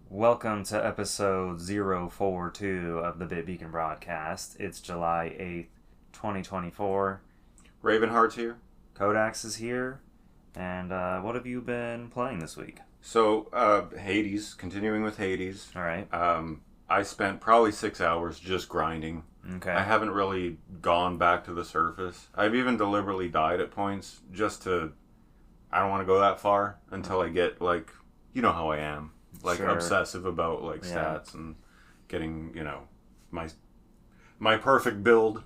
Welcome to episode 042 of the Bit Beacon Broadcast. It's July 8th, 2024. Ravenheart's here. Kodax is here. And what have you been playing this week? So, Hades, continuing with Hades. All right. I spent probably 6 hours just grinding. Okay. I haven't really gone back to the surface. I've even deliberately died at points just to... I don't want to go that far until I get, like... You know how I am. Like, Sure. Obsessive about, like, stats and getting, you know, my perfect build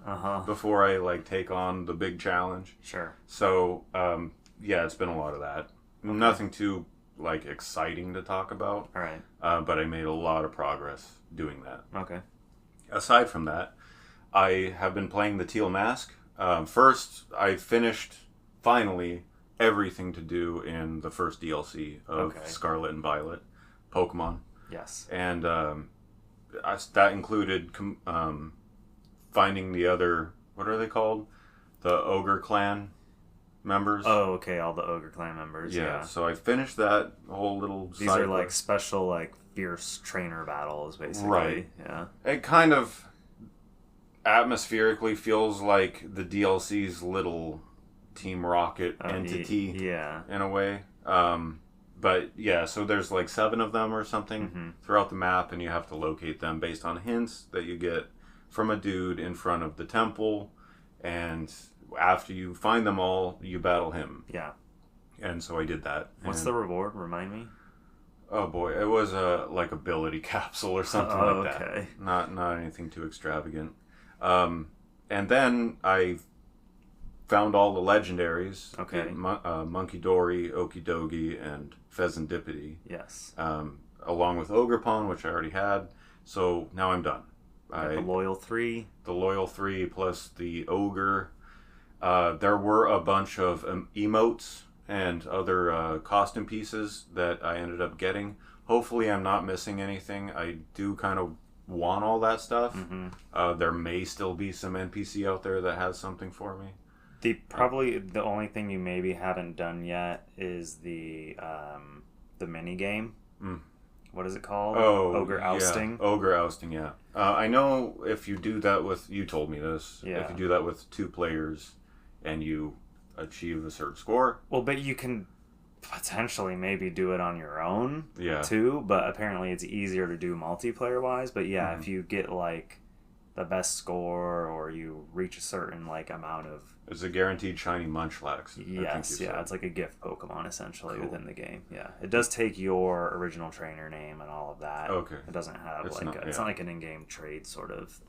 before I, like, take on the big challenge. Sure. So, yeah, it's been a lot of that. Okay. Nothing too, like, exciting to talk about. All right. But I made a lot of progress doing that. Okay. Aside from that, I have been playing the Teal Mask. First, I finished, finally, everything to do in the first DLC of Scarlet and Violet. Pokemon. Yes. And that included finding the other, what are they called? The Ogre Clan members. Oh, okay, all the Ogre Clan members. Yeah. So I finished that whole little These are like special, like, fierce trainer battles, basically. Right. Yeah. It kind of atmospherically feels like the DLC's little Team Rocket entity. Yeah. In a way. But yeah, so there's like 7 of them or something throughout the map, and you have to locate them based on hints that you get from a dude in front of the temple, and after you find them all, you battle him. Yeah. And so I did that. What's the reward? Remind me. Oh boy, it was a like ability capsule or something like that. Okay. Not anything too extravagant. And then I found all the legendaries. Okay. Monkey Dory, Okidogi, and Pheasantipity. Yes. Along with Ogerpon, which I already had. So now I'm done. The Loyal 3. The Loyal 3 plus the Ogre. There were a bunch of emotes and other costume pieces that I ended up getting. Hopefully I'm not missing anything. I do kind of want all that stuff. There may still be some NPC out there that has something for me. Probably the only thing you maybe haven't done yet is the mini game. What is it called? Oh, Ogre Ousting. Yeah. Ogre Ousting, yeah. I know if you do that with, you told me this. Yeah. If you do that with 2 players and you achieve a certain score. Well, but you can potentially maybe do it on your own too. But apparently it's easier to do multiplayer wise. But yeah, if you get like the best score or you reach a certain like amount of... It's a guaranteed shiny Munchlax. Yes, yeah, it's like a gift Pokemon essentially within the game. Yeah, it does take your original trainer name and all of that. Okay. It doesn't have it's not like an in-game trade sort of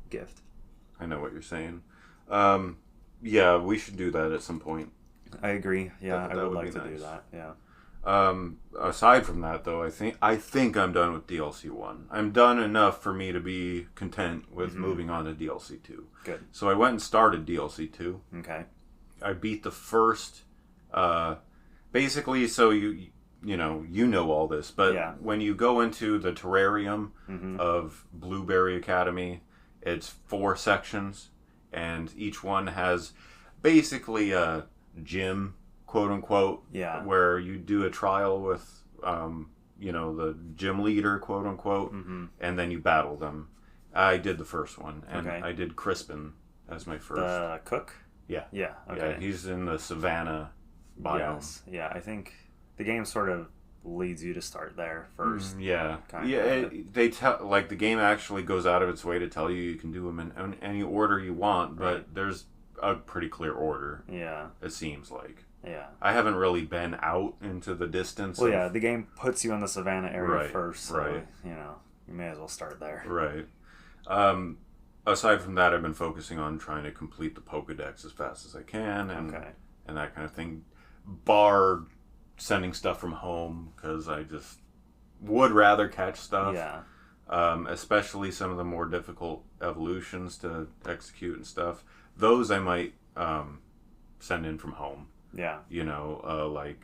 gift. I know what you're saying. Yeah, we should do that at some point. I agree. Yeah, I would like to do that. Yeah. Aside from that, though, I think I'm done with DLC 1. I'm done enough for me to be content with moving on to DLC 2. Good. So I went and started DLC 2. Okay. I beat the first, basically, so you know all this, but when you go into the terrarium of Blueberry Academy, it's 4 sections, and each one has basically a gym, quote unquote, where you do a trial with, the gym leader, quote unquote, and then you battle them. I did the first one, and I did Crispin as my first. The cook? Yeah. Yeah, okay. Yeah, he's in the savannah biome. Yes. Yeah, I think the game sort of leads you to start there first. They tell, like, the game actually goes out of its way to tell you can do them in any order you want, but there's a pretty clear order. Yeah. It seems like. Yeah. I haven't really been out into the distance. Well, the game puts you in the savannah area first, so, right. You may as well start there. Right. Aside from that, I've been focusing on trying to complete the Pokedex as fast as I can, and that kind of thing. Bar sending stuff from home, because I just would rather catch stuff. Yeah. Especially some of the more difficult evolutions to execute and stuff. Those I might send in from home. Yeah. You know, like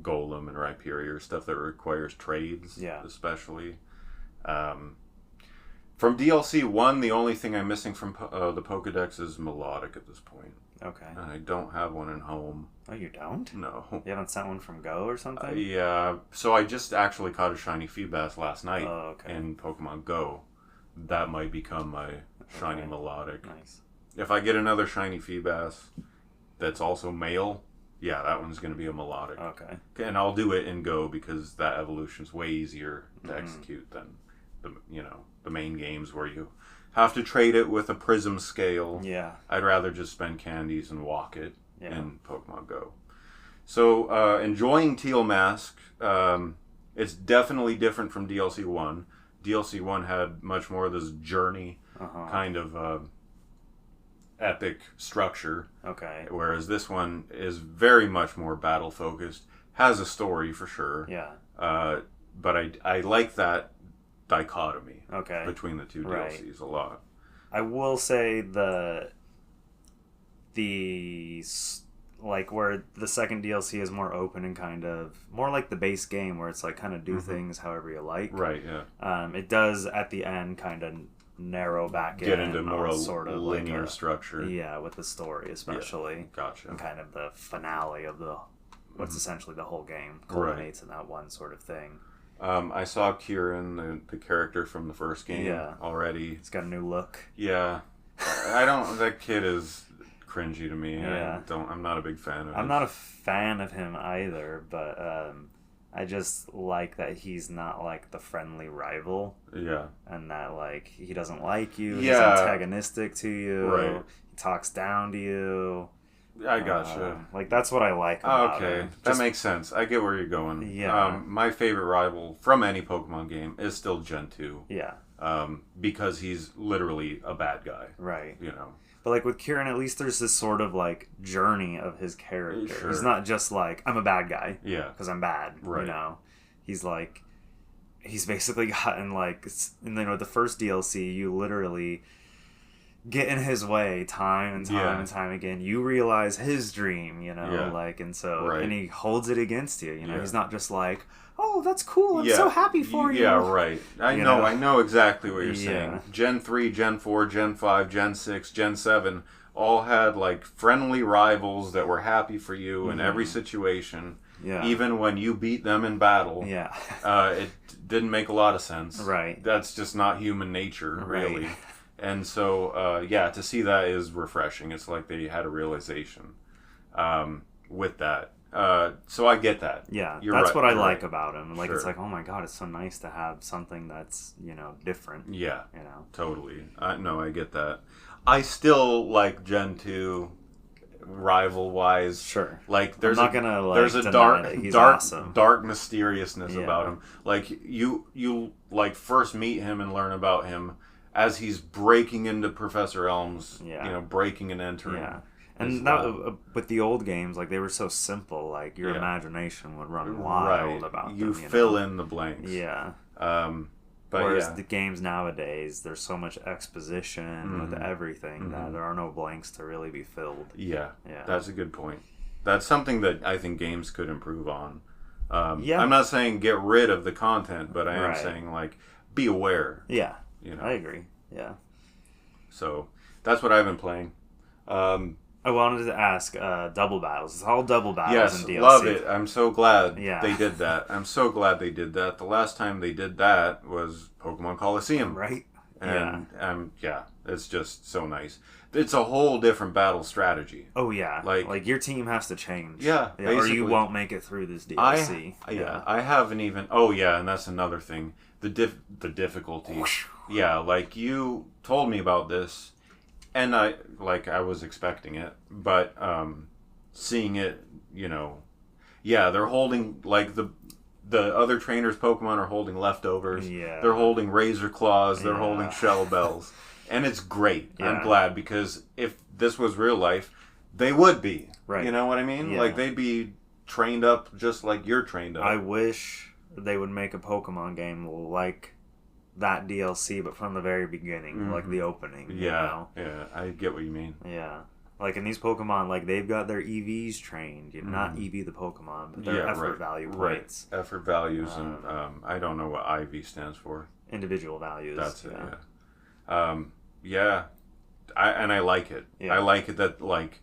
Golem and Rhyperior, stuff that requires trades, especially. From DLC 1, the only thing I'm missing from the Pokedex is Melodic at this point. Okay. And I don't have one at home. Oh, you don't? No. You haven't sent one from Go or something? Yeah. So I just actually caught a shiny Feebas last night in Pokemon Go. That might become my shiny Melodic. Nice. If I get another shiny Feebas that's also male, yeah, that one's going to be a Melodic. Okay. And I'll do it in Go because that evolution's way easier to execute than the main games where you have to trade it with a prism scale. Yeah. I'd rather just spend candies and walk it in Pokemon Go. So, enjoying Teal Mask. It's definitely different from DLC 1. DLC 1 had much more of this journey kind of epic structure. Okay. Whereas this one is very much more battle focused. Has a story for sure. Yeah. But I like that dichotomy between the two DLCs a lot. I will say the like where the second DLC is more open and kind of more like the base game where it's like kind of do things however you like. Right, yeah. It does at the end kind of narrow back get into more sort of linear structure. Yeah, with the story especially. Yeah, gotcha. And kind of the finale of what's essentially the whole game culminates in that one sort of thing. I saw Kieran, the character from the first game, already. He's got a new look. Yeah. That kid is cringy to me. Yeah. I'm not a big fan of him. I'm not a fan of him either, but I just like that he's not like the friendly rival. Yeah. And that like he doesn't like you. He's antagonistic to you. Right. He talks down to you. I gotcha. Like that's what I like about him. That makes sense. I get where you're going. Yeah. My favorite rival from any Pokemon game is still Gen 2. Yeah. Because he's literally a bad guy. Right. You know. But like with Kieran, at least there's this sort of like journey of his character. Sure. He's not just like I'm a bad guy. Yeah. Because I'm bad. Right. You know. He's basically gotten like the first DLC you literally get in his way time and time again. You realize his dream, and he holds it against you. He's not just like, oh, that's cool. I'm so happy for you. Yeah, right. I know exactly what you're saying. Gen 3, Gen 4, Gen 5, Gen 6, Gen 7 all had like friendly rivals that were happy for you in every situation. Yeah. Even when you beat them in battle. Yeah. It didn't make a lot of sense. Right. That's just not human nature, really. Right. And so, to see that is refreshing. It's like they had a realization with that. So I get that. Yeah, that's what I like about him. Like, it's like, oh my god, it's so nice to have something that's, different. Yeah, totally. No, I get that. I still like Gen 2 rival-wise. Sure. Like, there's I'm not gonna, there's a dark mysteriousness about him. Like, you like first meet him and learn about him as he's breaking into Professor Elm's, breaking and entering. Yeah. And that, with the old games, like, they were so simple, like, your imagination would run wild about them. You fill in the blanks. Yeah. But whereas the games nowadays, there's so much exposition with everything that there are no blanks to really be filled. Yeah. That's a good point. That's something that I think games could improve on. I'm not saying get rid of the content, but I am saying, like, be aware. Yeah. I agree. Yeah. So that's what I've been playing. I wanted to ask double battles. It's all double battles in DLC. Yes, love it. I'm so glad they did that. I'm so glad they did that. The last time they did that was Pokemon Coliseum. Right. And it's just so nice. It's a whole different battle strategy. Oh, yeah. Like your team has to change. Yeah, or you won't make it through this DLC. I haven't even... Oh, yeah, and that's another thing. The difficulty. Yeah, like, you told me about this, and I was expecting it, but seeing it, they're holding, like, the other trainers' Pokemon are holding leftovers. Yeah. They're holding Razor Claws. They're holding Shell Bells. And it's great. Yeah. I'm glad, because if this was real life, they would be. Right. You know what I mean? Yeah. Like, they'd be trained up just like you're trained up. I wish they would make a Pokemon game like that DLC, but from the very beginning, like the opening. Yeah, yeah, I get what you mean. Yeah. Like in these Pokemon, like they've got their EVs trained, not EV the Pokemon, but their effort value points. Right. Effort values, and I don't know what IV stands for. Individual values. That's it. Yeah. I like it. Yeah. I like it that like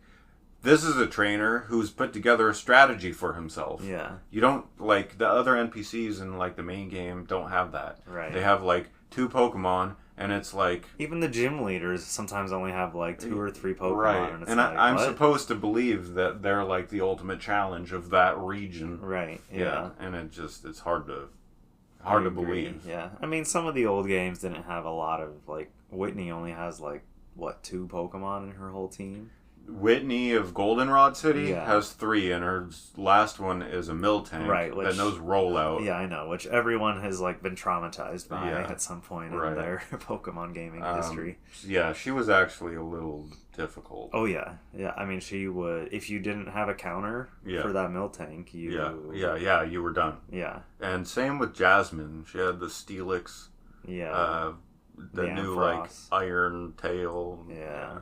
this is a trainer who's put together a strategy for himself. Yeah. You don't like the other NPCs in like the main game don't have that. Right. They have like 2 Pokemon. And it's like... Even the gym leaders sometimes only have like 2 or 3 Pokemon. Right. And, it's and I'm supposed to believe that they're like the ultimate challenge of that region. Right, yeah. And it's hard to believe. Yeah. I mean, some of the old games didn't have a lot of like... Whitney only has like, 2 Pokemon in her whole team? Whitney of Goldenrod City has 3, and her last one is a Miltank that knows Rollout. Yeah, I know, which everyone has like been traumatized by at some point in their Pokemon gaming history. Yeah, she was actually a little difficult. Oh yeah, yeah. I mean, she would if you didn't have a counter for that Miltank, you you were done. Yeah, and same with Jasmine. She had the Steelix. Yeah, the new like Iron Tail. Yeah.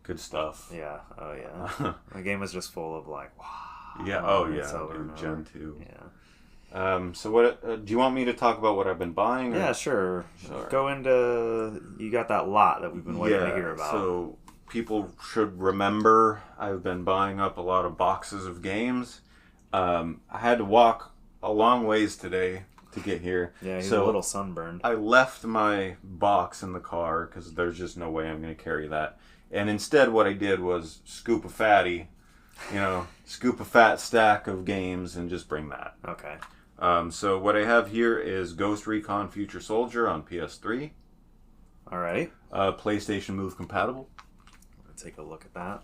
Good stuff. Yeah. Oh, yeah. The game was just full of like, wow. Yeah. Oh, yeah. Gen 2. Yeah. So what? Do you want me to talk about what I've been buying? Yeah, sure. Go into. You got that lot that we've been waiting to hear about. So people should remember I've been buying up a lot of boxes of games. I had to walk a long ways today to get here. Yeah, he's a little sunburned. I left my box in the car because there's just no way I'm going to carry that. And instead what I did was scoop a fat stack of games and just bring that. Okay. So what I have here is Ghost Recon Future Soldier on PS3. All right. PlayStation Move compatible. Let's take a look at that.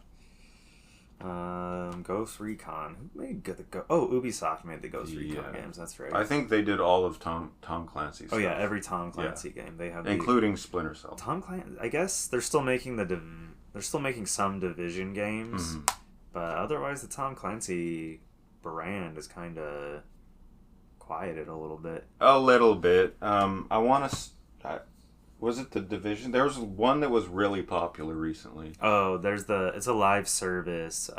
Ghost Recon. Who made Ubisoft made the Ghost Recon games. That's right. I think they did all of Tom Clancy's stuff. Oh yeah, every Tom Clancy game they have, including Splinter Cell. Tom Clancy. I guess they're still making some Division games, but otherwise the Tom Clancy brand is kind of quieted a little bit. A little bit. I want to. Was it the Division? There was one that was really popular recently. Oh, it's a live service.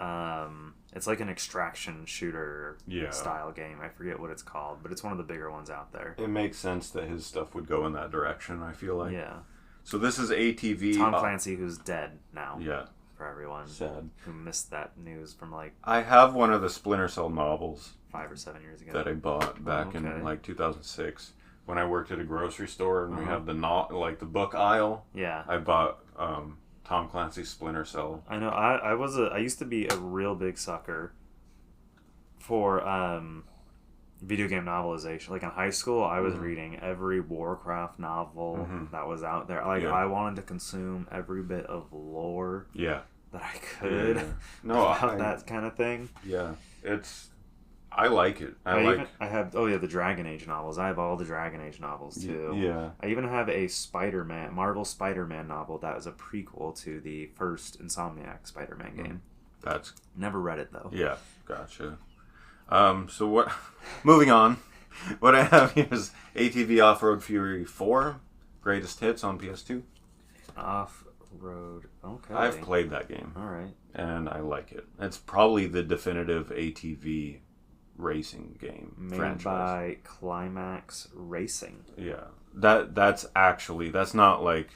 It's like an extraction shooter style game. I forget what it's called, but it's one of the bigger ones out there. It makes sense that his stuff would go in that direction, I feel like. Yeah. So this is ATV. Tom Clancy, who's dead now. Yeah. For everyone. Sad. Who missed that news from like... I have one of the Splinter Cell novels. 5 or 7 years ago. That I bought back in like 2006. When I worked at a grocery store and we have the book aisle. Yeah. I bought Tom Clancy's Splinter Cell. I know. I used to be a real big sucker for video game novelization. Like in high school, I was reading every Warcraft novel that was out there. Like I wanted to consume every bit of lore that I could about that kind of thing. Yeah, I like it. I have the Dragon Age novels. I have all the Dragon Age novels too. Yeah. I even have a Marvel Spider-Man novel that was a prequel to the first Insomniac Spider-Man game. That's never read it though. Yeah, gotcha. So what? Moving on. What I have here is ATV Off-Road Fury 4 Greatest Hits on PS2. Off-Road. Okay. I've played that game. All right. And I like it. It's probably the definitive ATV racing game made by Climax Racing. Yeah, that's not like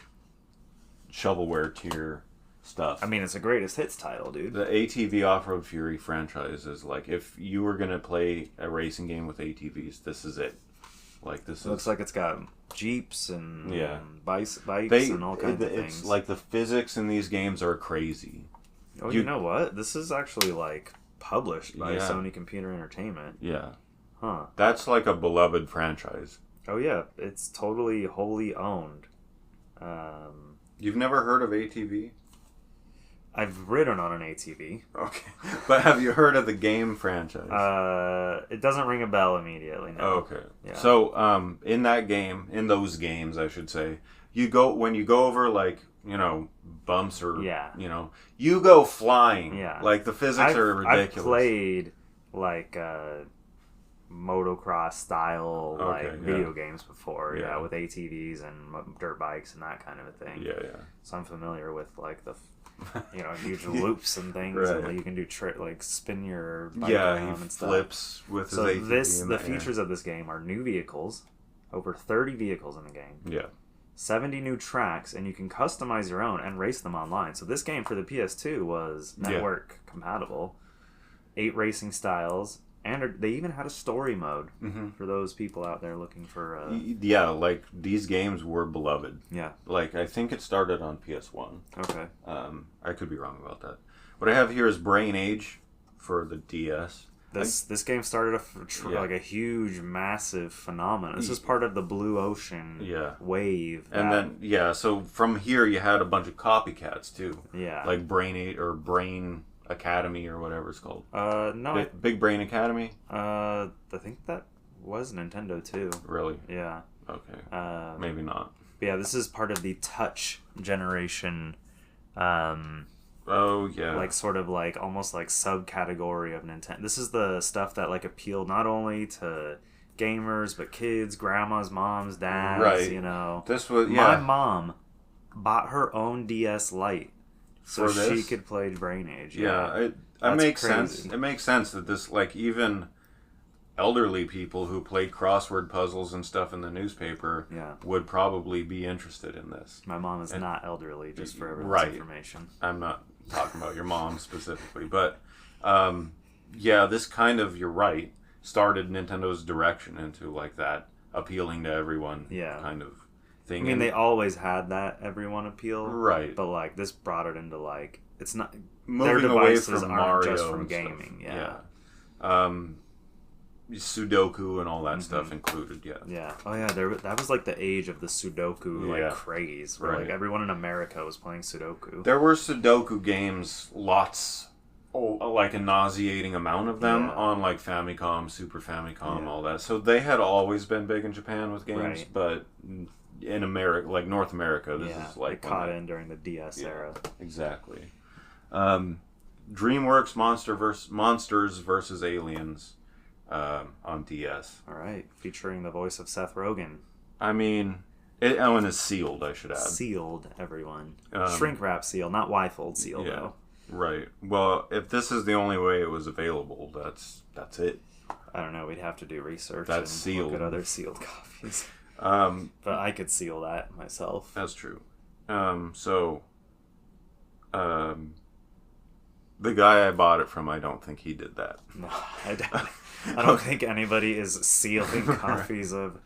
shovelware tier stuff. I mean, it's a greatest hits title, dude. The ATV Off-Road Fury franchise is like, if you were gonna play a racing game with ATVs, this is it. Like this looks like it's got Jeeps and bikes and all kinds of things. It's like the physics in these games are crazy. Oh, you know what? This is actually like published by Sony Computer Entertainment. Yeah. Huh. That's like a beloved franchise. Oh yeah, it's totally wholly owned. You've never heard of ATV? I've ridden on an ATV. Okay. But have you heard of the game franchise? It doesn't ring a bell immediately, no. Okay. Yeah. So, in those games, I should say, when you go over like, bumps or, you go flying. Yeah. Like the physics are ridiculous. I've played like motocross style video games before, with ATVs and dirt bikes and that kind of a thing. Yeah. So I'm familiar with like the huge loops and things, and you can do spin your bike around and stuff. Flips with so his ATV the features of this game are new vehicles, over 30 vehicles in the game. Yeah. 70 new tracks, and you can customize your own and race them online. So this game for the PS2 was network compatible. 8 racing styles, and they even had a story mode for those people out there looking for... like, these games were beloved. Yeah. Like, I think it started on PS1. Okay. I could be wrong about that. What I have here is Brain Age for the DS. This game started like a huge, massive phenomenon. This is part of the Blue Ocean wave. And then, so from here you had a bunch of copycats, too. Yeah. Like Brain 8 or Brain Academy or whatever it's called. No. Big Brain Academy? I think that was Nintendo, too. Really? Yeah. Okay. Maybe not. But yeah, this is part of the Touch generation. Oh, yeah. Like, sort of like, almost like subcategory of Nintendo. This is the stuff that, like, appealed not only to gamers, but kids, grandmas, moms, dads, right. This was, My mom bought her own DS Lite so she could play Brain Age. Yeah, it makes sense. It makes sense that this, like, even elderly people who played crossword puzzles and stuff in the newspaper would probably be interested in this. My mom is not elderly, just for everyone's information. I'm not talking about your mom specifically, but this kind of, you're right, started Nintendo's direction into like that appealing to everyone kind of thing. I mean, they always had that everyone appeal, right? But like this brought it into like it's not moving their away devices from aren't Mario just from and gaming, Sudoku and all that stuff included, Oh yeah, that was like the age of the Sudoku craze, where like everyone in America was playing Sudoku. There were Sudoku games, like a nauseating amount of them on like Famicom, Super Famicom, all that. So they had always been big in Japan with games, but in America, like North America, this is like they caught in during the DS era. Exactly. DreamWorks Monsters versus Aliens. On DS. All right, featuring the voice of Seth Rogen. I mean, and it's sealed, I should add. Sealed, everyone. Shrink wrap seal, not Y-fold seal, though. Right. Well, if this is the only way it was available, that's it. I don't know. We'd have to do research. That's sealed. Look at other sealed copies. But I could seal that myself. That's true. The guy I bought it from, I don't think he did that. No, I don't think anybody is sealing copies of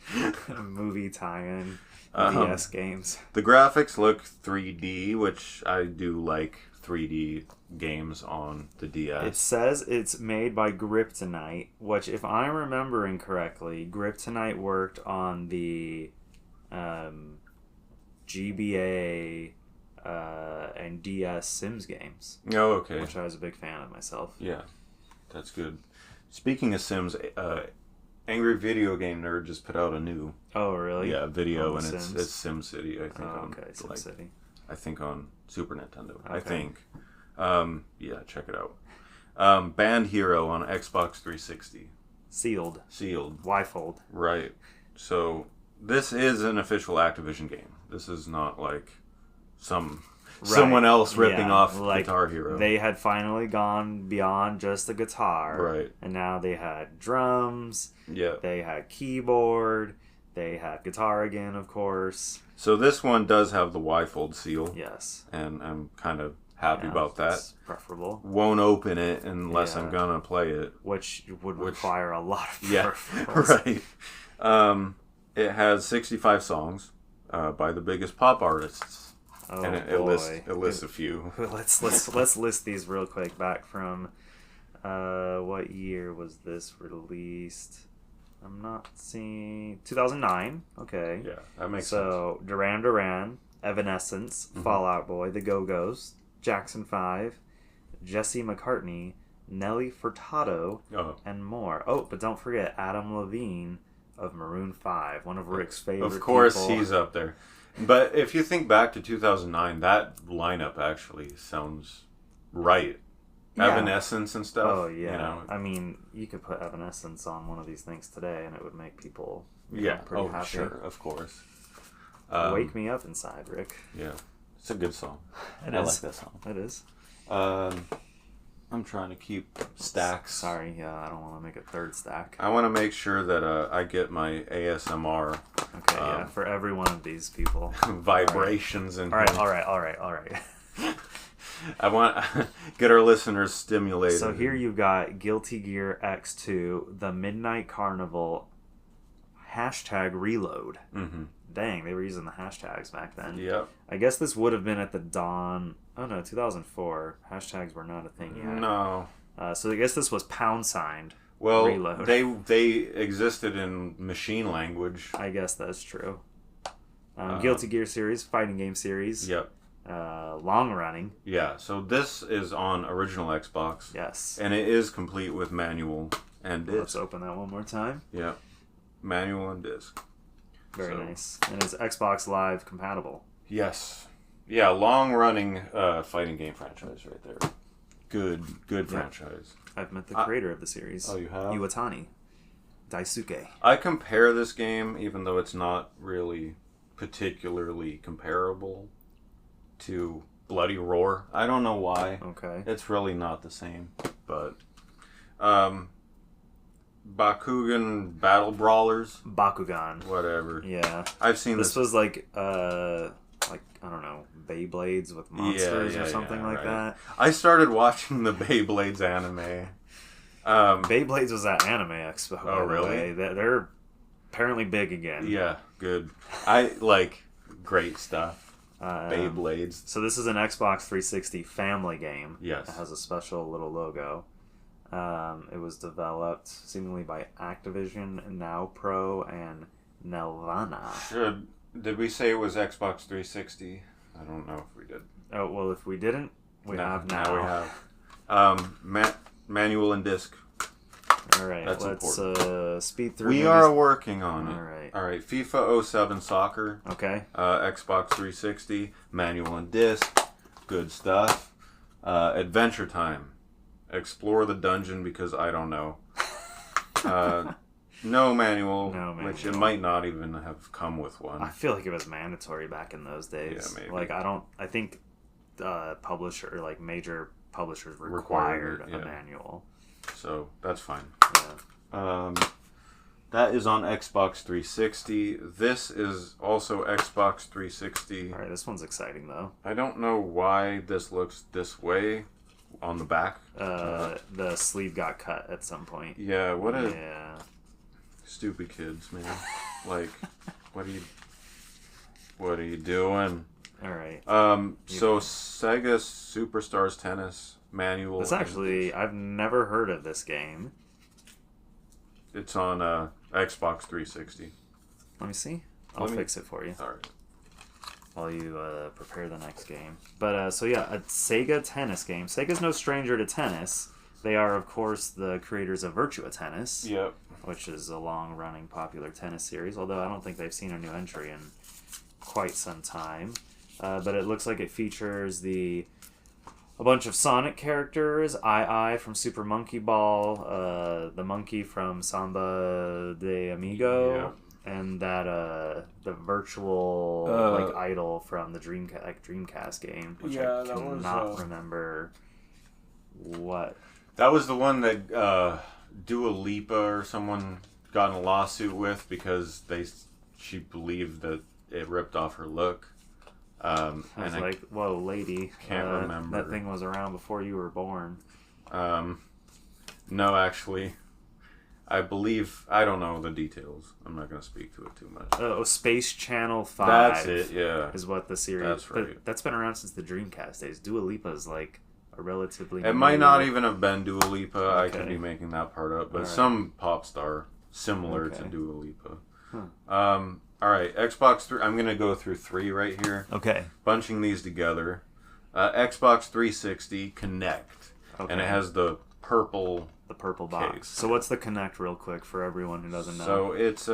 movie tie-in DS games. The graphics look 3D, which I do like 3D games on the DS. It says it's made by Griptonite, which, if I'm remembering correctly, Griptonite worked on the GBA and DS Sims games. Oh, okay. Which I was a big fan of myself. Yeah, that's good. Speaking of Sims, Angry Video Game Nerd just put out a new video, and it's SimCity. I think SimCity. I think on Super Nintendo. Okay. I think. Check it out. Band Hero on Xbox 360. Sealed. Y-fold. Right. So this is an official Activision game. This is not like someone else ripping off Guitar Hero. They had finally gone beyond just the guitar. Right. And now they had drums. Yeah. They had keyboard. They had guitar again, of course. So this one does have the Y-fold seal. Yes. And I'm kind of happy about that. It's preferable. Won't open it unless I'm going to play it. Which would require a lot of peripherals. Right. It has 65 songs by the biggest pop artists. Oh, and it lists a few. Let's list these real quick. Back from what year was this released? I'm not seeing 2009. Okay. Yeah, that makes sense. So Duran Duran, Evanescence, Fall Out Boy, The Go-Go's, Jackson 5, Jesse McCartney, Nelly Furtado, and more. Oh, but don't forget Adam Levine of Maroon 5, one of Rick's favorite. Of course, people. He's up there. But if you think back to 2009, that lineup actually sounds right. Evanescence and stuff. Oh yeah. I mean, you could put Evanescence on one of these things today, and it would make people pretty happy. Sure, of course. Wake me up inside, Rick. Yeah, it's a good song. I like that song. It is. I'm trying to keep stacks. Sorry, I don't want to make a third stack. I want to make sure that I get my ASMR. Okay, for every one of these people. Vibrations and. All right. I want to get our listeners stimulated. So here you've got Guilty Gear X2, The Midnight Carnival, #reload. Mm-hmm. Dang, they were using the hashtags back then. Yep. I guess this would have been at the dawn. Oh no, 2004. Hashtags were not a thing yet. No. So I guess this was #. Well, reload. they existed in machine language. I guess that's true. Guilty Gear series, fighting game series. Yep. Long running. Yeah, so this is on original Xbox. Yes. And it is complete with manual and disc. Let's open that one more time. Yep. Manual and disc. Very nice. And it's Xbox Live compatible. Yes. Yeah, long running fighting game franchise right there. Good franchise. I've met the creator of the series. Oh, you have? Iwatani Daisuke. I compare this game, even though it's not really particularly comparable to Bloody Roar. I don't know why. Okay. It's really not the same. But Bakugan Battle Brawlers. Bakugan. Whatever. Yeah. I've seen this. This was like I don't know, Beyblades with monsters or something like that. I started watching the Beyblades anime. Beyblades was at Anime Expo. Oh, really? They're apparently big again. Yeah, good. I like great stuff. Beyblades. So this is an Xbox 360 family game. Yes. It has a special little logo. It was developed seemingly by Activision, Now Pro, and Nelvana. Did we say it was Xbox 360? I don't know if we did. Oh, well, if we didn't, we have now. Now we have. Manual and disc. All right, That's let's speed through. We are working on it. All right. FIFA 07 Soccer. Okay. Xbox 360. Manual and disc. Good stuff. Adventure Time. Explore the dungeon because I don't know. No manual, which it might not even have come with one. I feel like it was mandatory back in those days. Yeah, maybe. Like I think publisher, like major publishers required a manual. So that's fine. Yeah. That is on Xbox 360. This is also Xbox 360. All right, this one's exciting though. I don't know why this looks this way on the back. The sleeve got cut at some point. Yeah, stupid kids, man. Like, what are you doing? All right. So Sega Superstars Tennis manual. It's actually, I've never heard of this game. It's on Xbox 360. Let me see. I'll fix it for you. All right. While you prepare the next game. But, so yeah, a Sega tennis game. Sega's no stranger to tennis. They are, of course, the creators of Virtua Tennis. Yep. Which is a long-running popular tennis series, although I don't think they've seen a new entry in quite some time. But it looks like it features a bunch of Sonic characters, I from Super Monkey Ball, the monkey from Samba de Amigo, and that the virtual idol from the Dreamcast game, which I cannot remember what. That was the one that Dua Lipa or someone got in a lawsuit with because she believed that it ripped off her look. I was like, whoa, lady. Can't remember. That thing was around before you were born. No, actually. I don't know the details. I'm not going to speak to it too much. Space Channel 5. That's it, yeah. Is what the series... That's right. That's been around since the Dreamcast days. Dua Lipa is like a relatively... It might not even have been Dua Lipa. Okay. I could be making that part up. But some pop star similar to Dua Lipa. Huh. All right, Xbox 3. I'm going to go through 3 right here. Okay. Bunching these together. Xbox 360 Connect. Okay. And it has the purple box. case. So what's the Connect real quick for everyone who doesn't know? So it's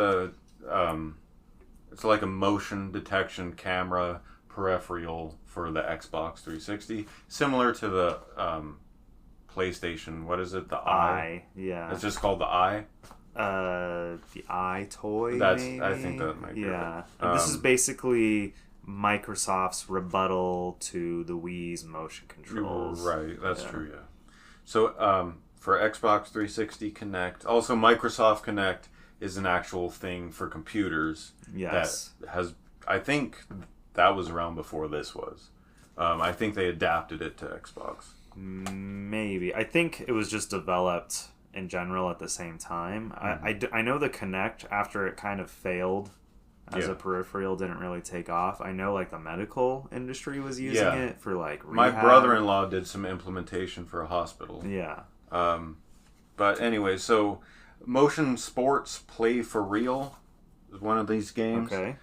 it's like a motion detection camera peripheral for the Xbox 360, similar to the PlayStation. What is it? The Eye? Yeah. It's just called the Eye? The Eye toy, maybe? I think that might be right. And this is basically Microsoft's rebuttal to the Wii's motion controls. Right, that's true, yeah. So, for Xbox 360 Connect, also Microsoft Connect is an actual thing for computers. Yes. That has, I think that was around before this was. I think they adapted it to Xbox. Maybe. I think it was just developed in general at the same time. I know the Kinect, after it kind of failed as a peripheral, didn't really take off. I know like the medical industry was using it for like rehab. My brother-in-law did some implementation for a hospital. Yeah. But anyway, so Motion Sports Play for Real is one of these games. Okay.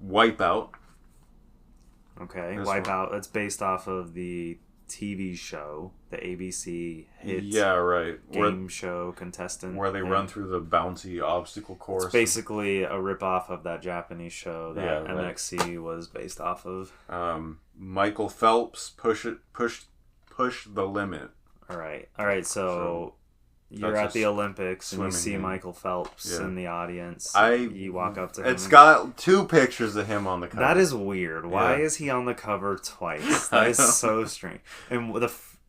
Wipeout. Okay, Wipeout. That's based off of the TV show, the ABC hit game show contestant. Where they run through the bouncy obstacle course. It's basically a ripoff of that Japanese show that MXC was based off of. Michael Phelps, Push the Limit. All right, so you're at the Olympics and you see game. Michael Phelps in the audience. You walk up to him. It's got 2 pictures of him on the cover. That is weird. Why is he on the cover twice? That is so strange. And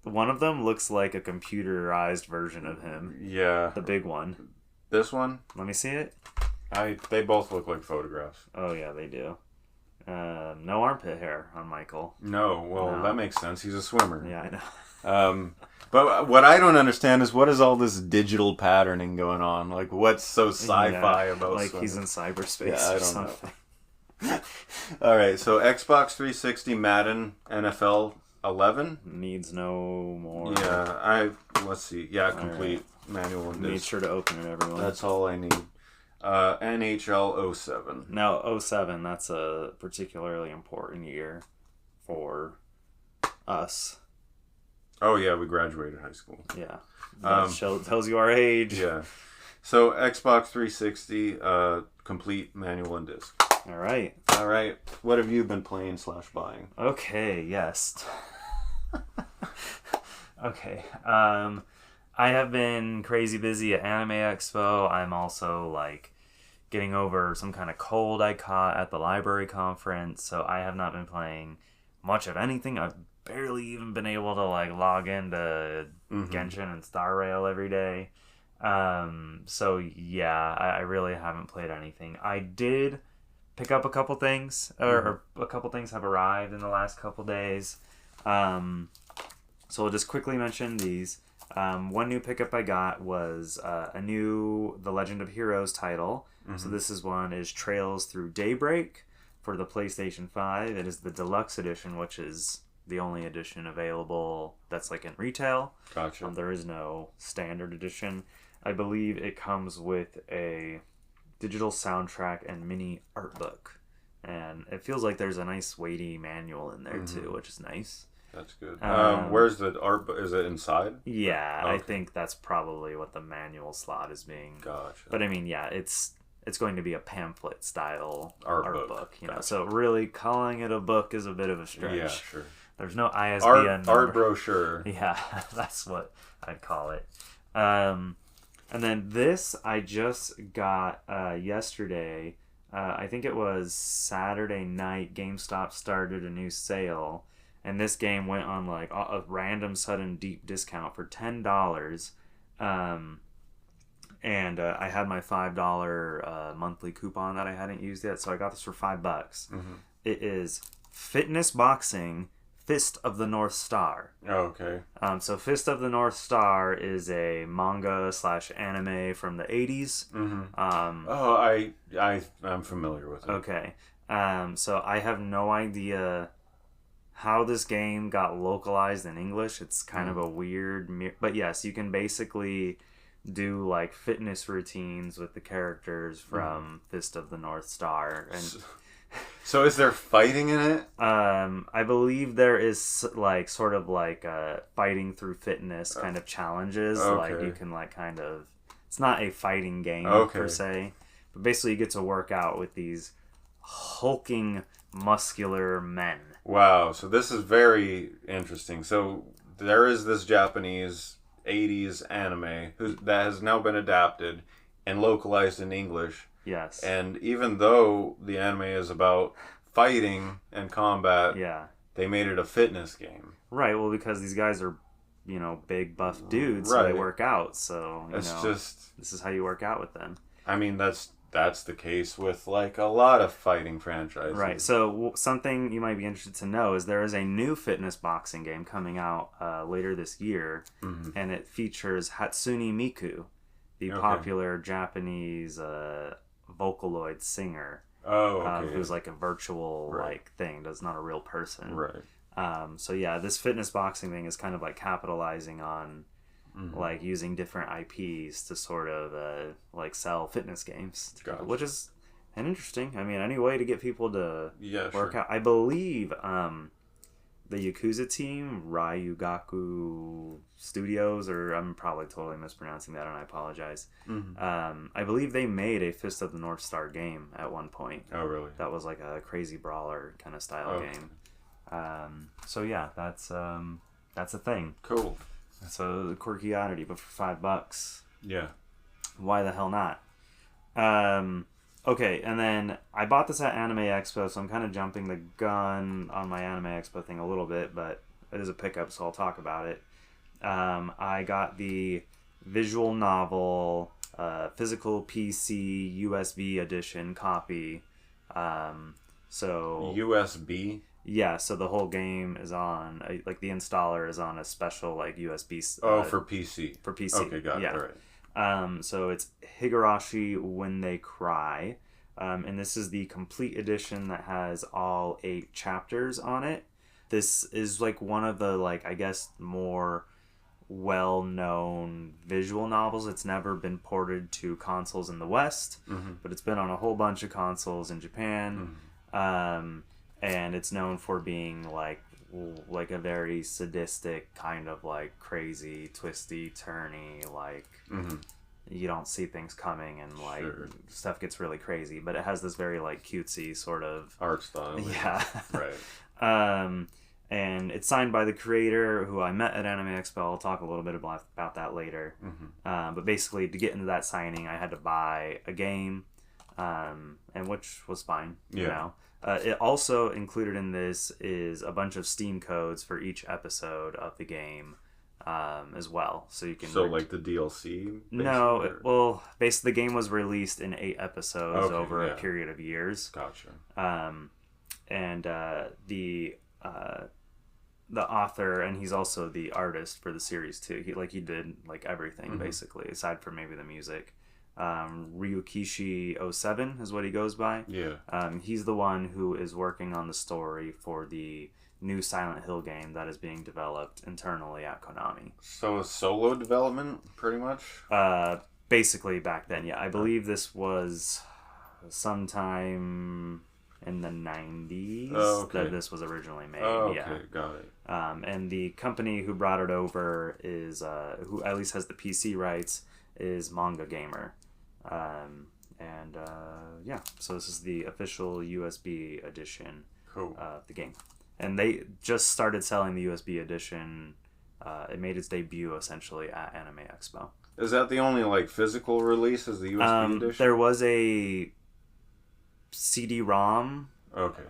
one of them looks like a computerized version of him. Yeah. The big one. This one? Let me see it. They both look like photographs. Oh, yeah, they do. No armpit hair on Michael. No, that makes sense. He's a swimmer. Yeah, I know. But what I don't understand is what is all this digital patterning going on? Like, what's so sci-fi about like swimming? He's in cyberspace or something. Know. All right, so Xbox 360 Madden NFL 11 needs no more. Yeah, let's see. Yeah, complete manual and disc. Make sure to open it, everyone. That's all I need. NHL 07. Now, 07, that's a particularly important year for us. Oh, yeah, we graduated high school. Yeah. That tells you our age. Yeah. So, Xbox 360, complete manual and disc. All right. What have you been playing / buying? Okay, yes. Okay. I have been crazy busy at Anime Expo. I'm also, getting over some kind of cold I caught at the library conference, so I have not been playing much of anything. I've barely even been able to log into Genshin and Star Rail every day. So yeah, I really haven't played anything. I did pick up a couple things, or a couple things have arrived in the last couple days. So I'll just quickly mention these. One new pickup I got was a new The Legend of Heroes title. So this is Trails Through Daybreak for the PlayStation 5. It is the deluxe edition, which is the only edition available that's in retail. Gotcha. There is no standard edition. I believe it comes with a digital soundtrack and mini art book. And it feels like there's a nice weighty manual in there too, which is nice. That's good. Where's the art book? Is it inside? Yeah, okay. I think that's probably what the manual slot is being. Gotcha. But I mean, yeah, it's going to be a pamphlet style art book. Gotcha. So really calling it a book is a bit of a stretch. Yeah, sure. There's no ISBN number. Art brochure. Yeah, that's what I'd call it. And then this I just got yesterday. I think it was Saturday night. GameStop started a new sale, and this game went on a random sudden deep discount for $10. And I had my $5 monthly coupon that I hadn't used yet, so I got this for $5. It is Fitness Boxing Fist of the North Star. Oh, okay. So Fist of the North Star is a manga / anime from the 80s. I'm familiar with it. Okay. So I have no idea how this game got localized in English. It's kind of a weird... But yes, you can basically do fitness routines with the characters from Fist of the North Star. And so is there fighting in it? I believe there is sort of fighting through fitness kind of challenges. Okay. You can kind of... It's not a fighting game per se. But basically you get to work out with these hulking muscular men. Wow, so this is very interesting. So there is this Japanese 80s anime that has now been adapted and localized in English. Yes. And even though the anime is about fighting and combat, they made it a fitness game. Right, well, because these guys are, big buff dudes, so they work out. So, this is how you work out with them. I mean, that's the case with, like, a lot of fighting franchises. Right, so something you might be interested to know is there is a new fitness boxing game coming out later this year, and it features Hatsune Miku, the popular Japanese Vocaloid singer. Who's like a virtual thing, that's not a real person. Right. So yeah, this fitness boxing thing is kind of like capitalizing on like using different IPs to sort of like sell fitness games, which is interesting. I mean, any way to get people to work out. I believe the Yakuza team, Ryugaku Studios, or I'm probably totally mispronouncing that, and I apologize. I believe they made a Fist of the North Star game at one point. Oh, really? That was like a crazy brawler kind of style game. So yeah, that's a thing. Cool. So the quirky oddity, but for $5. Yeah. Why the hell not? Okay, and then I bought this at Anime Expo, so I'm kind of jumping the gun on my Anime Expo thing a little bit, but it is a pickup, so I'll talk about it. I got the visual novel, physical PC USB edition copy. So USB? Yeah, so the whole game is on, like the installer is on a special like USB. For PC. For PC. Okay, got it. All right. So it's Higurashi When They Cry. And this is the complete edition that has all 8 chapters on it. This is like one of the, like, I guess, more well-known visual novels. It's never been ported to consoles in the West, but it's been on a whole bunch of consoles in Japan. And it's known for being like a very sadistic kind of like crazy, twisty, turny, like you don't see things coming and like stuff gets really crazy, but it has this very like cutesy sort of art style. Yeah. Right. And it's signed by the creator who I met at Anime Expo. I'll talk a little bit about that later. But basically to get into that signing, I had to buy a game, and which was fine, you know. It also included in this is a bunch of Steam codes for each episode of the game, as well. So you can... So like the DLC? No, basically the game was released in 8 episodes over a period of years. Gotcha. And the author, and he's also the artist for the series too. He did like everything basically, aside from maybe the music. Ryukishi 07 is what he goes by. He's the one who is working on the story for the new Silent Hill game that is being developed internally at Konami. So a solo development, pretty much? Basically back then, yeah. I believe this was sometime in the 90s that this was originally made. Got it. And the company who brought it over is, who at least has the PC rights, is Manga Gamer. So this is the official USB edition of the game. And they just started selling the USB edition. It made its debut essentially at Anime Expo. Is that the only like physical release? Is the USB edition? There was a CD-ROM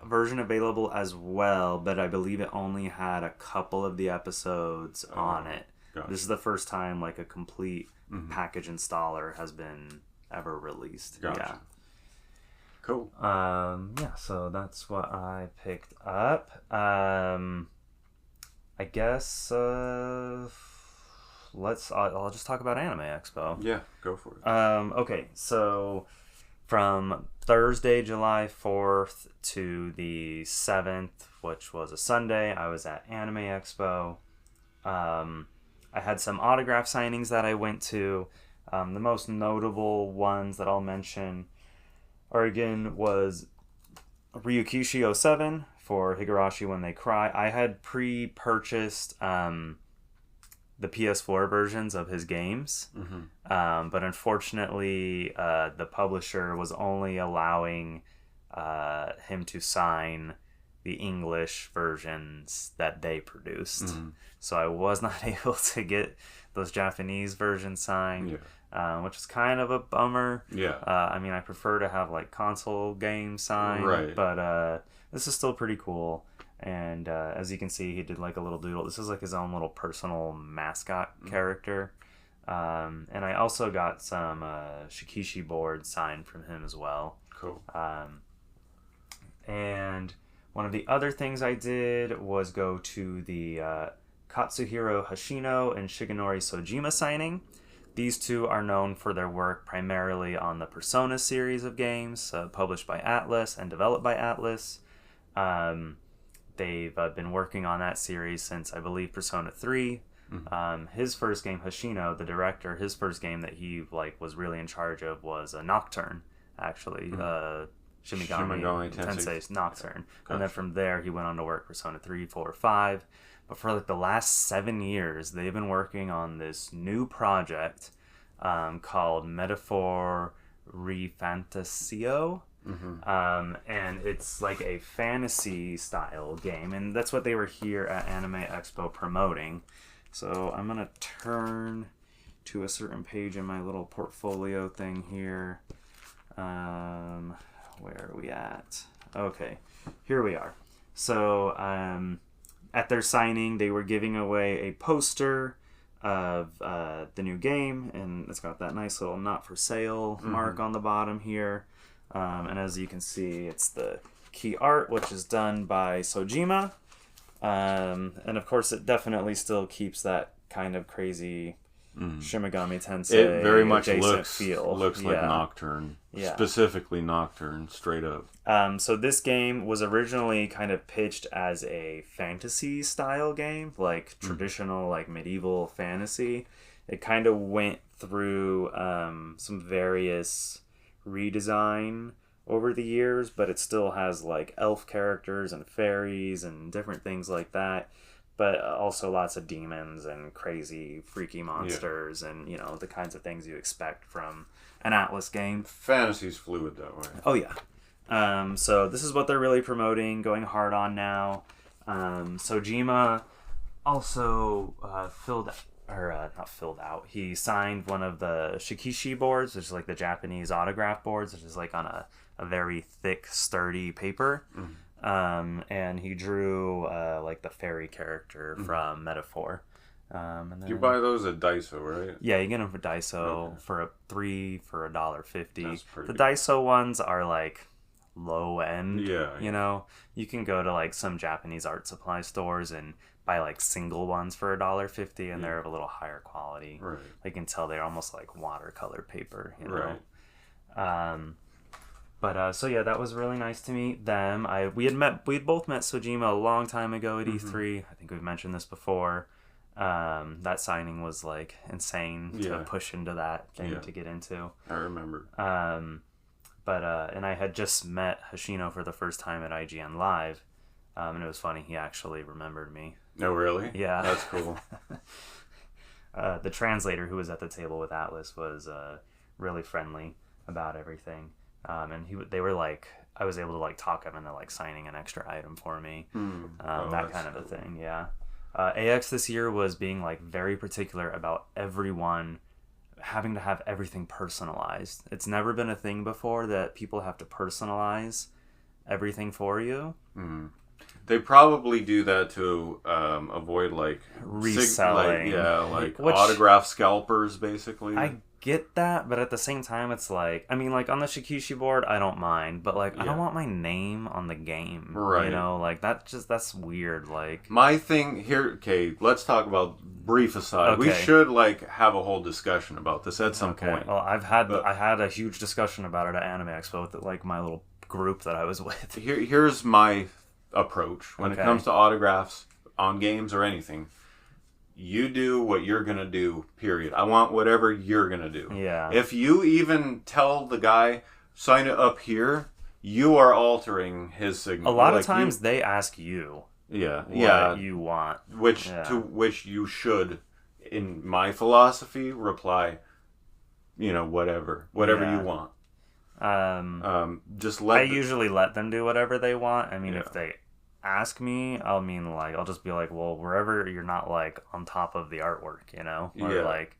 version available as well, but I believe it only had a couple of the episodes on it. Gotcha. This is the first time like a complete package installer has been ever released. Gotcha. Yeah. Cool. So that's what I picked up. I guess I'll just talk about Anime Expo. Yeah, go for it. Okay, so from Thursday, July 4th to the 7th, which was a Sunday, I was at Anime Expo. I had some autograph signings that I went to. The most notable ones that I'll mention was Ryukishi 07 for Higurashi When They Cry. I had pre-purchased the PS4 versions of his games, but unfortunately the publisher was only allowing him to sign the English versions that they produced. So I was not able to get those Japanese versions signed, which is kind of a bummer. I mean, I prefer to have like console games signed, but this is still pretty cool. And as you can see, he did like a little doodle. This is like his own little personal mascot character. And I also got some Shikishi boards signed from him as well. Cool. And one of the other things I did was go to the Katsuhiro Hashino and Shigenori Sojima signing. These two are known for their work primarily on the Persona series of games, published by Atlus and developed by Atlus. They've been working on that series since, I believe, Persona 3. His first game, Hashino, the director, his first game that he was really in charge of was a Nocturne, actually. Shimigami Tensei's Nocturne. Gotcha. And then from there, he went on to work Persona 3, 4, 5. But for the last 7 years, they've been working on this new project called Metaphor Refantasio. And it's like a fantasy style game, and that's what they were here at Anime Expo promoting. So I'm gonna turn to a certain page in my little portfolio thing here. Where are we at? Okay, here we are. So at their signing, they were giving away a poster of the new game, and it's got that nice little not for sale mark on the bottom here. And as you can see, it's the key art, which is done by Sojima. And of course, it definitely still keeps that kind of crazy Shimigami Tensei. It very much looks like Nocturne. Specifically Nocturne, straight up. So this game was originally kind of pitched as a fantasy style game, like traditional, like medieval fantasy. It kind of went through some various redesign over the years, but it still has like elf characters and fairies and different things like that, but also lots of demons and crazy freaky monsters and the kinds of things you expect from an Atlus game. Fantasy's fluid that way. Oh yeah. So this is what they're really promoting, going hard on now. Sojima also he signed one of the Shikishi boards, which is like the Japanese autograph boards, which is like on a very thick, sturdy paper. And he drew like the fairy character from Metaphor. And then, you buy those at Daiso, right? Yeah, you get them for Daiso for $3 for $1.50. The Daiso ones are like low end. You can go to like some Japanese art supply stores and buy like single ones for $1.50, and they're of a little higher quality. Right. You can tell they're almost like watercolor paper. Right. So yeah, that was really nice to meet them. We had both met Sojima a long time ago at E3. I think we've mentioned this before. That signing was like insane to push into that thing to get into. I remember. And I had just met Hashino for the first time at IGN Live. And it was funny, he actually remembered me. Oh, really? Yeah. That's cool. The translator who was at the table with Atlus was really friendly about everything. And they were like, I was able to like talk him into like signing an extra item for me. That kind of a thing, yeah. AX this year was being like very particular about everyone having to have everything personalized. It's never been a thing before that people have to personalize everything for you. They probably do that to avoid like reselling, which, autograph scalpers, basically. I get that, but at the same time, it's like, I mean, like on the Shikishi board, I don't mind, but like I don't want my name on the game, right? Like that's weird. Like my thing here. Okay, let's talk about brief aside. Okay. We should like have a whole discussion about this at some point. Well, I had a huge discussion about it at Anime Expo with like my little group that I was with. Here's my approach when it comes to autographs on games or anything. You do what you're gonna do, period. I want whatever you're gonna do. Yeah. If you even tell the guy, sign it up here, you are altering his signature. A lot of times they ask you what you want. To which you should, in my philosophy, reply, whatever you want. I usually let them do whatever they want. I mean, if they ask me, I mean, like, I'll just be like, well, wherever you're not, like, on top of the artwork, you know? Or, like...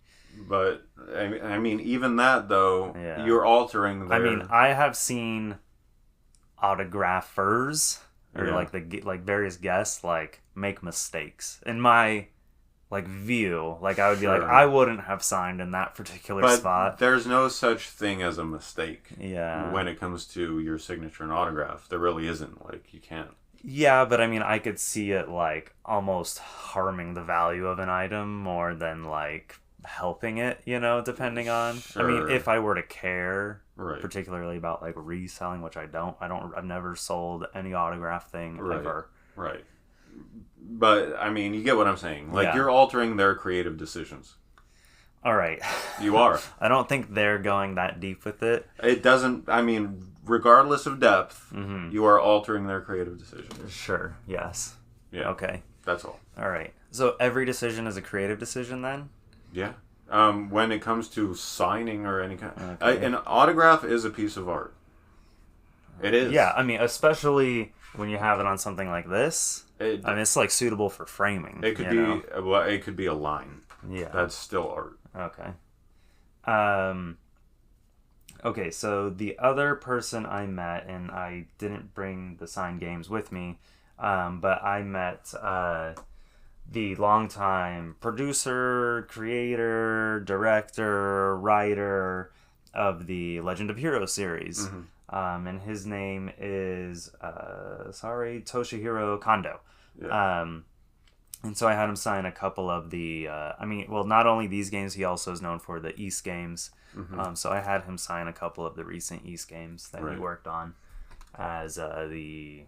But, I mean, even that, though, you're altering their... I mean, I have seen autographers, or, like various guests, like, make mistakes. In my... like view, like I would be like, I wouldn't have signed in that particular spot. There's no such thing as a mistake. Yeah. When it comes to your signature and autograph, there really isn't. Like you can't. Yeah, but I mean, I could see it like almost harming the value of an item more than like helping it. You know, depending on. Sure. I mean, if I were to care, particularly about like reselling, which I don't. I've never sold any autograph thing ever. Right. But, I mean, you get what I'm saying. Like, you're altering their creative decisions. All right. You are. I don't think they're going that deep with it. It doesn't, I mean, regardless of depth, you are altering their creative decisions. Sure, yes. Yeah. Okay. That's all. All right. So, every decision is a creative decision, then? Yeah. When it comes to signing or any kind... Okay. An autograph is a piece of art. It is. Yeah, I mean, especially when you have it on something like this... I mean, it's like suitable for framing. It could be well, it could be a line. Yeah, that's still art. Okay. Okay. So the other person I met, and I didn't bring the signed games with me, but I met the longtime producer, creator, director, writer of the Legend of Heroes series. Mm-hmm. And his name is, Toshihiro Kondo. Yeah. And so I had him sign a couple of the, not only these games, he also is known for the East games. Mm-hmm. So I had him sign a couple of the recent East games that he worked on as the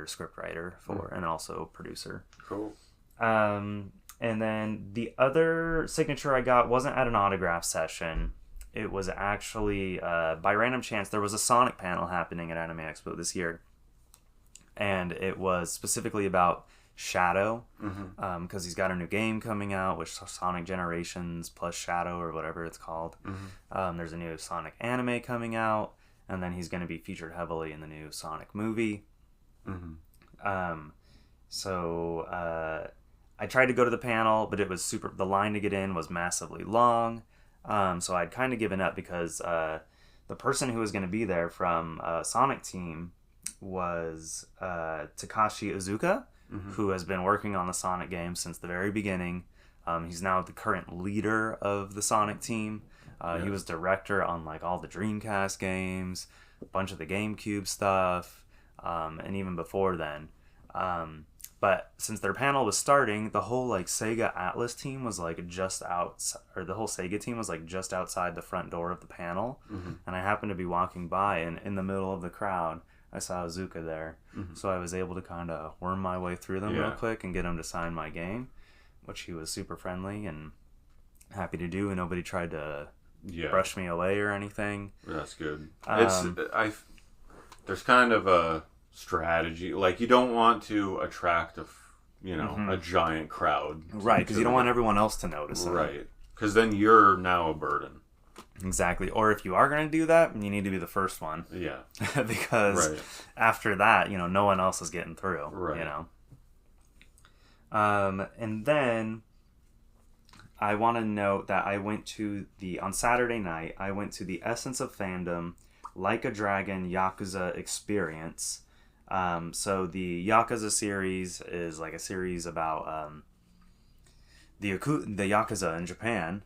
script writer for, and also producer. Cool. And then the other signature I got wasn't at an autograph session. It was actually, by random chance, there was a Sonic panel happening at Anime Expo this year. And it was specifically about Shadow, because he's got a new game coming out, which is Sonic Generations plus Shadow, or whatever it's called. Mm-hmm. There's a new Sonic anime coming out, and then he's going to be featured heavily in the new Sonic movie. Mm-hmm. So I tried to go to the panel, but it was the line to get in was massively long. So I'd kind of given up because the person who was going to be there from Sonic team was Takashi Iizuka, who has been working on the Sonic games since the very beginning. He's now the current leader of the Sonic team. He was director on like all the Dreamcast games, a bunch of the GameCube stuff, and even before then. But since their panel was starting, the whole like Sega Atlas team was like the whole Sega team was like just outside the front door of the panel. Mm-hmm. And I happened to be walking by, and in the middle of the crowd, I saw Iizuka there. Mm-hmm. So I was able to kind of worm my way through them real quick and get him to sign my game, which he was super friendly and happy to do, and nobody tried to brush me away or anything. That's good. There's kind of a strategy, like you don't want to attract a giant crowd, right? Because you don't want everyone else to notice it, right? Because then you're now a burden. Exactly. Or if you are going to do that, you need to be the first one. Yeah. Because after that, no one else is getting through. Right. And then I want to note that on Saturday night, I went to the Essence of Fandom Like a Dragon Yakuza Experience. So the Yakuza series is like a series about the Yakuza in Japan,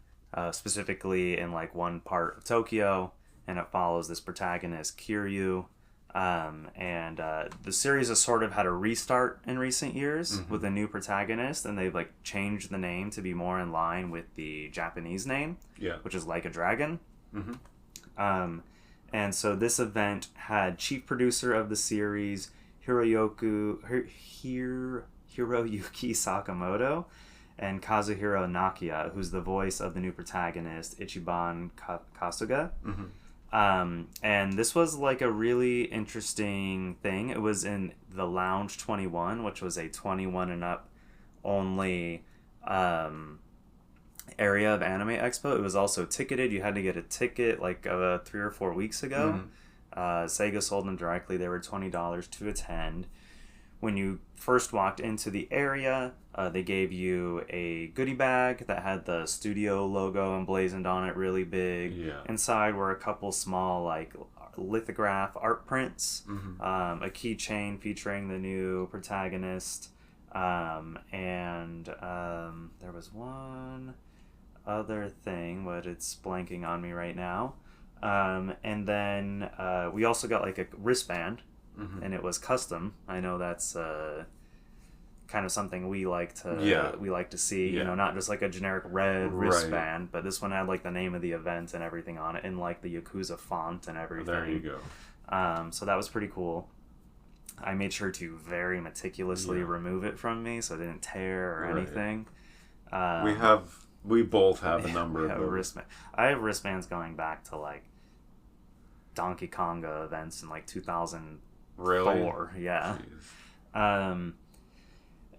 specifically in like one part of Tokyo, and it follows this protagonist Kiryu. And the series has sort of had a restart in recent years with a new protagonist, and they've like changed the name to be more in line with the Japanese name, which is Like a Dragon. Mm-hmm. And so this event had chief producer of the series Hiroyuki Sakamoto and Kazuhiro Nakia, who's the voice of the new protagonist Ichiban Kasuga. Mm-hmm. And this was like a really interesting thing. It was in the Lounge 21, which was a 21 and up only area of Anime Expo. It was also ticketed. You had to get a ticket like 3 or 4 weeks ago. Mm-hmm. Sega sold them directly. They were $20 to attend, when you first walked into the area, they gave you a goodie bag that had the studio logo emblazoned on it really big. Yeah. Inside were a couple small like lithograph art prints, a keychain featuring the new protagonist, and there was one other thing, but it's blanking on me right now. And then we also got like a wristband, and it was custom. I know that's kind of something we like to see. You know, not just like a generic red wristband, but this one had like the name of the event and everything on it, in like the Yakuza font and everything. There you go. So that was pretty cool. I made sure to very meticulously remove it from me so it didn't tear or anything. We both have a number of those. Wristband. I have wristbands going back to like Donkey Konga events in like 2004. Really? Yeah.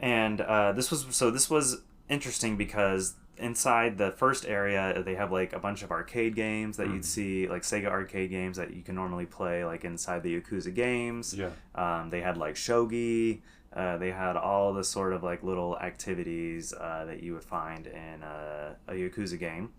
And this was interesting because inside the first area they have like a bunch of arcade games that you'd see, like Sega arcade games that you can normally play like inside the Yakuza games. Yeah. They had like shogi. They had all the sort of like little activities that you would find in a Yakuza game.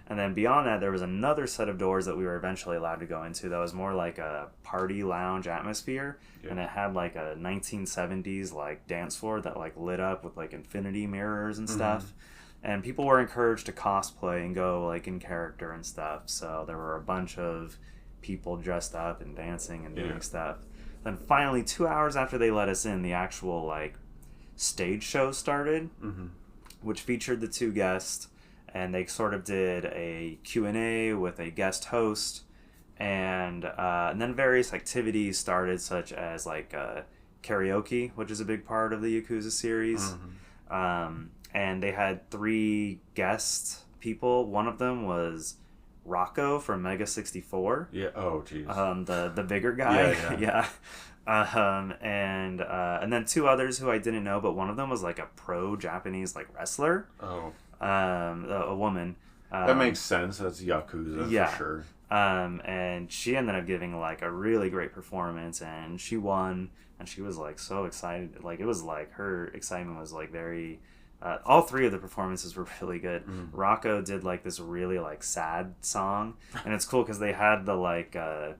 And then beyond that, there was another set of doors that we were eventually allowed to go into that was more like a party lounge atmosphere. And it had like a 1970s like dance floor that like lit up with like infinity mirrors and stuff. And people were encouraged to cosplay and go like in character and stuff. So there were a bunch of people dressed up and dancing and doing stuff. Then finally, 2 hours after they let us in, the actual like stage show started, which featured the two guests, and they sort of did a Q&A with a guest host, and then various activities started, such as like karaoke, which is a big part of the Yakuza series. And they had 3 guest people. One of them was Rocco from Mega 64. Yeah. Oh, jeez. The bigger guy. Yeah. And then 2 others who I didn't know, but one of them was like a pro Japanese like wrestler. Oh. A woman. That makes sense. That's Yakuza for sure. And she ended up giving like a really great performance, and she won, and she was like so excited. Like it was like her excitement was like very. All 3 of the performances were really good. Rocco did like this really like sad song, and it's cool because they had the like the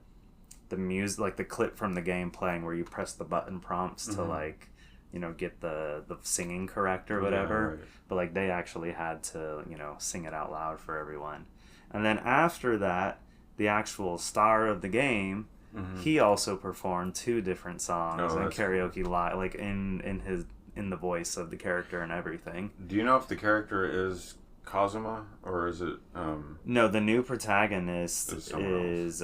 music, like the clip from the game playing where you press the button prompts to like, you know, get the singing correct or whatever. But like they actually had to, you know, sing it out loud for everyone. And then after that, the actual star of the game, he also performed 2 different songs and karaoke live, like in the voice of the character and everything. Do you know if the character is Kazuma or is it No, the new protagonist is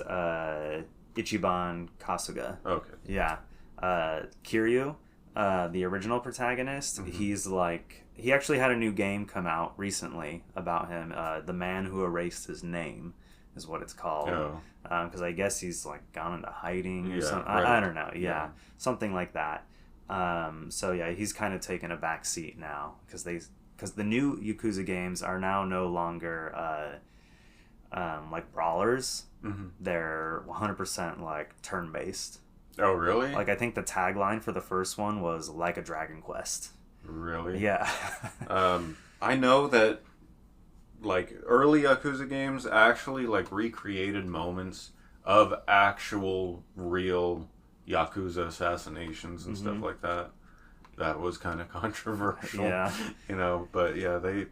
Ichiban Kasuga. Okay. Yeah. Kiryu, the original protagonist, he's like, he actually had a new game come out recently about him. The Man Who Erased His Name is what it's called. Oh. Because I guess he's like gone into hiding or something. I don't know. Yeah. Something like that. So yeah, he's kind of taken a back seat now because the new Yakuza games are now no longer like brawlers. They're 100% like turn-based. Oh, really? Like I think the tagline for the first one was like a Dragon Quest. Really? Yeah. I know that like early Yakuza games actually like recreated moments of actual real Yakuza assassinations and stuff like that. That was kind of controversial. Yeah. You know, but yeah, they're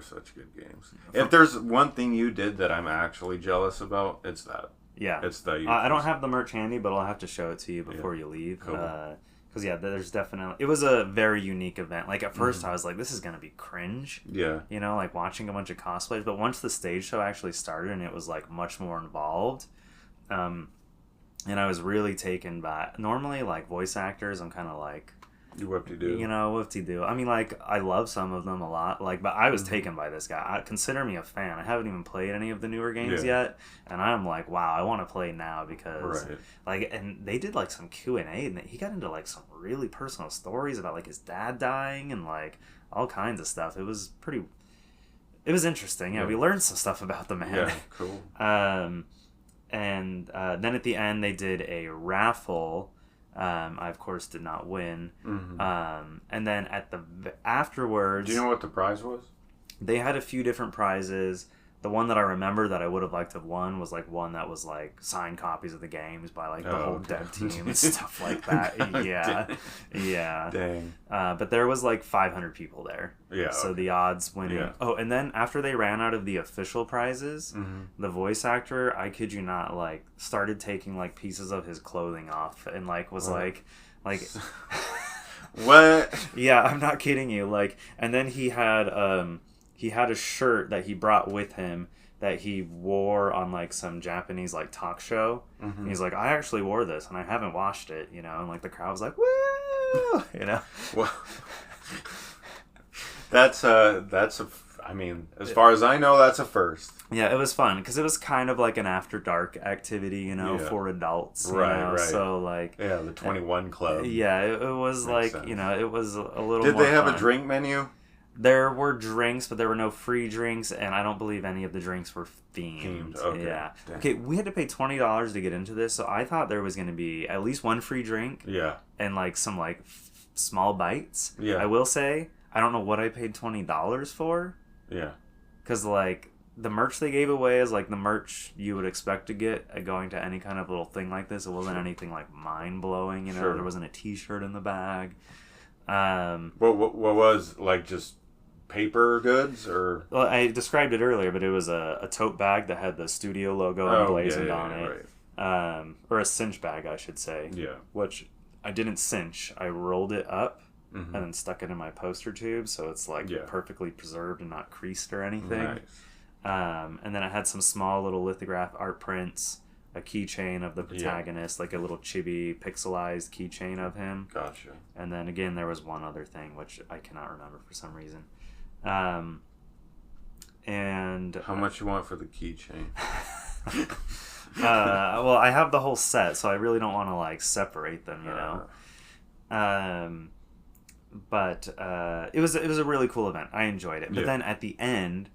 such good games. If there's one thing you did that I'm actually jealous about, it's that. Yeah. It's the I don't have the merch handy, but I'll have to show it to you before you leave. Cool. Because yeah, there's definitely, it was a very unique event. Like at first I was like, this is gonna be cringe. Yeah. You know, like watching a bunch of cosplayers. But once the stage show actually started and it was like much more involved, and I was really taken by, normally like voice actors, I'm kind of like, you whoop-de-doo. You know, whoop-de-doo. I mean, like, I love some of them a lot, like, but I was taken by this guy. Consider me a fan. I haven't even played any of the newer games yet, and I'm like, wow, I want to play now because, like, and they did, like, some Q&A, and he got into, like, some really personal stories about, like, his dad dying and, like, all kinds of stuff. It was interesting. Yeah, we learned some stuff about the man. Yeah, cool. And then at the end, they did a raffle I, of course, did not win. And then afterwards... Do you know what the prize was? They had a few different prizes. The one that I remember that I would have liked to have won was one that was signed copies of the games by the whole dev team and stuff like that. Yeah. Dang. But there was 500 people there. Yeah. So the odds winning. Yeah. Oh, and then after they ran out of the official prizes, the voice actor, I kid you not, started taking pieces of his clothing off and was What? Yeah, I'm not kidding you. And then he had a shirt that he brought with him that he wore on some Japanese talk show. And he's like, I actually wore this and I haven't washed it, and the crowd was like, woo, Well, that's I mean, as far as I know, that's a first. Yeah, it was fun because it was kind of an after dark activity, for adults. Right. So the 21 Club. Yeah, it was it was a little. Did more they have fun. a drink menu? There were drinks, but there were no free drinks, and I don't believe any of the drinks were themed. Okay. Yeah. Dang. Okay, we had to pay $20 to get into this, so I thought there was going to be at least one free drink. Yeah. And some small bites. Yeah. I will say, I don't know what I paid $20 for. Yeah. Because the merch they gave away is the merch you would expect to get at going to any kind of little thing like this. It wasn't anything mind blowing. Sure. There wasn't a T-shirt in the bag. What was just paper goods or? Well, I described it earlier, but it was a tote bag that had the studio logo emblazoned on it. Right. Or a cinch bag, I should say. Yeah. Which I didn't cinch. I rolled it up and then stuck it in my poster tube, so it's perfectly preserved and not creased or anything. Nice. And then I had some small little lithograph art prints, a keychain of the protagonist, a little chibi pixelized keychain of him. Gotcha. And then again, there was one other thing which I cannot remember for some reason. And how much you want for the keychain? Well, I have the whole set, so I really don't want to separate them, But it was a really cool event. I enjoyed it. But then at the end,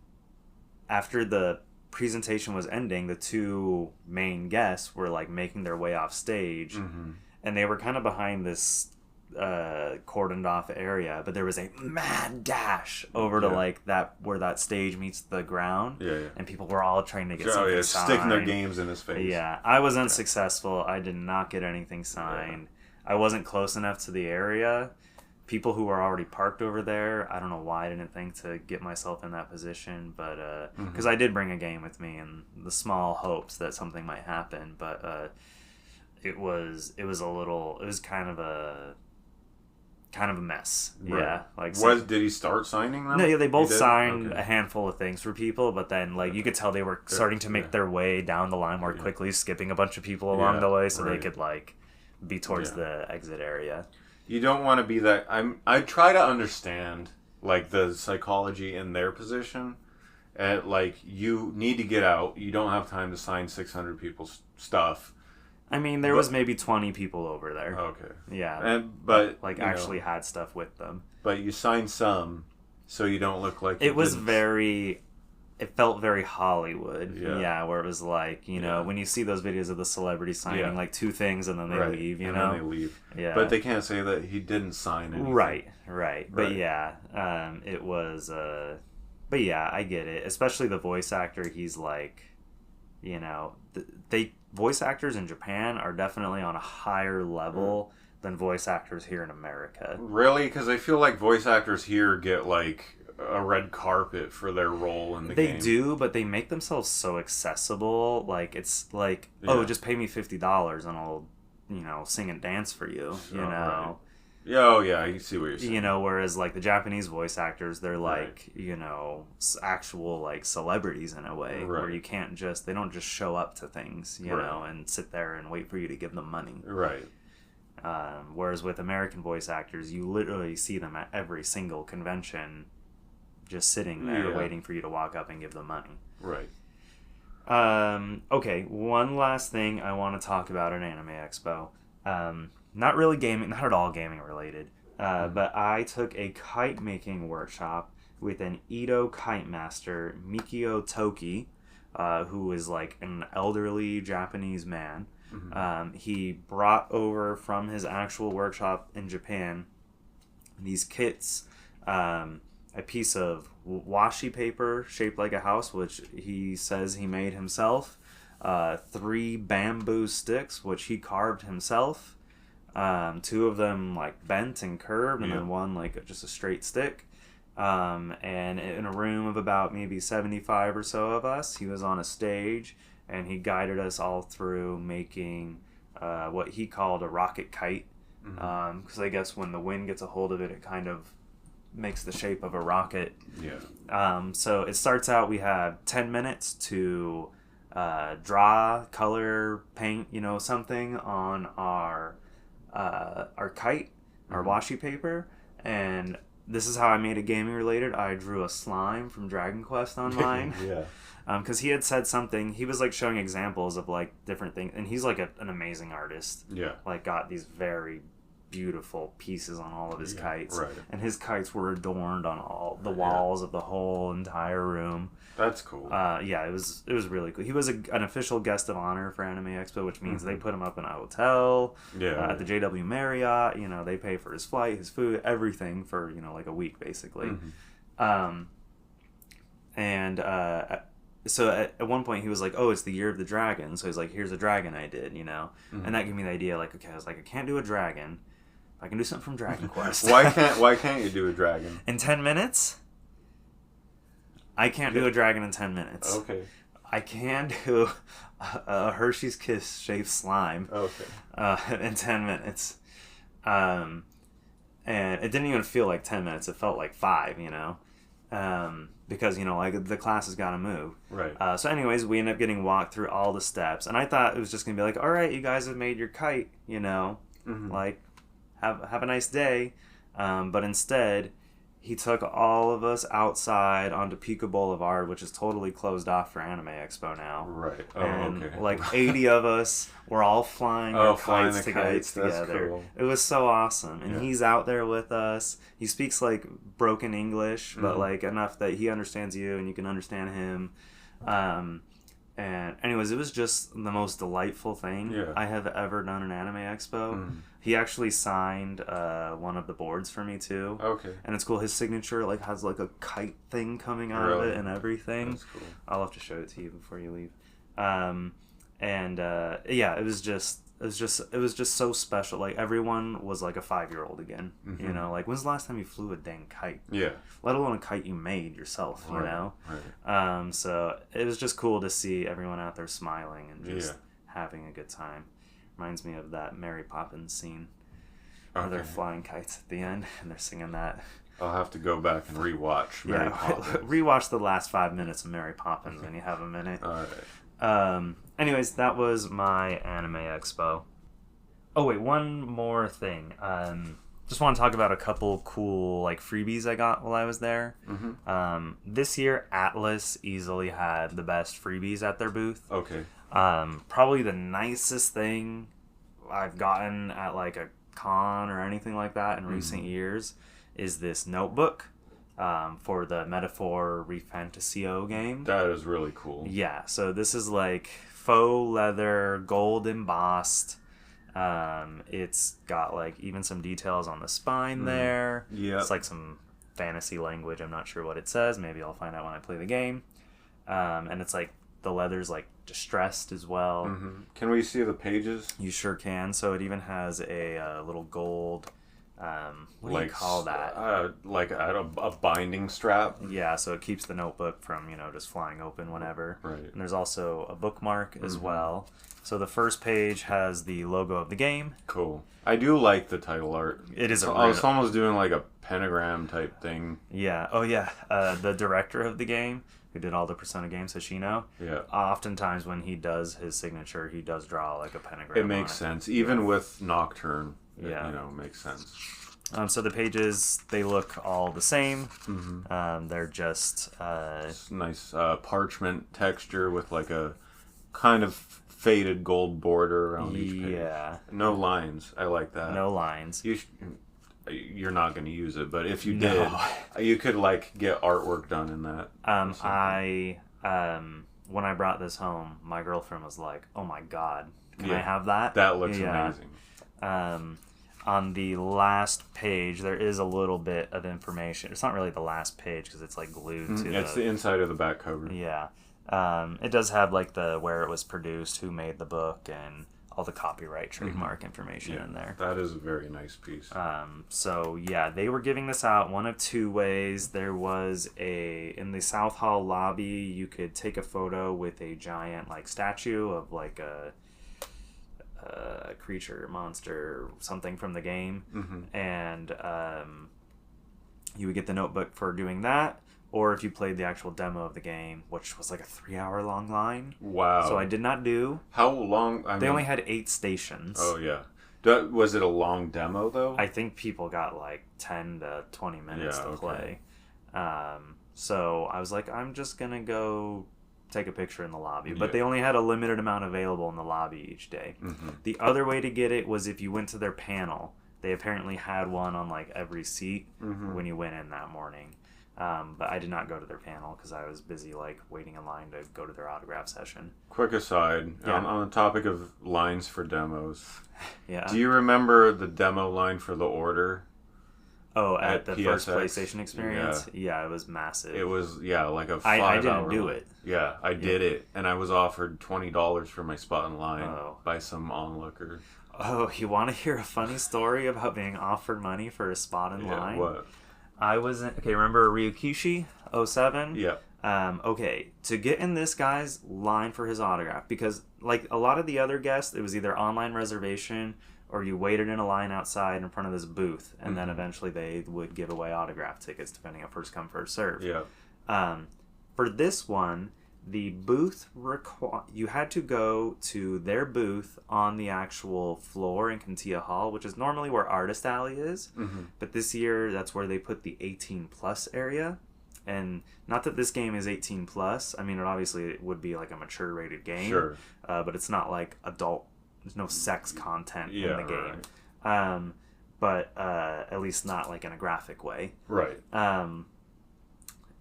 after the presentation was ending, the two main guests were like making their way off stage, and they were kind of behind this cordoned off area, but there was a mad dash over to like that where that stage meets the ground, and people were all trying to get something signed. Sticking their games in his face. Yeah, I was unsuccessful. I did not get anything signed. I wasn't close enough to the area. People who were already parked over there, I don't know why I didn't think to get myself in that position, but because I did bring a game with me and the small hopes that something might happen, but it was kind of a mess. Right. Yeah, did he start signing them? No, yeah, they both signed a handful of things for people, but then you could tell they were starting to make their way down the line more quickly, skipping a bunch of people along the way so they could be towards the exit area. You don't want to be that. I try to understand the psychology in their position. You need to get out. You don't have time to sign 600 people's stuff. I mean, there was maybe 20 people over there. Okay. Yeah. But actually had stuff with them. But you signed some, so you don't look like it was It felt very Hollywood. Yeah, where it was when you see those videos of the celebrities signing two things and then they leave, and then they leave. Yeah. But they can't say that he didn't sign anything. Right. But it was but yeah, I get it. Especially the voice actor, he's voice actors in Japan are definitely on a higher level than voice actors here in America. Really? Because I feel like voice actors here get a red carpet for their role in the game. They do, but they make themselves so accessible. Just pay me $50 and I'll, sing and dance for you. You know. Yeah, oh yeah, you see what you're saying. Whereas the Japanese voice actors, they're actual celebrities in a way, where you can't they don't just show up to things, you know, and sit there and wait for you to give them money. Right. Whereas with American voice actors, you literally see them at every single convention, just sitting there waiting for you to walk up and give them money. Right. Okay, one last thing I want to talk about at Anime Expo. Not really gaming, not at all gaming related, but I took a kite making workshop with an Edo kite master, Mikio Toki, who is an elderly Japanese man. He brought over from his actual workshop in Japan these kits, a piece of washi paper shaped like a house, which he says he made himself, 3 bamboo sticks, which he carved himself, 2 of them like bent and curved, and then one like just a straight stick. And in a room of about maybe 75 or so of us, he was on a stage, and he guided us all through making what he called a rocket kite, because I guess when the wind gets a hold of it, it kind of makes the shape of a rocket. So it starts out, we have 10 minutes to draw, color, paint, something on our kite, our washi paper. And this is how I made it gaming related. I drew a slime from Dragon Quest on mine. Because he had said something, he was like showing examples of like different things, and he's like an amazing artist. Like got these very beautiful pieces on all of his kites, and his kites were adorned on all the walls of the whole entire room. That's cool. It was really cool. He was an official guest of honor for Anime Expo, which means they put him up in a hotel at the JW Marriott. They pay for his flight, his food, everything for like a week basically. So at one point he was like, "Oh, it's the year of the dragon." So he's like, "Here's a dragon I did," and that gave me the idea. Like, okay, I was like, I can't do a dragon. I can do something from Dragon Quest. Why can't you do a dragon in 10 minutes? I can't do a dragon in 10 minutes. Okay. I can do a Hershey's Kiss shaped slime. Okay. In 10 minutes. And it didn't even feel like 10 minutes. It felt like 5. Because like the class has got to move. Right. So anyways, we end up getting walked through all the steps, and I thought it was just gonna be like, all right, you guys have made your kite, like have a nice day, but instead he took all of us outside onto Pico Boulevard, which is totally closed off for Anime Expo now. Right. Oh, and okay. like 80 of us were all flying our kites together. That's cool. It was so awesome. And he's out there with us. He speaks like broken English, but like enough that he understands you and you can understand him. And anyways, it was just the most delightful thing I have ever done in Anime Expo. He actually signed one of the boards for me too. Okay. And it's cool. His signature like has like a kite thing coming out of it and everything. That's cool. I'll have to show it to you before you leave. It was just so special. Like everyone was like a 5-year-old again. Like when's the last time you flew a dang kite? Let alone a kite you made yourself. Right. So it was just cool to see everyone out there smiling and just having a good time. Reminds me of that Mary Poppins scene where they're flying kites at the end and they're singing that. I'll have to go back and rewatch Mary Poppins. Rewatch the last 5 minutes of Mary Poppins when you have a minute. All right. Anyways, that was my Anime Expo. Oh wait, one more thing. Just want to talk about a couple cool like freebies I got while I was there. This year, Atlas easily had the best freebies at their booth. Okay. Probably the nicest thing I've gotten at like a con or anything like that in recent years is this notebook for the Metaphor Refantasio game. That is really cool. Yeah, so this is like faux leather, gold embossed. It's got like even some details on the spine there. Yeah. It's like some fantasy language. I'm not sure what it says. Maybe I'll find out when I play the game. And it's like the leather's like distressed as well. Can we see the pages? You sure can. So it even has a little gold. What do you call that? Like a binding strap. Yeah, so it keeps the notebook from just flying open whenever. Right. And there's also a bookmark as well. So the first page has the logo of the game. Cool. I do like the title art. It is. I was almost doing like a pentagram type thing. Yeah. Oh yeah. The director of the game, who did all the Persona games, Hoshino. Yeah. Oftentimes when he does his signature, he does draw like a pentagram. It makes sense, even with Nocturne. It, makes sense. So the pages, they look all the same. They're just nice parchment texture with like a kind of faded gold border around each page. Yeah. No lines. I like that. No lines. You're not going to use it, but if you did, you could like get artwork done in that. When I brought this home, my girlfriend was like, "Oh my god, Can I have that? That looks amazing. On the last page, there is a little bit of information. It's not really the last page because it's like glued to it's the inside of the back cover. Yeah. It does have like the where it was produced, who made the book, and all the copyright, trademark information in there. That is a very nice piece. So yeah, they were giving this out one of two ways. There was in the South Hall lobby, you could take a photo with a giant like statue of like a creature, monster, something from the game, and you would get the notebook for doing that. Or if you played the actual demo of the game, which was like a 3-hour long line. Wow. So I did not do. How long? They only had 8 stations. Oh, yeah. Was it a long demo, though? I think people got like 10 to 20 minutes to play. So I was like, I'm just going to go take a picture in the lobby. But they only had a limited amount available in the lobby each day. The other way to get it was if you went to their panel. They apparently had one on like every seat when you went in that morning. But I did not go to their panel because I was busy like waiting in line to go to their autograph session. Quick aside, on the topic of lines for demos. Yeah. Do you remember the demo line for The Order? Oh, at the PSX? First PlayStation experience? Yeah, it was massive. It was, like a 5 hour. I didn't do it. Yeah, I did it. And I was offered $20 for my spot in line by some onlooker. Oh, you want to hear a funny story about being offered money for a spot in line? What? I wasn't... Okay, remember Ryukishi 07? Yeah. Okay, to get in this guy's line for his autograph, because like a lot of the other guests, it was either online reservation or you waited in a line outside in front of this booth, and then eventually they would give away autograph tickets depending on first come, first serve. Yeah. For this one, the booth you had to go to their booth on the actual floor in Kantia Hall, which is normally where Artist Alley is. But this year, that's where they put the 18 plus area. And not that this game is 18 plus. I mean, it would be like a mature rated game. Sure. But it's not like adult. There's no sex content in the game. Right. But at least not like in a graphic way. Right.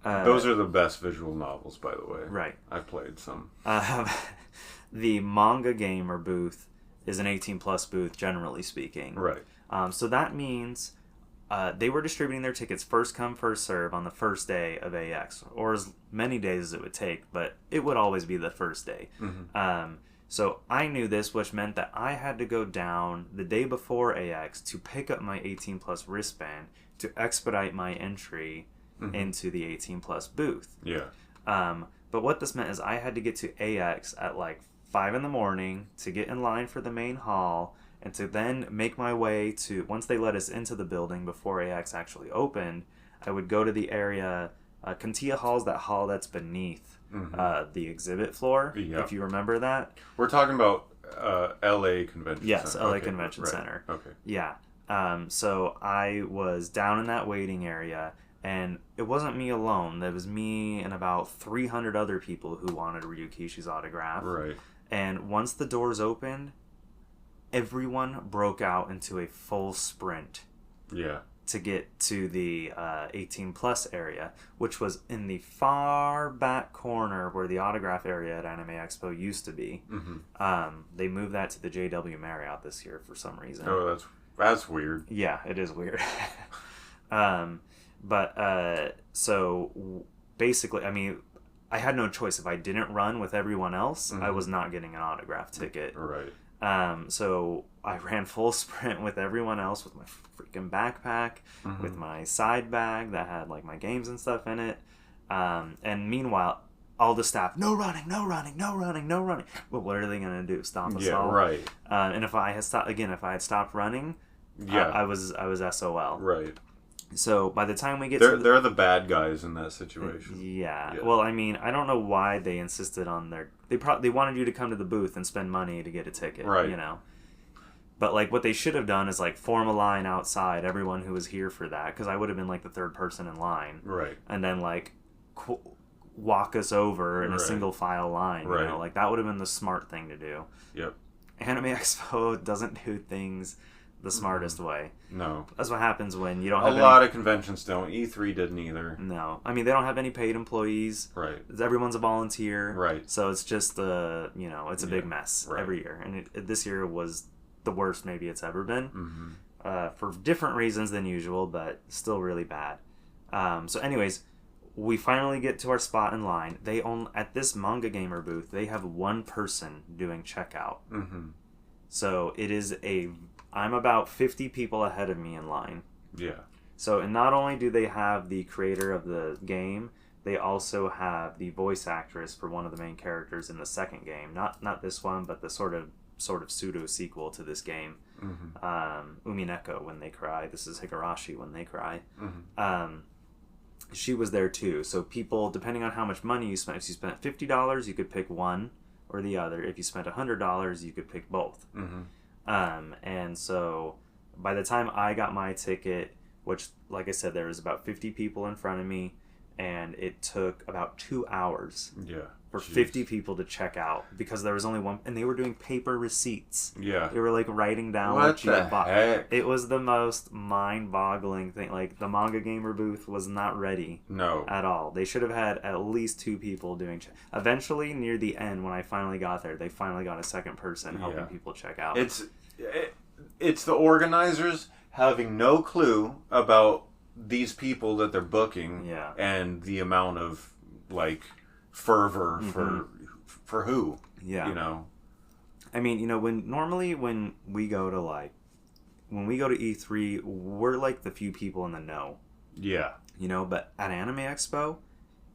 Those are the best visual novels, by the way. Right. I've played some. The manga gamer booth is an 18 plus booth, generally speaking. Right. So that means they were distributing their tickets first come, first serve on the first day of AX, or as many days as it would take, but it would always be the first day. So I knew this, which meant that I had to go down the day before AX to pick up my 18 plus wristband to expedite my entry into the 18 plus booth. Yeah. But what this meant is I had to get to AX at like 5 in the morning to get in line for the main hall, and to then make my way to, once they let us into the building before AX actually opened, I would go to the area, Kantia Hall's that hall that's beneath the exhibit floor, if you remember that. We're talking about LA Convention Center. Yes, LA Convention Center. Okay. Yeah. So I was down in that waiting area, and it wasn't me alone. There was me and about 300 other people who wanted Ryukishi's autograph. Right. And once the doors opened, everyone broke out into a full sprint. Yeah. To get to the 18 plus area, which was in the far back corner where the autograph area at Anime Expo used to be. They moved that to the JW Marriott this year for some reason. Oh, that's weird. Yeah, it is weird. So basically, I mean, I had no choice. If I didn't run with everyone else, I was not getting an autograph ticket. Right. So I ran full sprint with everyone else with my freaking backpack, with my side bag that had like my games and stuff in it. And meanwhile, all the staff, no running. Well, what are they going to do? Stop us all? Yeah, right. And if I had stopped running, I was SOL. Right. So by the time we get they're the bad guys in that situation. Yeah. Well, I mean, I don't know why they insisted on they wanted you to come to the booth and spend money to get a ticket, right? You know. But like what they should have done is like form a line outside, everyone who was here for that, because I would have been like the third person in line, right? And then like walk us over in a single file line, you know, like that would have been the smart thing to do. Yep. Anime Expo doesn't do things the smartest way. No. That's what happens when you don't have a lot of conventions don't. E3 didn't either. No. I mean, they don't have any paid employees. Right. Everyone's a volunteer. Right. So it's just, it's a big mess every year. And this year was the worst maybe it's ever been. For different reasons than usual, but still really bad. So anyways, we finally get to our spot in line. At this Manga Gamer booth, they have one person doing checkout. So I'm about 50 people ahead of me in line. Yeah. So, and not only do they have the creator of the game, they also have the voice actress for one of the main characters in the second game. Not this one, but the sort of pseudo sequel to this game. Umineko When They Cry. This is Higurashi When They Cry. She was there too. So people, depending on how much money you spent, if you spent $50, you could pick one or the other. If you spent $100, you could pick both. And so by the time I got my ticket, which, like I said, there was about 50 people in front of me, and it took about 2 hours for 50 people to check out because there was only one, and they were doing paper receipts. Yeah. They were like writing down what you bought. Heck? It was the most mind-boggling thing. Like, the Manga Gamer booth was not ready. No. At all. They should have had at least 2 people doing eventually, near the end, when I finally got there, they finally got a second person helping people check out. It's the organizers having no clue about these people that they're booking and the amount of, like, fervor for who, I mean, when we go to E3, we're like the few people in the know, but at Anime Expo,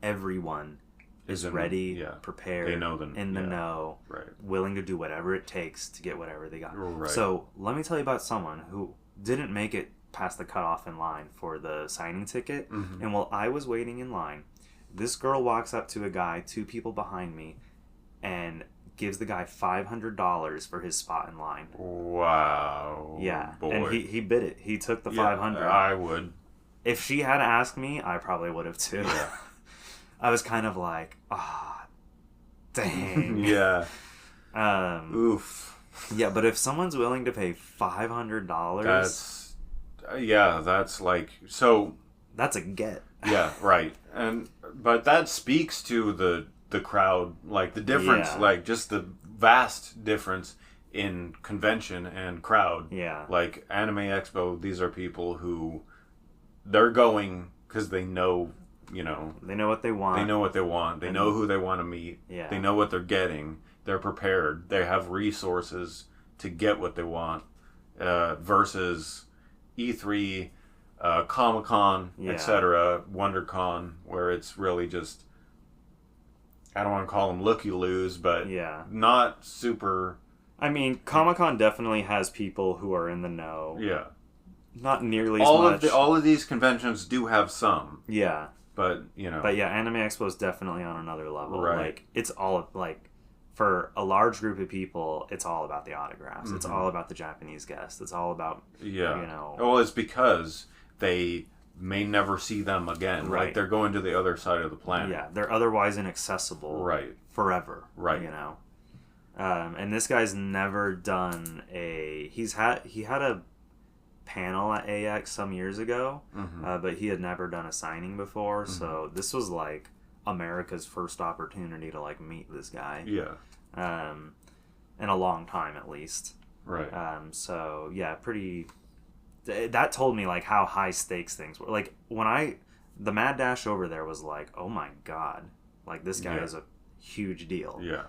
everyone is ready, prepared, they know them in the know, willing to do whatever it takes to get whatever they got. So let me tell you about someone who didn't make it past the cutoff in line for the signing ticket, and while I was waiting in line, this girl walks up to a guy 2 people behind me and gives the guy $500 for his spot in line. Wow. Yeah. Boy. And he bid it. He took the $500. I would. If she had asked me, I probably would have too. Yeah. I was kind of like, dang. Yeah. Oof. Yeah, but if someone's willing to pay $500... that's like... So... That's a get. Yeah, right. But that speaks to the crowd, like the difference, like just the vast difference in convention and crowd. Yeah. Like Anime Expo, these are people who they're going because they know, they know what they want. They know what they want. They know who they want to meet. Yeah. They know what they're getting. They're prepared. They have resources to get what they want. Versus E3. Comic-Con, etc., WonderCon, where it's really just, I don't want to call them looky-loos, but not super... I mean, Comic-Con definitely has people who are in the know. Yeah. Not nearly as much. All of these conventions do have some. Yeah. But, But yeah, Anime Expo is definitely on another level. Right. Like, it's all, like, for a large group of people, it's all about the autographs. It's all about the Japanese guests. It's all about, Well, it's because... they may never see them again. Right. Like, they're going to the other side of the planet. Yeah, they're otherwise inaccessible. Right. Forever. Right. And this guy's never done he had a panel at AX some years ago, but he had never done a signing before, so this was, like, America's first opportunity to, like, meet this guy. Yeah. In a long time, at least. Right. So, yeah, pretty... That told me, like, how high stakes things were. Like, the mad dash over there was like, oh my god, like, this guy is a huge deal. Yeah.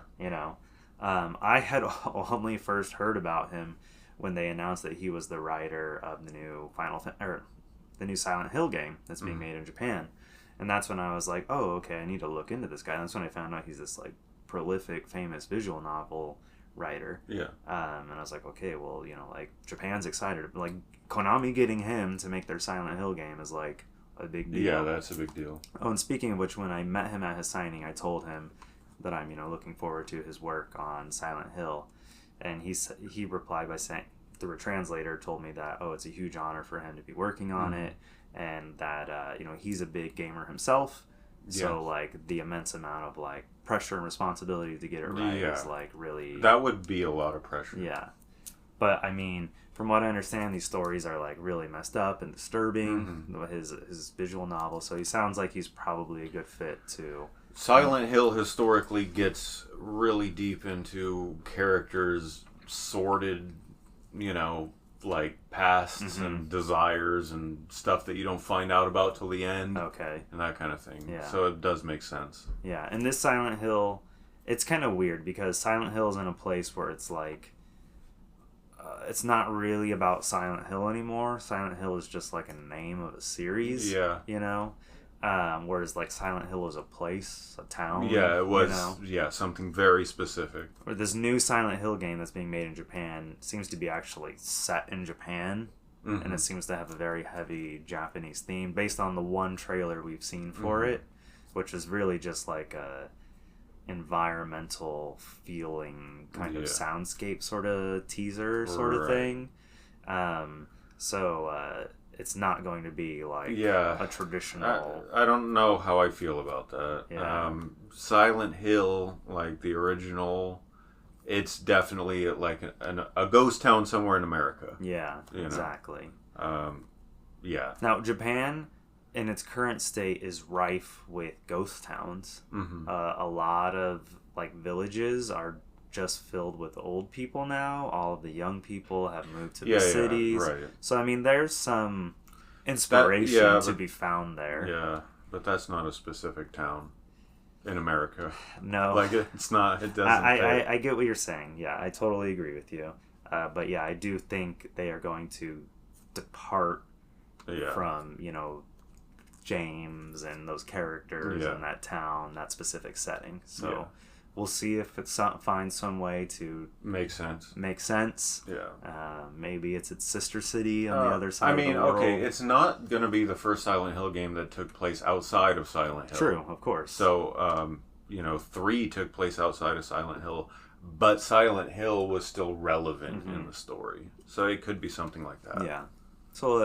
I had only first heard about him when they announced that he was the writer of the new the new Silent Hill game that's being made in Japan, and that's when I was like, oh, okay, I need to look into this guy. And that's when I found out he's this, like, prolific, famous visual novel writer. Yeah. And I was like, okay, well, like, Japan's excited. Like, Konami getting him to make their Silent Hill game is, like, a big deal. Yeah, that's a big deal. Oh, and speaking of which, when I met him at his signing, I told him that I'm, looking forward to his work on Silent Hill. And he replied by saying, through a translator, told me that, it's a huge honor for him to be working on it, and that, he's a big gamer himself. So, like, the immense amount of, like, pressure and responsibility to get it right is, like, really... That would be a lot of pressure. Yeah. But I mean, from what I understand, these stories are like really messed up and disturbing. His visual novel, so he sounds like he's probably a good fit to. Silent Hill historically gets really deep into characters' sordid, like pasts and desires and stuff that you don't find out about till the end. Okay. And that kind of thing. Yeah. So it does make sense. Yeah, and this Silent Hill, it's kind of weird because Silent Hill's in a place where it's like, it's not really about Silent Hill anymore. Silent Hill is just like a name of a series. Yeah. Whereas like Silent Hill is a place, a town. Yeah, it was. Something very specific. Or this new Silent Hill game that's being made in Japan seems to be actually set in Japan, and it seems to have a very heavy Japanese theme based on the one trailer we've seen for it, which is really just like a environmental feeling kind of soundscape sort of teaser sort of thing. It's not going to be like a traditional... I don't know how I feel about that. Yeah. Silent Hill, like the original, it's definitely like a ghost town somewhere in America. Yeah, exactly. Yeah. Now, Japan, in its current state, is rife with ghost towns. A lot of like villages are just filled with old people now. All of the young people have moved to the cities. Right. So, I mean, there's some inspiration to be found there. Yeah, but that's not a specific town in America. No. Like, it's not, it doesn't I get what you're saying. Yeah, I totally agree with you. But yeah, I do think they are going to depart from, James and those characters and that town, that specific setting. So we'll see if it finds some way to make sense. Yeah. Maybe it's its sister city on the other side of the world. Okay, it's not going to be the first Silent Hill game that took place outside of Silent Hill. True, of course. So, 3 took place outside of Silent Hill, but Silent Hill was still relevant in the story. So it could be something like that. Yeah. So,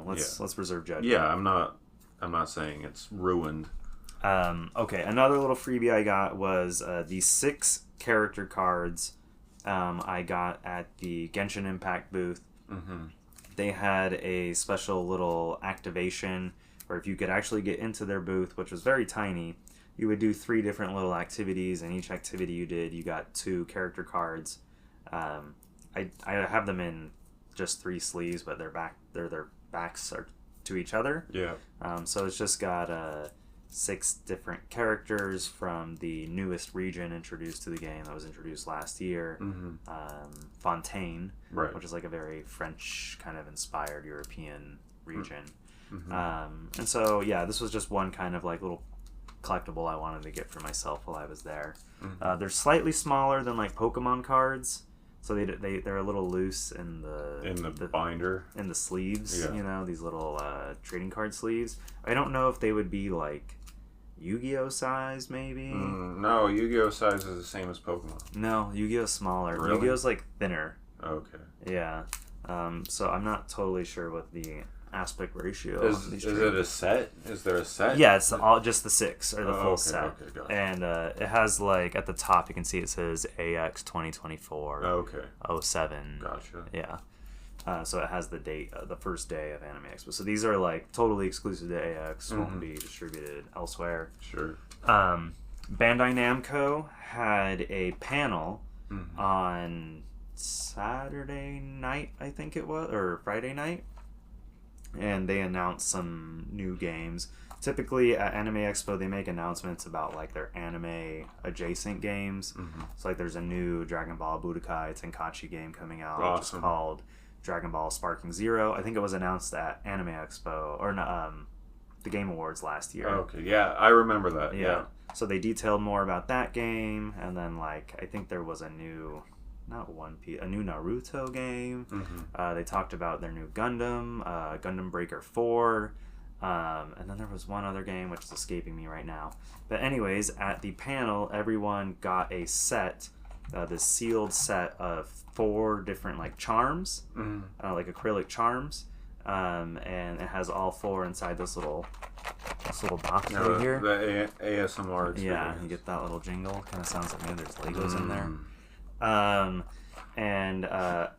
let's reserve judgment. Yeah, I'm not saying it's ruined. Okay, another little freebie I got was the 6 character cards I got at the Genshin Impact booth. They had a special little activation where if you could actually get into their booth, which was very tiny, you would do 3 different little activities, and each activity you did, you got 2 character cards. I have them in just 3 sleeves, but their backs are to each other. Yeah. So it's just got 6 different characters from the newest region introduced to the game that was introduced last year. Fontaine, which is like a very French kind of inspired European region. And so, this was just one kind of like little collectible I wanted to get for myself while I was there. They're slightly smaller than like Pokemon cards. So they're a little loose in the binder, in the sleeves. These little trading card sleeves. I don't know if they would be like Yu-Gi-Oh size, maybe. No, Yu-Gi-Oh size is the same as Pokemon. No, Yu-Gi-Oh's smaller. Really? Yu-Gi-Oh's like thinner. Okay. Yeah. So I'm not totally sure what the aspect ratio is it a set? Is there a set? Yeah, it's just the 6 or the full set. Okay, got it. And it has like at the top you can see it says AX 2024 07. Gotcha. Yeah. So it has the date, the first day of Anime Expo. So these are like totally exclusive to AX, won't be distributed elsewhere. Sure. Bandai Namco had a panel on Saturday night, I think it was, or Friday night. And they announced some new games. Typically at Anime Expo, they make announcements about like their anime adjacent games. So like there's a new Dragon Ball Budokai Tenkaichi game coming out, which is called Dragon Ball Sparking Zero. I think it was announced at Anime Expo or the Game Awards last year. Okay, yeah, I remember that. Yeah. So they detailed more about that game, and then like I think there was a new. Not One Piece, a new Naruto game. They talked about their new Gundam, Gundam Breaker 4, and then there was one other game which is escaping me right now. But anyways, at the panel, everyone got a set, this sealed set of 4 different like charms, like acrylic charms, and it has all 4 inside this little box right here. The ASMR experience. Yeah, you get that little jingle. Kind of sounds like maybe there's Legos in there. And I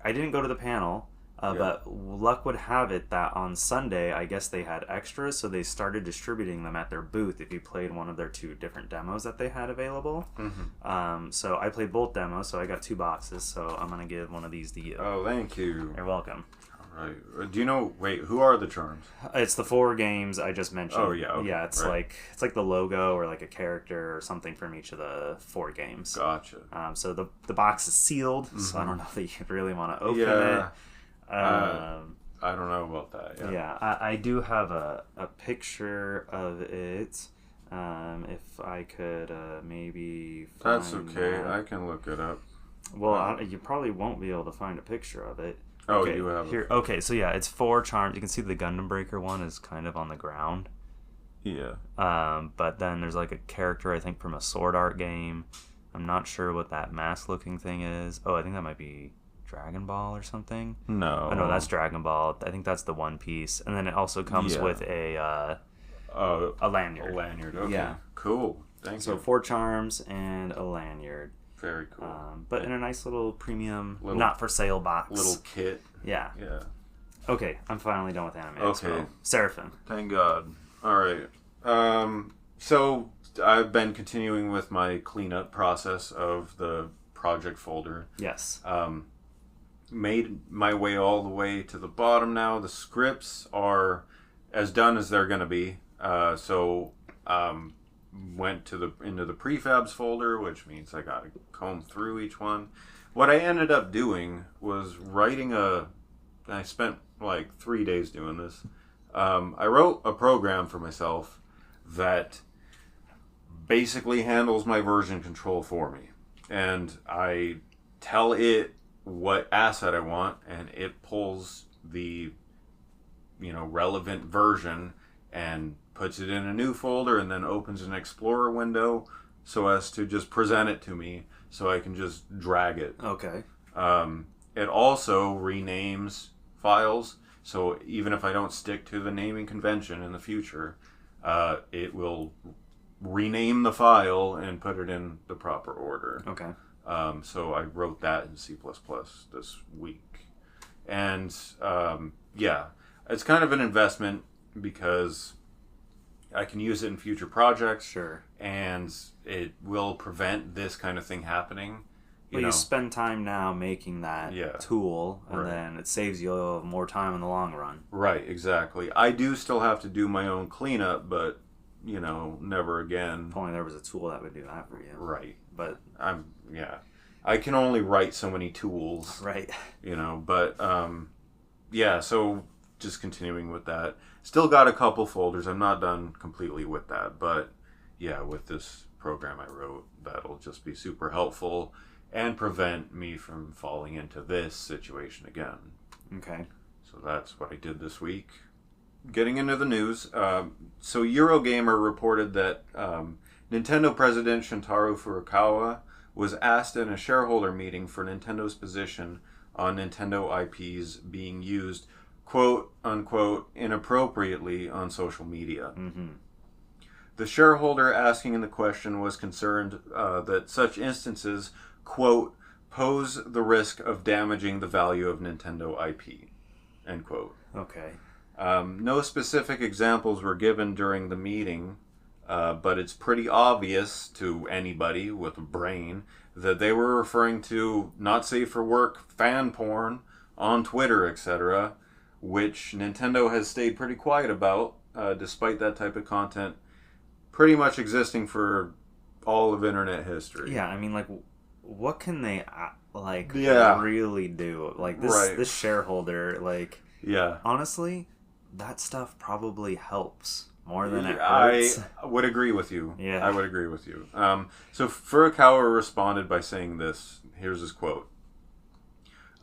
didn't go to the panel, but luck would have it that on Sunday, I guess they had extras, so they started distributing them at their booth if you played one of their 2 different demos that they had available. So I played both demos, so I got 2 boxes, so I'm going to give one of these to you. Oh, thank you. You're welcome. Right. Do you know? Wait, who are the charms? It's the 4 games I just mentioned. Oh yeah. Okay. Yeah, it's like the logo or like a character or something from each of the 4 games. Gotcha. So the box is sealed, so I don't know if you really want to open it. I don't know about that. Yeah, I do have a picture of it. If I could maybe find That's okay. That. I can look it up. Well, you probably won't be able to find a picture of it. Oh, okay, you have here. Okay, so yeah, it's 4 charms. You can see the Gundam Breaker one is kind of on the ground. Yeah. But then there's like a character, I think, from a Sword Art game. I'm not sure what that mask-looking thing is. Oh, I think that might be Dragon Ball or something. No. Oh, no, that's Dragon Ball. I think that's the One Piece. And then it also comes with a lanyard. A lanyard, okay. Yeah. Cool. Thank you. So 4 charms and a lanyard. Very cool. But in a nice little premium, not for sale box. Little kit. Yeah. Yeah. Okay, I'm finally done with Anime Expo. Seraphim. Thank God. All right. So I've been continuing with my cleanup process of the project folder. Yes. Made my way all the way to the bottom now. The scripts are as done as they're going to be. Went into the prefabs folder, which means I got to comb through each one. What I ended up doing was writing I spent like 3 days doing this. I wrote a program for myself that basically handles my version control for me. And I tell it what asset I want, and it pulls the relevant version and puts it in a new folder, and then opens an Explorer window so as to just present it to me so I can just drag it. Okay. It also renames files, so even if I don't stick to the naming convention in the future, it will rename the file and put it in the proper order. Okay. So I wrote that in C++ this week. And it's kind of an investment because I can use it in future projects. Sure. And it will prevent this kind of thing happening. You spend time now making that tool, and then it saves you more time in the long run. Right, exactly. I do still have to do my own cleanup, but, never again. If only there was a tool that would do that for you. Right. But I can only write so many tools. Right. But, so just continuing with that. Still got a couple folders. I'm not done completely with that, but with this program I wrote, that'll just be super helpful and prevent me from falling into this situation again. Okay. So that's what I did this week. Getting into the news. So Eurogamer reported that Nintendo President Shintaro Furukawa was asked in a shareholder meeting for Nintendo's position on Nintendo IPs being used, quote unquote, inappropriately on social media. Mm-hmm. The shareholder asking in the question was concerned that such instances, quote, pose the risk of damaging the value of Nintendo IP, end quote. Okay. No specific examples were given during the meeting, but it's pretty obvious to anybody with a brain that they were referring to not safe for work fan porn on Twitter, etc., which Nintendo has stayed pretty quiet about, despite that type of content pretty much existing for all of internet history. Yeah, I mean, like, what can they, really do? Like, this shareholder, honestly, that stuff probably helps more than it hurts. I would agree with you. Yeah. I would agree with you. So Furukawa responded by saying this. Here's his quote.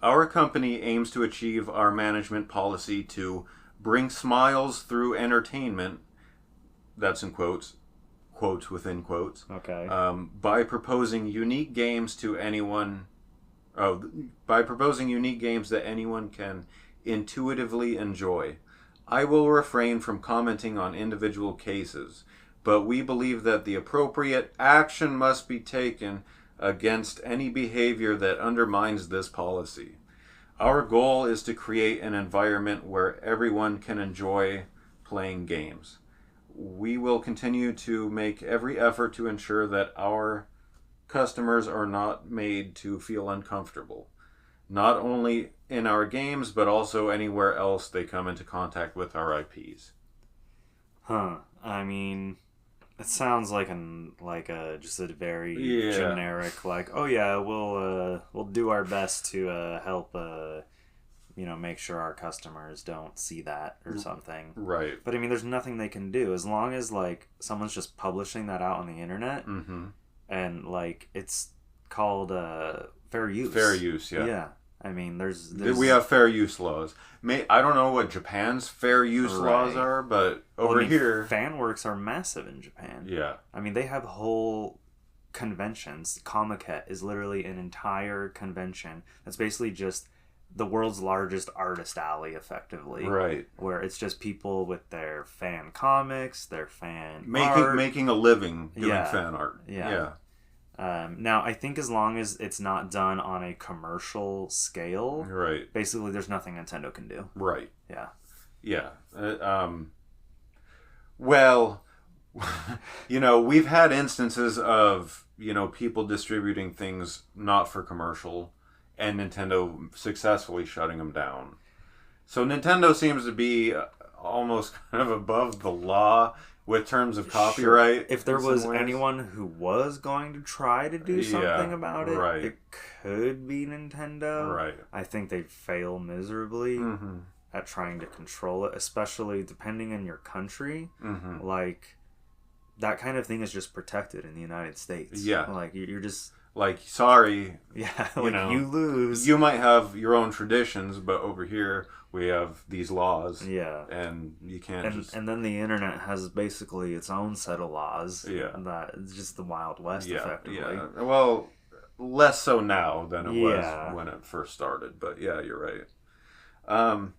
Our company aims to achieve our management policy to bring smiles through entertainment, that's in quotes within quotes, okay, by proposing unique games that anyone can intuitively enjoy. I will refrain from commenting on individual cases, but we believe that the appropriate action must be taken against any behavior that undermines this policy. Our goal is to create an environment where everyone can enjoy playing games. We will continue to make every effort to ensure that our customers are not made to feel uncomfortable, not only in our games, but also anywhere else they come into contact with our IPs. I mean, it sounds like just a very generic, like, oh yeah, we'll do our best to help make sure our customers don't see that or something. Right. But I mean, there's nothing they can do as long as like someone's just publishing that out on the internet, and like it's called fair use. Fair use, yeah. Yeah. I mean, there's we have fair use laws. I don't know what Japan's fair use laws are, but here... fan works are massive in Japan. Yeah. I mean, they have whole conventions. Comiket is literally an entire convention that's basically just the world's largest artist alley, effectively. Right. Where it's just people with their fan comics, their fan art. Making a living doing fan art. Yeah. Now, I think as long as it's not done on a commercial scale, right? Basically, there's nothing Nintendo can do. Right. Yeah. Yeah. Well, we've had instances of, people distributing things not for commercial and Nintendo successfully shutting them down. So Nintendo seems to be almost kind of above the law with terms of copyright. Sure. If there was anyone who was going to try to do something about it, it could be Nintendo. Right. I think they'd fail miserably at trying to control it, especially depending on your country. Like, that kind of thing is just protected in the United States. Yeah. Like, you're just... Like, sorry. Yeah, like, you lose. You might have your own traditions, but over here we have these laws. Yeah. And you can't And then the internet has basically its own set of laws. Yeah. That it's just the Wild West, effectively. Yeah. Well, less so now than it was when it first started. But yeah, you're right.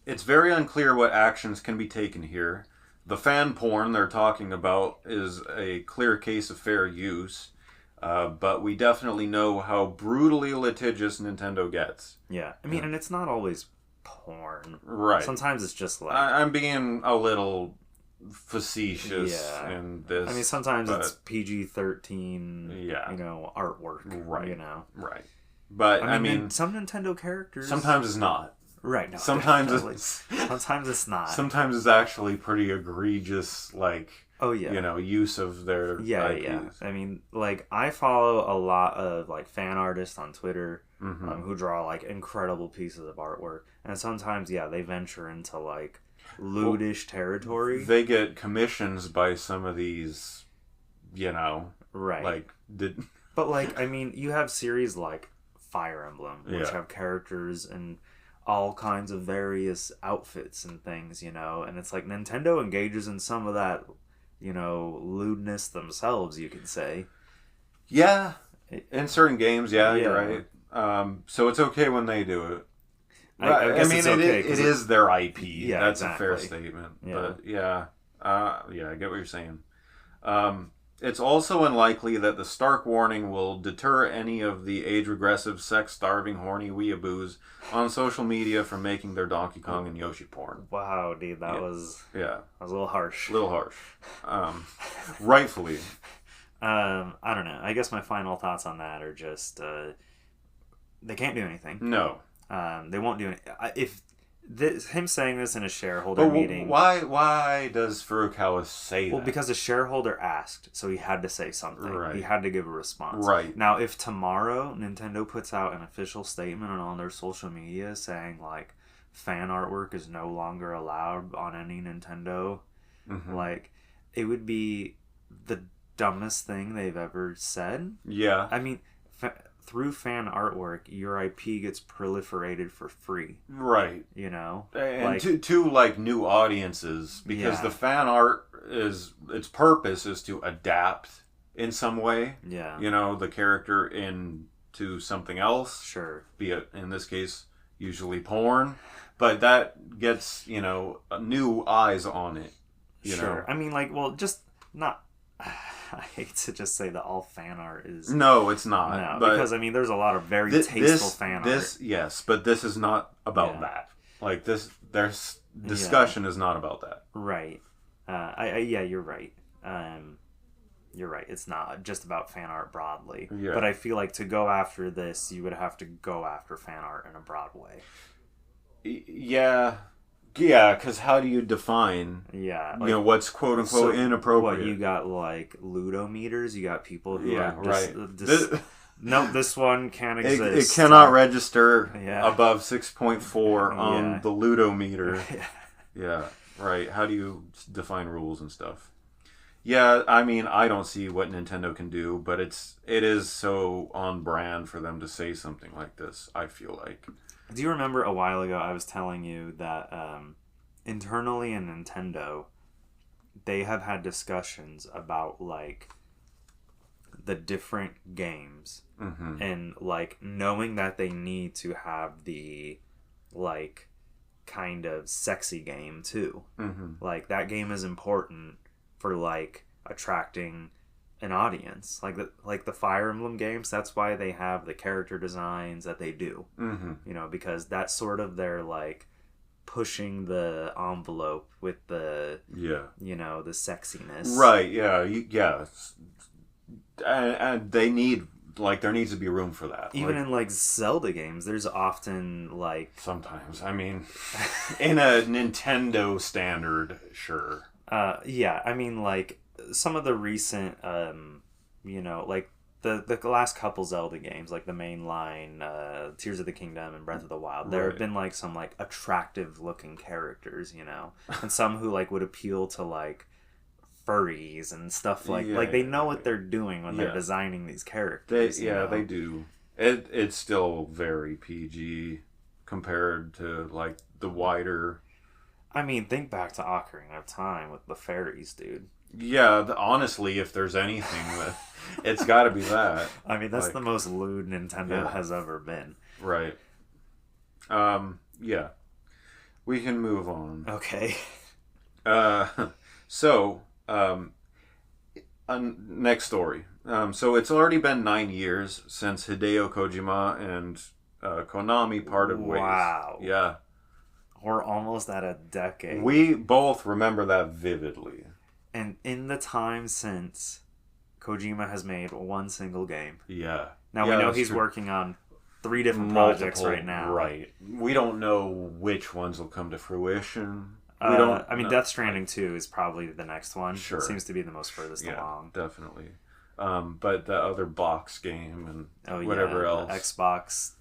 It's very unclear what actions can be taken here. The fan porn they're talking about is a clear case of fair use. But we definitely know how brutally litigious Nintendo gets. Yeah. I mean, and it's not always porn. Right. Sometimes it's just like... I'm being a little facetious in this. I mean, sometimes it's PG-13, artwork. Right. Right. But, I mean... Some Nintendo characters... Sometimes it's not. Right. No, sometimes it's not. Sometimes it's actually pretty egregious, like... Oh, yeah. Use of their IPs. Yeah. I mean, like, I follow a lot of, like, fan artists on Twitter who draw, like, incredible pieces of artwork. And sometimes, they venture into, like, lewdish territory. They get commissions by some of these, Right. Like, But, like, I mean, you have series like Fire Emblem, which have characters and all kinds of various outfits and things, and it's like Nintendo engages in some of that... lewdness themselves, you could say. Yeah. In certain games, you're right. So it's okay when they do it. I guess it's okay. It is their IP. Yeah, that's exactly. a fair statement. Yeah. But I get what you're saying. It's also unlikely that the Stark warning will deter any of the age-regressive, sex-starving, horny weeaboos on social media from making their Donkey Kong and Yoshi porn. Wow, dude, that was a little harsh. Rightfully. I don't know. I guess my final thoughts on that are just they can't do anything. No. They won't do anything. If him saying this in a shareholder meeting... Why does Furukawa say that? Well, because a shareholder asked, so he had to say something. Right. He had to give a response. Right. Now, if tomorrow Nintendo puts out an official statement on their social media saying, like, fan artwork is no longer allowed on any Nintendo, like, it would be the dumbest thing they've ever said. Yeah. I mean... through fan artwork, your IP gets proliferated for free. Right. And like, to new audiences, because the fan art its purpose is to adapt in some way. Yeah. The character into something else. Sure. Be it, in this case, usually porn. But that gets, new eyes on it. Sure. I mean, like, well, just not... I hate to just say that all fan art is... No, it's not. No, because, I mean, there's a lot of very tasteful fan art. Yes, but this is not about that. Like, there's discussion is not about that. Right. Yeah, you're right. You're right. It's not just about fan art broadly. Yeah. But I feel like to go after this, you would have to go after fan art in a broad way. Yeah. Yeah, because how do you define, what's quote-unquote inappropriate? What, you got, like, ludometers? You got people who this one can't exist. It cannot register above 6.4 on the ludometer. Yeah, right. How do you define rules and stuff? Yeah, I mean, I don't see what Nintendo can do, but it is so on brand for them to say something like this, I feel like. Do you remember a while ago I was telling you that internally in Nintendo, they have had discussions about, like, the different games and, like, knowing that they need to have the, like, kind of sexy game too. Like, that game is important for, like, attracting an audience. Like the Fire Emblem games, that's why they have the character designs that they do. You know, because that's sort of their, like, pushing the envelope with the you know, the sexiness. Right, yeah. And they need, like, there needs to be room for that. Even in, like, Zelda games, there's often, like... Sometimes. I mean, in a Nintendo standard, sure. Yeah, I mean, like, some of the recent, you know, like, the last couple Zelda games, like the main line, Tears of the Kingdom and Breath of the Wild, there have been, like, some, like, attractive-looking characters, you know? And some who, like, would appeal to, like, furries and stuff like... like, they know what they're doing when they're designing these characters. They do. It's still very PG compared to, like, the wider... I mean, think back to Ocarina of Time with the fairies, dude. Yeah, honestly, if there's anything, it's got to be that. I mean, that's, like, the most lewd Nintendo has ever been. Right. Yeah. We can move on. Okay. So, next story. So it's already been 9 years since Hideo Kojima and Konami parted ways. Wow. Yeah. We're almost at a decade. We both remember that vividly. And in the time since, Kojima has made one single game. Yeah. Now we know he's working on 3 different projects right now. Right. We don't know which ones will come to fruition. I mean, Death Stranding 2 is probably the next one. Sure. It seems to be the most furthest along. Definitely. But the other box game and whatever else. The Xbox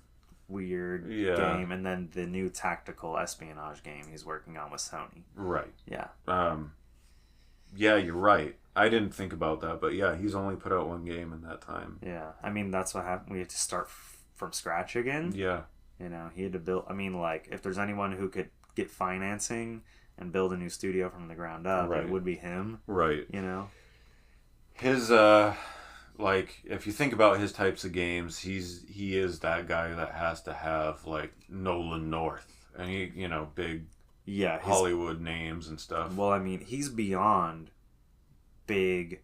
weird game, and then the new tactical espionage game he's working on with Sony. Right. Yeah. Yeah, you're right. I didn't think about that, but yeah, he's only put out one game in that time. Yeah. I mean, that's what happened. We had to start from scratch again. Yeah. You know, he had to build... I mean, like, if there's anyone who could get financing and build a new studio from the ground up, it would be him. Right. You know? His, like, if you think about his types of games, he is that guy that has to have, like, Nolan North. And he, you know, big Hollywood names and stuff. Well, I mean, he's beyond big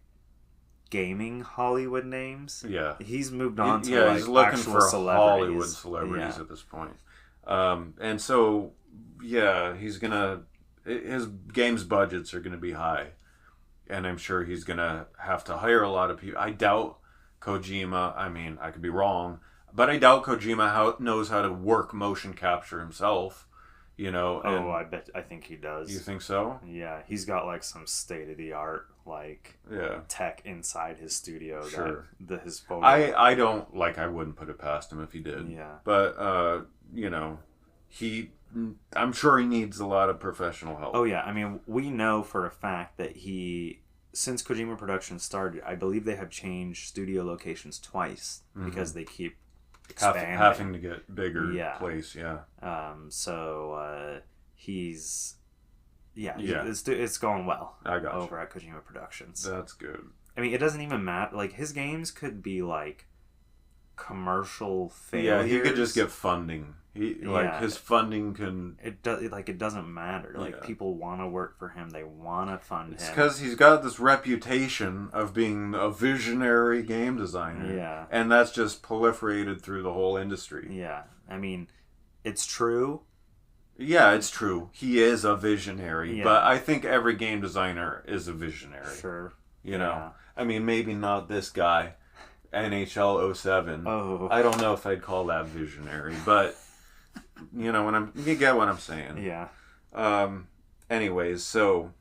gaming Hollywood names. Yeah. He's moved on to, he's looking for Hollywood celebrities at this point. And so, he's gonna... His games budgets are gonna be high. And I'm sure he's going to have to hire a lot of people. I doubt Kojima, I mean, I could be wrong, but I doubt Kojima knows how to work motion capture himself, you know. I think he does. You think so? Yeah, he's got, like, some state-of-the-art, like, tech inside his studio. Sure. His photo. I don't, like, I wouldn't put it past him if he did. Yeah. But, you know, I'm sure he needs a lot of professional help. Oh, yeah. I mean, we know for a fact that since Kojima Productions started, I believe they have changed studio locations twice because they keep expanding. Having to get bigger place, So, it's going well over at Kojima Productions. That's good. I mean, it doesn't even matter. Like, his games could be, like, commercial failures. Yeah, he could just get funding. His funding can... It doesn't matter. Like, people want to work for him. They want to fund him. It's because he's got this reputation of being a visionary game designer. Yeah. And that's just proliferated through the whole industry. Yeah. I mean, it's true. Yeah, it's true. He is a visionary. Yeah. But I think every game designer is a visionary. Sure. You know? Yeah. I mean, maybe not this guy. NHL 07. Oh. I don't know if I'd call that visionary, but... You know, you get what I'm saying. Yeah. Anyways, so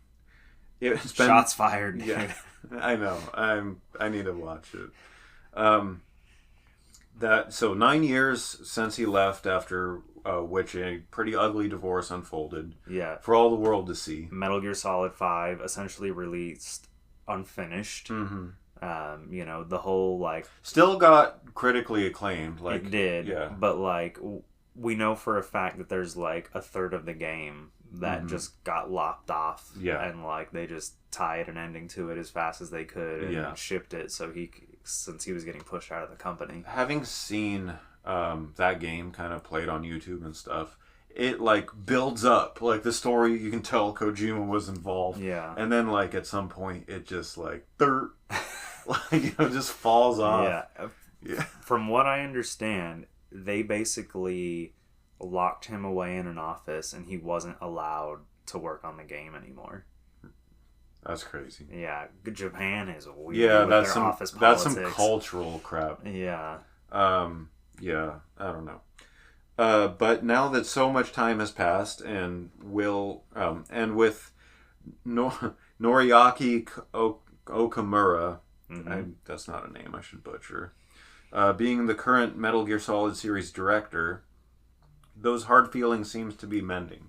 it's been shots fired. Dude. Yeah, I know. I need to watch it. So 9 years since he left, after which a pretty ugly divorce unfolded. Yeah. For all the world to see. Metal Gear Solid 5 essentially released unfinished. Mm-hmm. You know, the whole still got critically acclaimed. It did. Yeah. But we know for a fact that there's a third of the game that just got lopped off. Yeah. And they just tied an ending to it as fast as they could and shipped it since he was getting pushed out of the company. Having seen that game kind of played on YouTube and stuff, it builds up. The story, you can tell Kojima was involved. Yeah. And then at some point it just just falls off. Yeah. From what I understand, they basically locked him away in an office and he wasn't allowed to work on the game anymore. That's crazy. Yeah, Japan is weird. Yeah, that's some cultural crap. Yeah. Yeah, I don't know. But now that so much time has passed, and with Noriaki Okamura, that's not a name I should butcher. Being the current Metal Gear Solid series director, those hard feelings seems to be mending.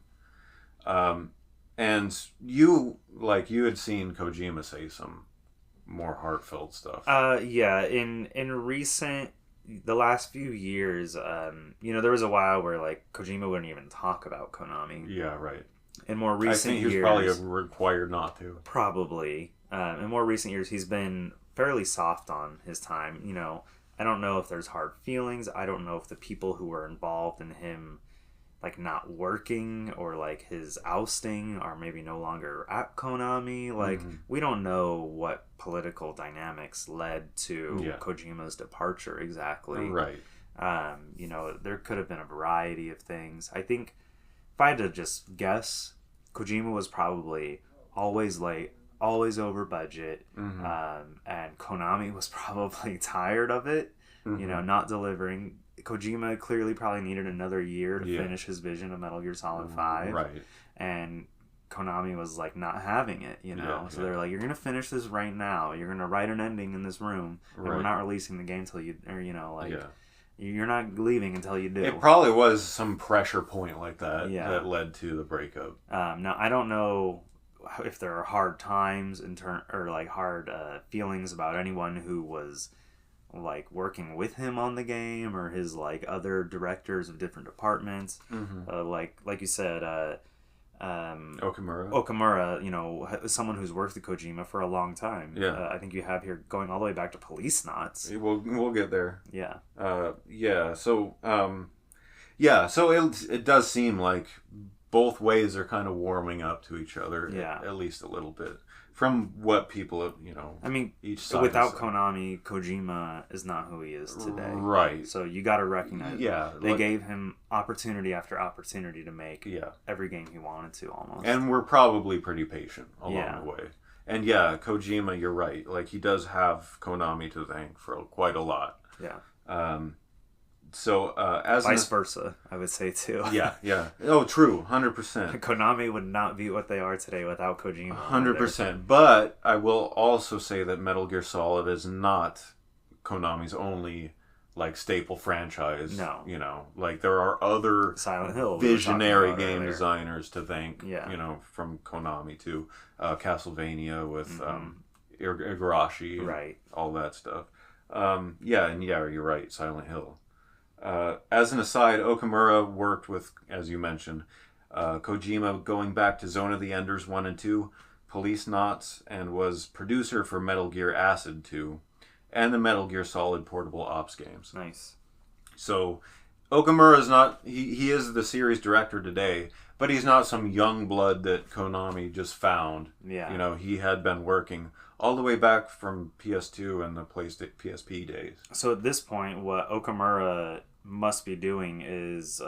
And you had seen Kojima say some more heartfelt stuff. Yeah. In the last few years, there was a while where Kojima wouldn't even talk about Konami. Yeah, right. In more recent years, I think he was probably required not to. Probably. In more recent years, he's been fairly soft on his time. I don't know if there's hard feelings. I don't know if the people who were involved in him not working or his ousting are maybe no longer at Konami. We don't know what political dynamics led to Kojima's departure exactly. Right. There could have been a variety of things. I think if I had to just guess, Kojima was probably always late, always over budget, and Konami was probably tired of it, not delivering. Kojima clearly probably needed another year to finish his vision of Metal Gear Solid 5. Right. And Konami was not having it, so they're you're gonna finish this right now, you're gonna write an ending in this room, and we're not releasing the game until you, or you're not leaving until you do. It probably was some pressure point like that that led to the breakup. Now I don't know if there are hard times hard feelings about anyone who was working with him on the game, or his other directors of different departments. Like you said, Okamura, someone who's worked with Kojima for a long time. Yeah. I think you have here going all the way back to Police Knots. We'll get there. Yeah. So it does seem like both ways are kind of warming up to each other. Yeah. At least a little bit. From what people, I mean, each side without Konami, Kojima is not who he is today. Right. So you got to recognize they gave him opportunity after opportunity to make every game he wanted to, almost. And we're probably pretty patient along the way. And Kojima, you're right. He does have Konami to thank for quite a lot. Yeah. So, as vice versa, I would say too. Yeah. Oh, true, 100%. Konami would not be what they are today without Kojima. 100%. But I will also say that Metal Gear Solid is not Konami's only staple franchise. No. There are other Silent Hill visionary game designers to thank. From Konami too. Castlevania with Igarashi. Right. All that stuff. You're right. Silent Hill. As an aside, Okamura worked with, as you mentioned, Kojima going back to Zone of the Enders 1 and 2, Police Knots, and was producer for Metal Gear Acid 2, and the Metal Gear Solid portable ops games. Nice. So, Okamura is not... He is the series director today, but he's not some young blood that Konami just found. Yeah. You know, he had been working all the way back from PS2 and the PSP days. So at this point, what Okamura must be doing is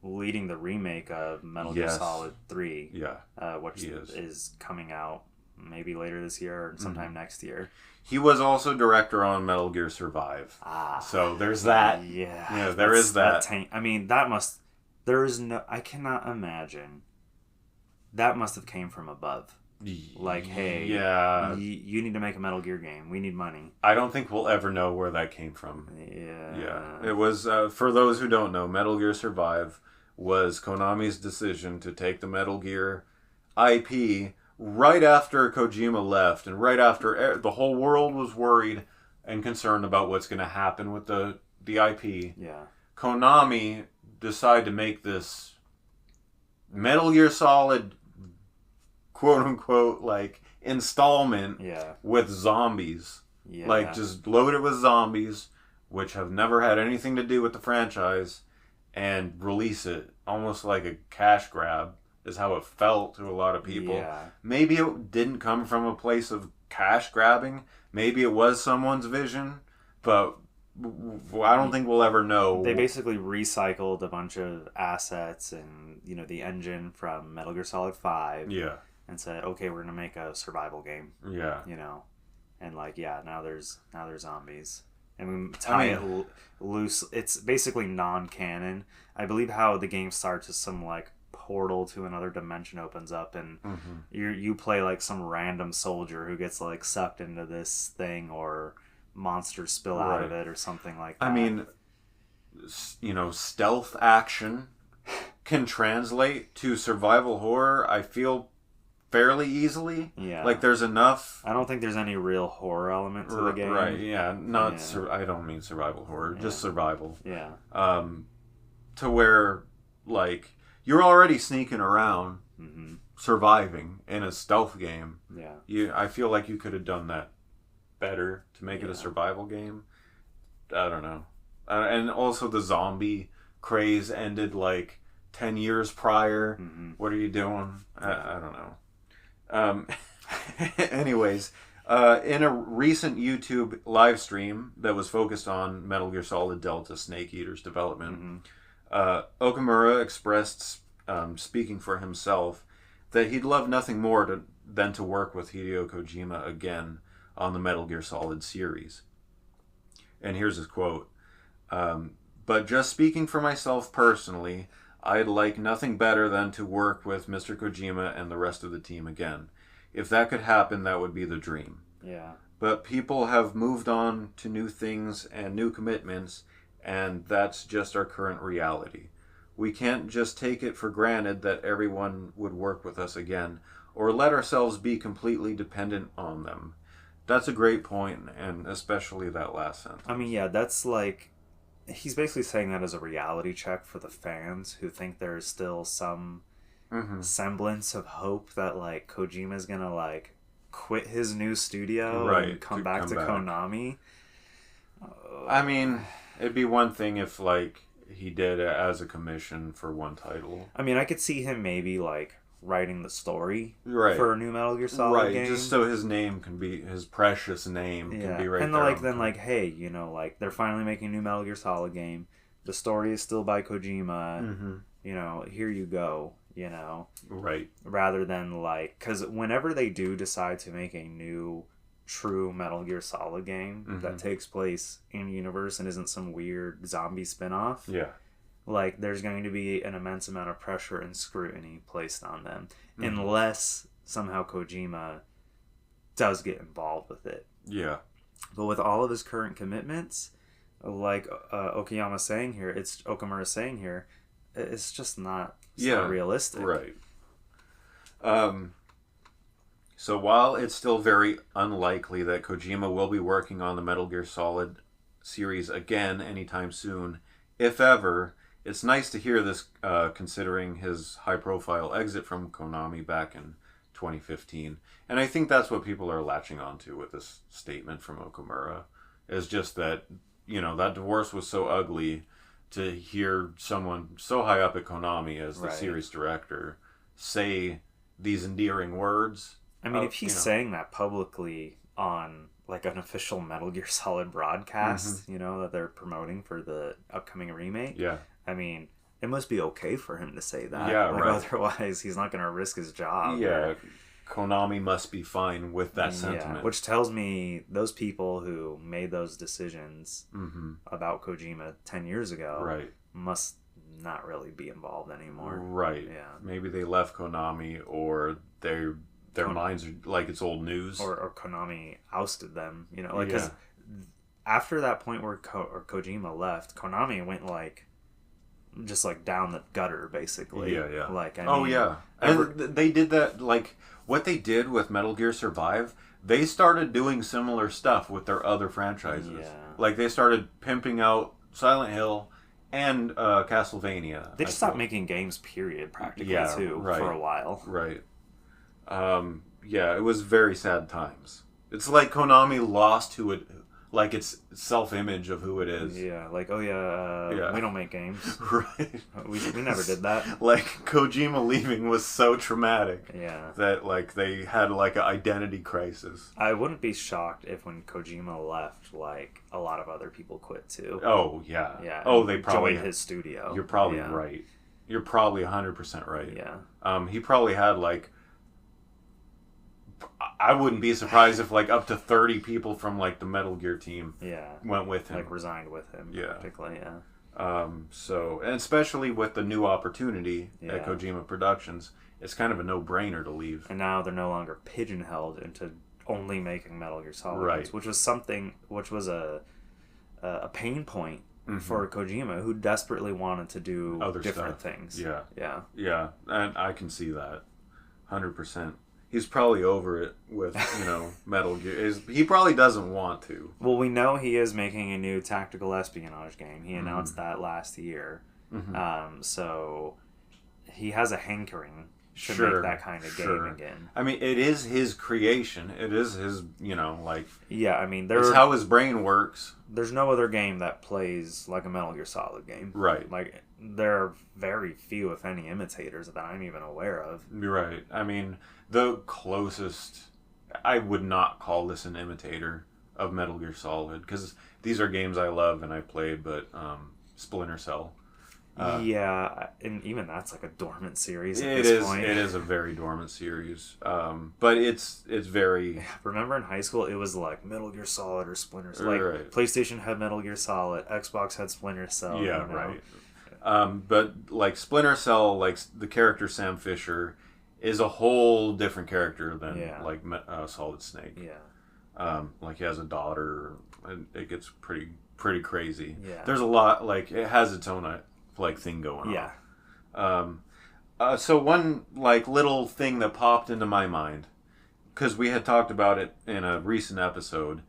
leading the remake of Metal Gear Solid 3. Yeah. Which is coming out maybe later this year or sometime next year. He was also director on Metal Gear Survive. So there's that. Yeah. There is that. I mean, that must... There is no... I cannot imagine. That must have came from above. Like, hey, you need to make a Metal Gear game. We need money. I don't think we'll ever know where that came from. Yeah. It was, for those who don't know, Metal Gear Survive was Konami's decision to take the Metal Gear IP right after Kojima left and right after the whole world was worried and concerned about what's going to happen with the IP. Yeah. Konami decided to make this Metal Gear Solid quote unquote like installment with zombies. Yeah. Like just loaded with zombies which have never had anything to do with the franchise and release it almost like a cash grab is how it felt to a lot of people. Yeah. Maybe it didn't come from a place of cash grabbing. Maybe it was someone's vision, but I don't think we'll ever know. They basically recycled a bunch of assets and, you know, the engine from Metal Gear Solid 5. Yeah. And said, okay, we're going to make a survival game. Yeah. You know. And like, now there's zombies. And we tie it loose. It's basically non-canon. I believe how the game starts is some like portal to another dimension opens up and you play like some random soldier who gets like sucked into this thing or monsters spill out of it or something like that. I mean, you know, stealth action can translate to survival horror, I feel, fairly easily. Yeah. Like there's enough... I don't think there's any real horror element to the game. Right, yeah. I don't mean survival horror, just survival. Yeah. To where, like, you're already sneaking around, surviving in a stealth game. Yeah. I feel like you could have done that better to make it a survival game. I don't know. And also the zombie craze ended, like, 10 years prior. What are you doing? I don't know. Anyways, in a recent YouTube live stream that was focused on Metal Gear Solid Delta Snake Eater's development, Okamura expressed, speaking for himself, that he'd love nothing more than to work with Hideo Kojima again on the Metal Gear Solid series. And here's his quote. But just speaking for myself personally, I'd like nothing better than to work with Mr. Kojima and the rest of the team again. If that could happen, that would be the dream. Yeah. But people have moved on to new things and new commitments, and that's just our current reality. We can't just take it for granted that everyone would work with us again, or let ourselves be completely dependent on them. That's a great point, and especially that last sentence. I mean, yeah, that's like... He's basically saying that as a reality check for the fans who think there's still some semblance of hope that, like, Kojima's gonna, like, quit his new studio and come back to Konami. I mean, it'd be one thing if, like, he did it as a commission for one title. I mean, I could see him maybe, like, writing the story for a new Metal Gear Solid game. Just so his name can be, his precious name can be right and there. And like, hey, you know, like, they're finally making a new Metal Gear Solid game. The story is still by Kojima. You know, here you go, you know. Right. Rather than, like, because whenever they do decide to make a new true Metal Gear Solid game that takes place in universe and isn't some weird zombie spin-off. Yeah. Like, there's going to be an immense amount of pressure and scrutiny placed on them. Unless somehow Kojima does get involved with it. Yeah. But with all of his current commitments, like Okamura's saying here, it's just not realistic. Right. So while it's still very unlikely that Kojima will be working on the Metal Gear Solid series again anytime soon, if ever... It's nice to hear this, considering his high-profile exit from Konami back in 2015. And I think that's what people are latching onto with this statement from Okamura. Is just that, you know, that divorce was so ugly to hear someone so high up at Konami as the series director say these endearing words. I mean, if he's saying that publicly on like an official Metal Gear Solid broadcast, that they're promoting for the upcoming remake. Yeah. I mean, it must be okay for him to say that. Yeah, right. Otherwise, he's not going to risk his job. Yeah. Konami must be fine with that sentiment. Yeah, which tells me those people who made those decisions about Kojima 10 years ago must not really be involved anymore. Right. Yeah. Maybe they left Konami, or their minds are like it's old news. Or Konami ousted them. Because after that point where Kojima left, Konami went just down the gutter, basically. Yeah. And they did that, what they did with Metal Gear Survive, they started doing similar stuff with their other franchises. Yeah. They started pimping out Silent Hill and Castlevania. They just stopped making games, period, practically, for a while. Right. It was very sad times. It's like Konami lost who it... its self-image of who it is. Yeah, we don't make games. Right. We never did that. Kojima leaving was so traumatic. Yeah. That, they had, an identity crisis. I wouldn't be shocked if when Kojima left, a lot of other people quit, too. Oh, yeah. Yeah. Oh, they probably... joined his studio. You're probably right. You're probably 100% right. Yeah. He probably had, I wouldn't be surprised if up to 30 people from the Metal Gear team went with him. Resigned with him. Yeah. Particularly, and especially with the new opportunity at Kojima Productions, it's kind of a no-brainer to leave. And now they're no longer pigeonholed into only making Metal Gear Solid games, which was a pain point for Kojima, who desperately wanted to do other different stuff. things. Yeah, and I can see that 100%. He's probably over it with, Metal Gear. He probably doesn't want to. Well, we know he is making a new tactical espionage game. He announced that last year. So he has a hankering to make that kind of game again. I mean, it is his creation. It is his, Yeah, I mean, it's how his brain works. There's no other game that plays like a Metal Gear Solid game. Right. There are very few, if any, imitators that I'm even aware of. Right. I mean... The closest, I would not call this an imitator of Metal Gear Solid, because these are games I love and I played, but Splinter Cell. And even that's a dormant series at this point. It is a very dormant series, but it's very... Remember in high school, it was Metal Gear Solid or Splinter Cell. PlayStation had Metal Gear Solid, Xbox had Splinter Cell. Yeah, right. But Splinter Cell, the character Sam Fisher... is a whole different character than Solid Snake. Yeah. He has a daughter, and it gets pretty crazy. Yeah. There's a lot, it has its own thing going on. Yeah. So one little thing that popped into my mind, because we had talked about it in a recent episode,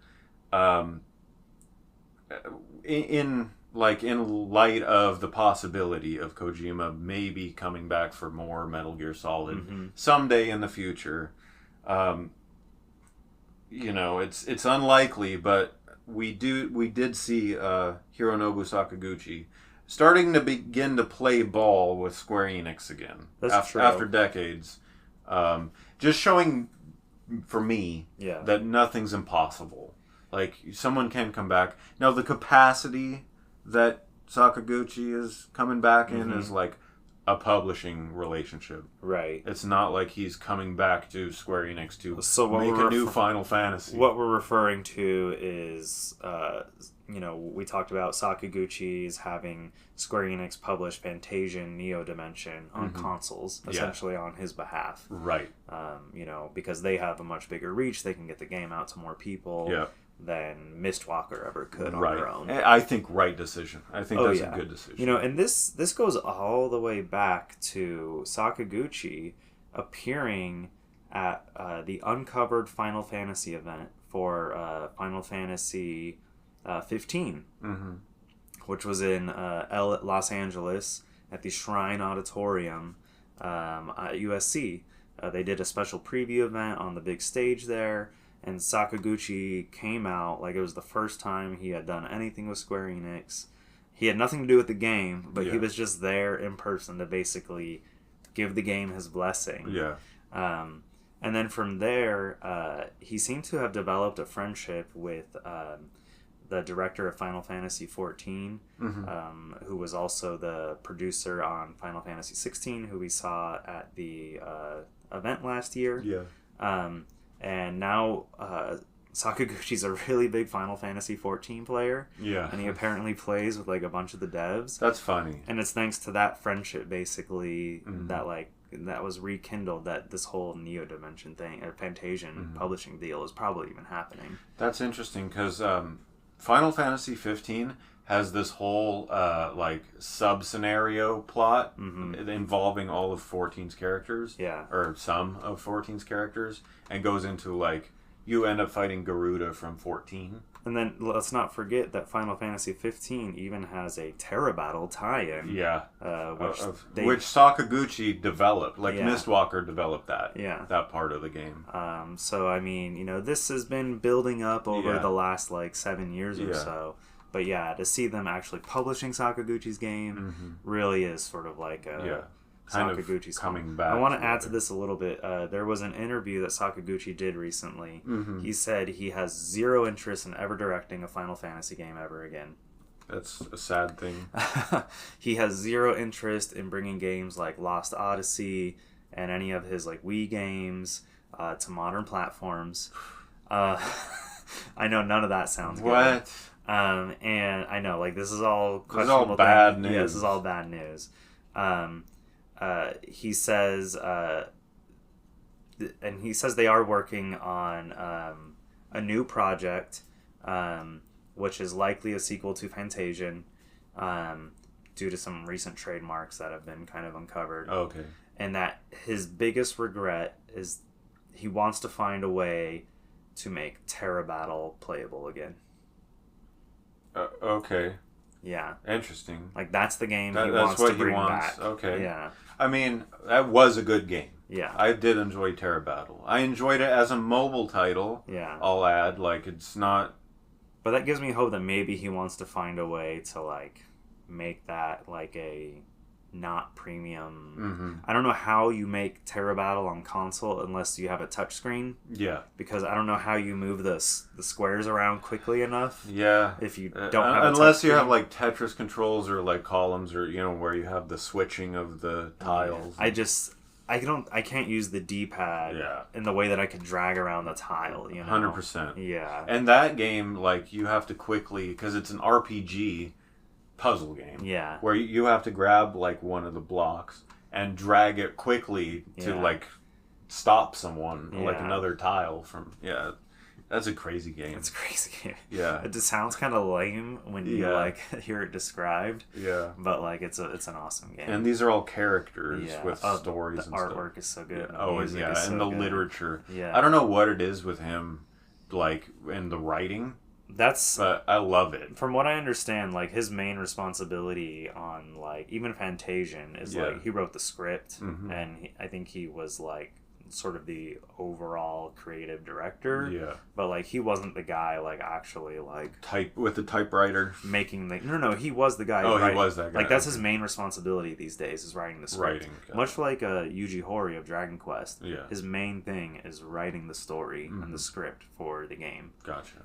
in light of the possibility of Kojima maybe coming back for more Metal Gear Solid someday in the future, it's unlikely, but we did see Hironobu Sakaguchi starting to begin to play ball with Square Enix again. That's true. After decades, just showing for me that nothing's impossible. Someone can come back. Now the capacity that Sakaguchi is coming back in is a publishing relationship. Right. It's not like he's coming back to Square Enix to make a new Final Fantasy. What we're referring to is, we talked about Sakaguchi's having Square Enix publish Fantasia Neo Dimension on consoles, essentially on his behalf. Right. Because they have a much bigger reach, they can get the game out to more people. Yeah. Than Mistwalker ever could on their own. I think right decision. I think that's a good decision. And this goes all the way back to Sakaguchi appearing at the Uncovered Final Fantasy event for Final Fantasy 15, which was in Los Angeles at the Shrine Auditorium at USC. They did a special preview event on the big stage there. And Sakaguchi came out it was the first time he had done anything with Square Enix, he had nothing to do with the game, but he was just there in person to basically give the game his blessing. Yeah. And then from there, he seemed to have developed a friendship with the director of Final Fantasy XIV, who was also the producer on Final Fantasy XVI, who we saw at the event last year. Yeah. And now Sakaguchi's a really big Final Fantasy XIV player. Yeah. And he apparently plays with like a bunch of the devs. That's funny. And it's thanks to that friendship, basically, that was rekindled, that this whole Neo Dimension thing, or Fantasian publishing deal is probably even happening. That's interesting, because Final Fantasy 15 has this whole like sub-scenario plot involving all of 14's characters. Yeah. Or some of 14's characters, and goes into like, you end up fighting Garuda from 14. And then let's not forget that Final Fantasy 15 even has a Terra Battle tie-in. Yeah. Which Sakaguchi developed. Like, Yeah. Mistwalker developed that. Yeah. That part of the game. So, I mean, you know, this has been building up over the last, like, 7 years or so. But, yeah, to see them actually publishing Sakaguchi's game really is sort of like a... Sakaguchi's coming back. I want to add to this a little bit. There was an interview that Sakaguchi did recently. He said he has zero interest in ever directing a Final Fantasy game ever again. That's a sad thing. He has zero interest in bringing games like Lost Odyssey and any of his like Wii games to modern platforms. I know none of that sounds good. What? And I know, like, this is all questionable. This is all bad news. Yeah, this is all bad news. He says, and he says they are working on a new project, which is likely a sequel to Fantasian, due to some recent trademarks that have been kind of uncovered. Okay. And that his biggest regret is he wants to find a way to make Terra Battle playable again. Okay. Yeah. Interesting. Like, that's the game he wants to bring back. Okay. Yeah. I mean, that was a good game. Yeah. I did enjoy Terra Battle. I enjoyed it as a mobile title. Yeah. I'll add, like, it's not... But that gives me hope that maybe he wants to find a way to, like, make that, like, a not premium... I don't know how you make Terra Battle on console unless you have a touchscreen. Yeah. Because I don't know how you move the squares around quickly enough. Yeah. If you don't have a unless you have, like, Tetris controls or, like, columns or, you know, where you have the switching of the tiles. I can't use the D-pad in the way that I could drag around the tile, you know? 100%. Yeah. And that game, like, you have to quickly... Because it's an RPG... puzzle game. Yeah. Where you have to grab like one of the blocks and drag it quickly to like stop someone, like another tile from that's a crazy game. It's a crazy game. Yeah. It just sounds kind of lame when you like hear it described. Yeah. But like it's an awesome game. And these are all characters with stories and stuff. The artwork is so good. Yeah. Oh, yeah, and the literature. Yeah. I don't know what it is with him, like in the writing. But I love it. From what I understand, like his main responsibility on like even Fantasian is like he wrote the script, and I think he was like sort of the overall creative director. Yeah. But like he wasn't the guy like actually like type with the typewriter making the no he was the guy. He was that guy. Like that's his main responsibility these days is writing the script. Okay. Much like Yuji Horii of Dragon Quest. Yeah. His main thing is writing the story and the script for the game. Gotcha.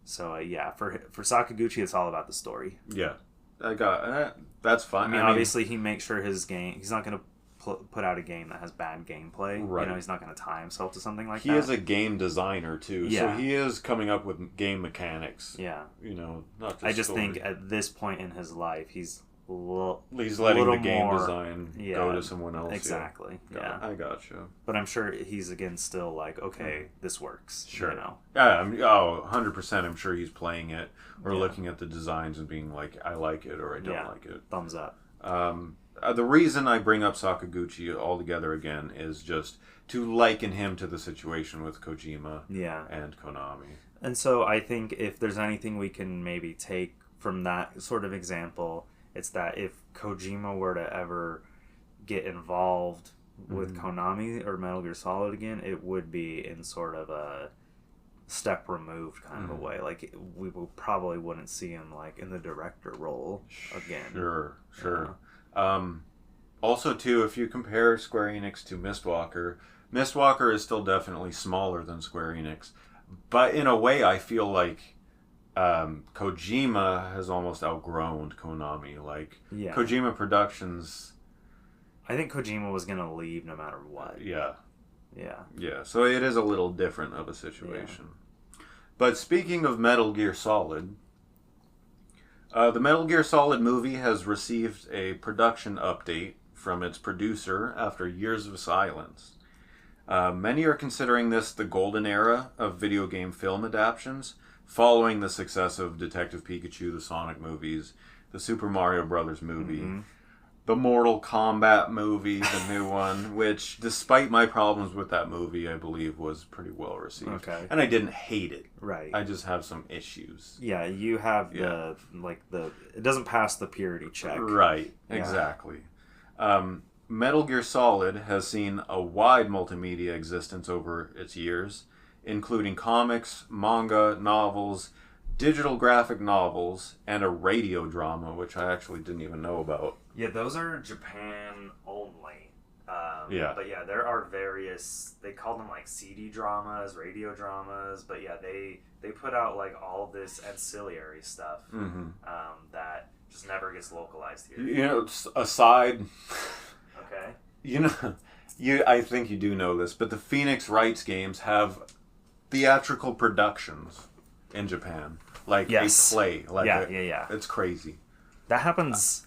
So for Sakaguchi, it's all about the story. Yeah, I got that's fine. I mean, obviously, he makes sure his game. He's not going to put out a game that has bad gameplay. Right. You know, he's not going to tie himself to something like that. He is a game designer too, Yeah. so he is coming up with game mechanics. Yeah. You know, not just I just story. think at this point in his life, he's letting the game design go to someone else. Exactly. Yeah. I gotcha. But I'm sure he's again still like, okay, this works. Sure. You know? Yeah. 100%. I'm sure he's playing it or looking at the designs and being like, I like it or I don't like it. Thumbs up. The reason I bring up Sakaguchi altogether again is just to liken him to the situation with Kojima and Konami. And so I think if there's anything we can maybe take from that sort of example, it's that if Kojima were to ever get involved with Konami or Metal Gear Solid again, it would be in sort of a step removed kind of a way. Like, we probably wouldn't see him, like, in the director role again. Sure. Also, too, if you compare Square Enix to Mistwalker is still definitely smaller than Square Enix. But in a way, I feel like Kojima has almost outgrown Konami. Like, Kojima Productions... I think Kojima was going to leave no matter what. Yeah. Yeah. So it is a little different of a situation. Yeah. But speaking of Metal Gear Solid, the Metal Gear Solid movie has received a production update from its producer after years of silence. Many are considering this the golden era of video game film adaptations, following the success of Detective Pikachu, the Sonic movies, the Super Mario Brothers movie, the Mortal Kombat movie, the new one, which, despite my problems with that movie, I believe was pretty well received. Okay. And I didn't hate it. Right. I just have some issues. Yeah, you have it doesn't pass the purity check. Right, exactly. Metal Gear Solid has seen a wide multimedia existence over its years, including comics, manga, novels, digital graphic novels, and a radio drama, which I actually didn't even know about. Yeah, those are Japan only. But yeah, there are various, they call them like CD dramas, radio dramas, but yeah, they put out like all this ancillary stuff that just never gets localized here. You know, aside... Okay. You know, I think you do know this, but the Phoenix Rights games have theatrical productions in Japan. Like a play. Like yeah. It's crazy. That happens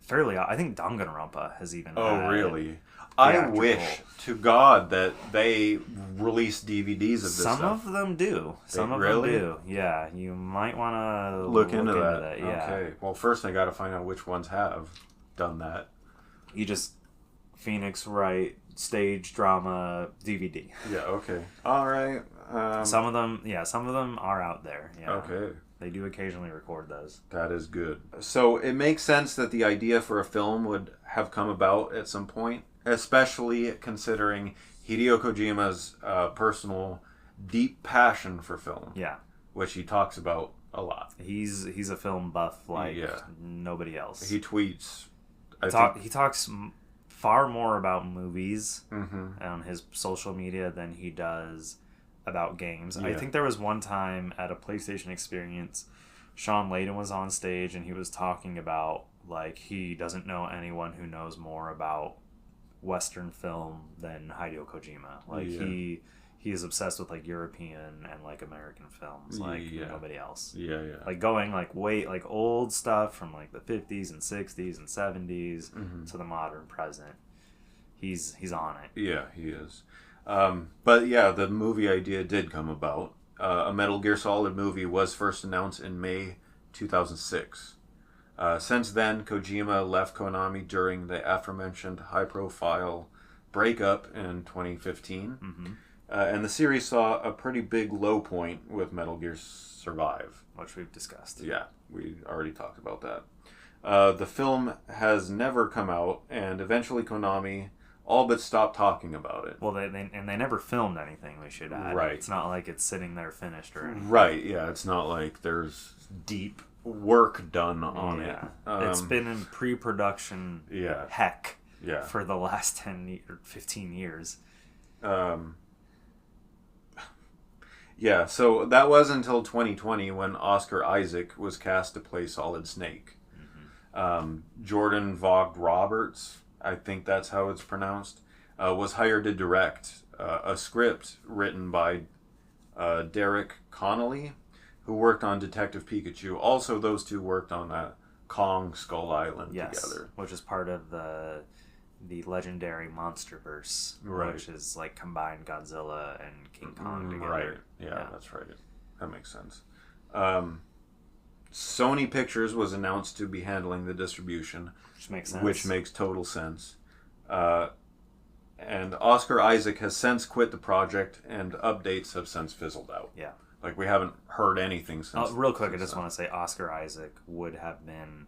fairly... I think Danganronpa has even had really? I wish to God that they release DVDs of this stuff. Some of them do. Some of them do. Yeah, you might want to look into that. Yeah. Okay. Well, first I got to find out which ones have done that. You just... Phoenix Wright stage drama DVD. Yeah, okay. All right. Some of them are out there. Yeah. Okay. They do occasionally record those. That is good. So it makes sense that the idea for a film would have come about at some point, especially considering Hideo Kojima's personal deep passion for film. Yeah. Which he talks about a lot. He's a film buff like nobody else. He tweets. He talks far more about movies on his social media than he does about games. Yeah. I think there was one time at a PlayStation Experience, Sean Layden was on stage and he was talking about like he doesn't know anyone who knows more about Western film than Hideo Kojima. Like he is obsessed with like European and like American films like nobody else. Yeah. Like going like like old stuff from like the 50s and 60s and 70s to the modern present. He's on it. Yeah, he is. But yeah, the movie idea did come about. A Metal Gear Solid movie was first announced in May 2006. Since then, Kojima left Konami during the aforementioned high-profile breakup in 2015. And the series saw a pretty big low point with Metal Gear Survive. Which we've discussed. Yeah, we already talked about that. The film has never come out, and eventually Konami all but stopped talking about it. Well, they never filmed anything, we should add. Right. It's not like it's sitting there finished or anything. Right, yeah. It's not like there's deep work done on it. It's been in pre-production heck for the last 10 or 15 years. Yeah, so that was until 2020 when Oscar Isaac was cast to play Solid Snake. Jordan Vogt Roberts, I think that's how it's pronounced, was hired to direct a script written by Derek Connolly, who worked on Detective Pikachu. Also, those two worked on that Kong Skull Island together. Which is part of the legendary Monsterverse, which is like combined Godzilla and King Kong together. Right, yeah, that's right. That makes sense. Sony Pictures was announced to be handling the distribution. Which makes sense. Which makes total sense. And Oscar Isaac has since quit the project, and updates have since fizzled out. Yeah. Like, we haven't heard anything since. Real quick, I just want to say Oscar Isaac would have been,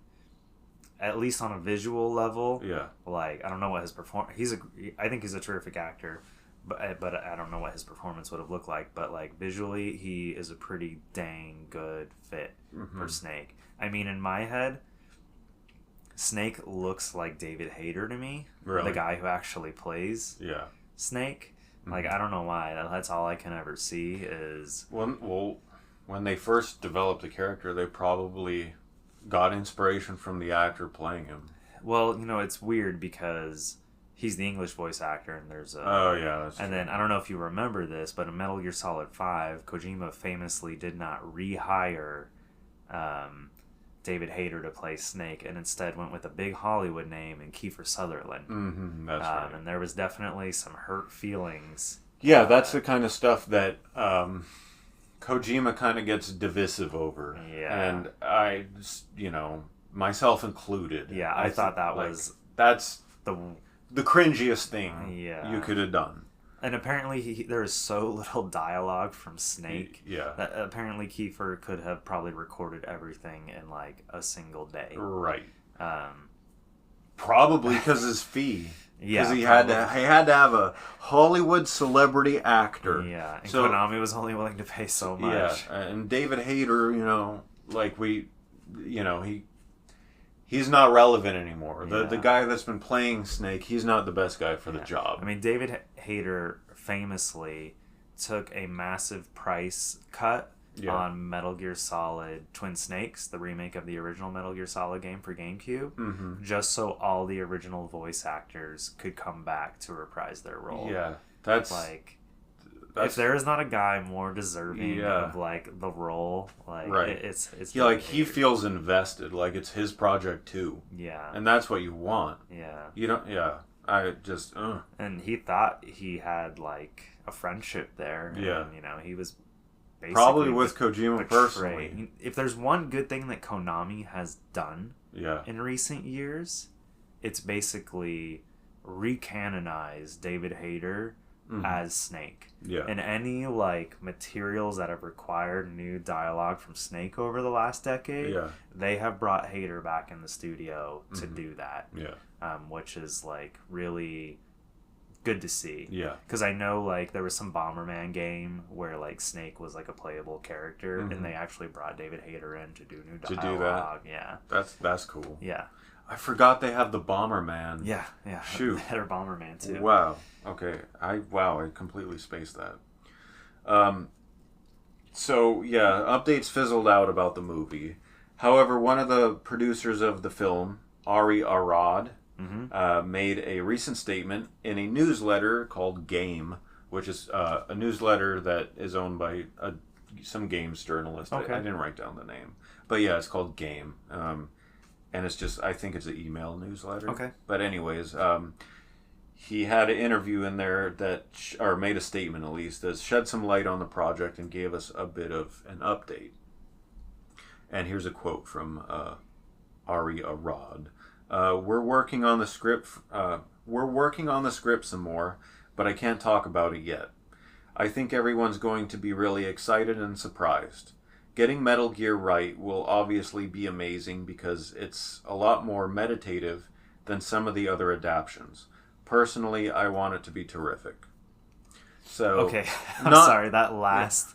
at least on a visual level, like, I don't know what his performance... I think he's a terrific actor, but I don't know what his performance would have looked like. But like visually, he is a pretty dang good fit for Snake. I mean, in my head, Snake looks like David Hayter to me, the guy who actually plays Snake. Like, I don't know why. That's all I can ever see is... When they first developed the character, they probably got inspiration from the actor playing him. Well, it's weird because he's the English voice actor, and there's a... Oh, yeah, that's And true. then, I don't know if you remember this, but in Metal Gear Solid 5, Kojima famously did not rehire David Hayter to play Snake, and instead went with a big Hollywood name and Kiefer Sutherland. That's right. And there was definitely some hurt feelings. Yeah, that's the kind of stuff that Kojima kind of gets divisive over. Yeah. And I, myself included. Yeah, I thought that was... That's the cringiest thing you could have done. And apparently there is so little dialogue from Snake that apparently Kiefer could have probably recorded everything in like a single day. Right. Probably because his fee. Because he had to have a Hollywood celebrity actor. Yeah, and so, Konami was only willing to pay so much. Yeah, and David Hayter, he's not relevant anymore. The guy that's been playing Snake, he's not the best guy for the job. I mean, David Hayter famously took a massive price cut on Metal Gear Solid Twin Snakes, the remake of the original Metal Gear Solid game for GameCube, just so all the original voice actors could come back to reprise their role. Yeah, that's... if there is not a guy more deserving of like the role, like it's he feels invested, like it's his project too. Yeah, and that's what you want. Yeah, you don't. Yeah, I just. And he thought he had like a friendship there. Yeah, and, he was basically probably with Kojima personally. If there's one good thing that Konami has done, in recent years, it's basically recanonized David Hayter as Snake. And any like materials that have required new dialogue from Snake over the last decade, they have brought Hayter back in the studio to do that. Which is like really good to see. Because I know like there was some Bomberman game where like Snake was like a playable character, and they actually brought David Hayter in to do new dialogue. To do that? Yeah. That's cool. Yeah. I forgot they have the Bomberman. Yeah. Shoot. They had Bomberman too. Wow. Okay. I completely spaced that. So yeah, updates fizzled out about the movie. However, one of the producers of the film, Ari Arad, made a recent statement in a newsletter called Game, which is a newsletter that is owned by some games journalist. Okay. I didn't write down the name, but yeah, it's called Game. And it's just, I think it's an email newsletter. Okay. But anyways, he had an interview in there or made a statement at least, that shed some light on the project and gave us a bit of an update. And here's a quote from Ari Arad. We're working on the script some more, but I can't talk about it yet. I think everyone's going to be really excited and surprised. Getting Metal Gear right will obviously be amazing because it's a lot more meditative than some of the other adaptions. Personally, I want it to be terrific. So okay, I'm sorry, that last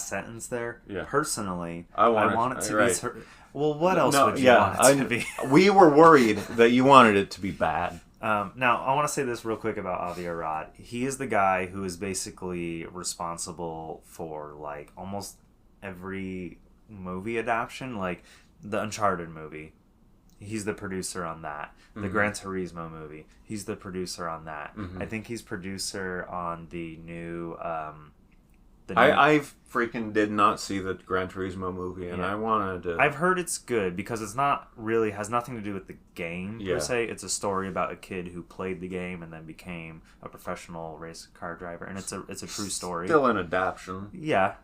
sentence there. Yeah. Personally, I want it to be. Well, what else would you want it to be? We were worried that you wanted it to be bad. Now, I want to say this real quick about Avi Arad. He is the guy who is basically responsible for like almost every movie adaptation, like the Uncharted movie. He's the producer on that. The Gran Turismo movie. He's the producer on that. I think he's producer on the new... I freaking did not see the Gran Turismo movie, and I wanted to... I've heard it's good because it's not really... has nothing to do with the game, per se. It's a story about a kid who played the game and then became a professional race car driver, and it's a true story. Still an adaptation. Yeah.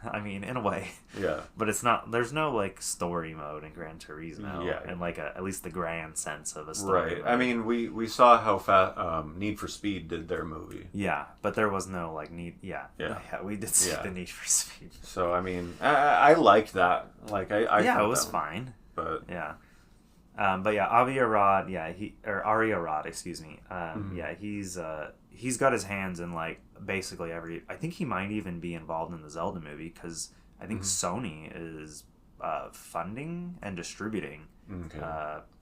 I mean, in a way. Yeah. But it's not... there's no, like, story mode in Gran Turismo. Yeah. And, like, at least the grand sense of a story Right. mode. I mean, we saw how Need for Speed did their movie. Yeah, but there was no, like, need... Yeah, we did see the Need for Speed. So, I mean, I liked that. Like, I yeah, it was fine. But... yeah. But yeah, Avi Arad, Ari Arad, excuse me. Yeah, he's got his hands in like basically every. I think he might even be involved in the Zelda movie because I think Sony is funding and distributing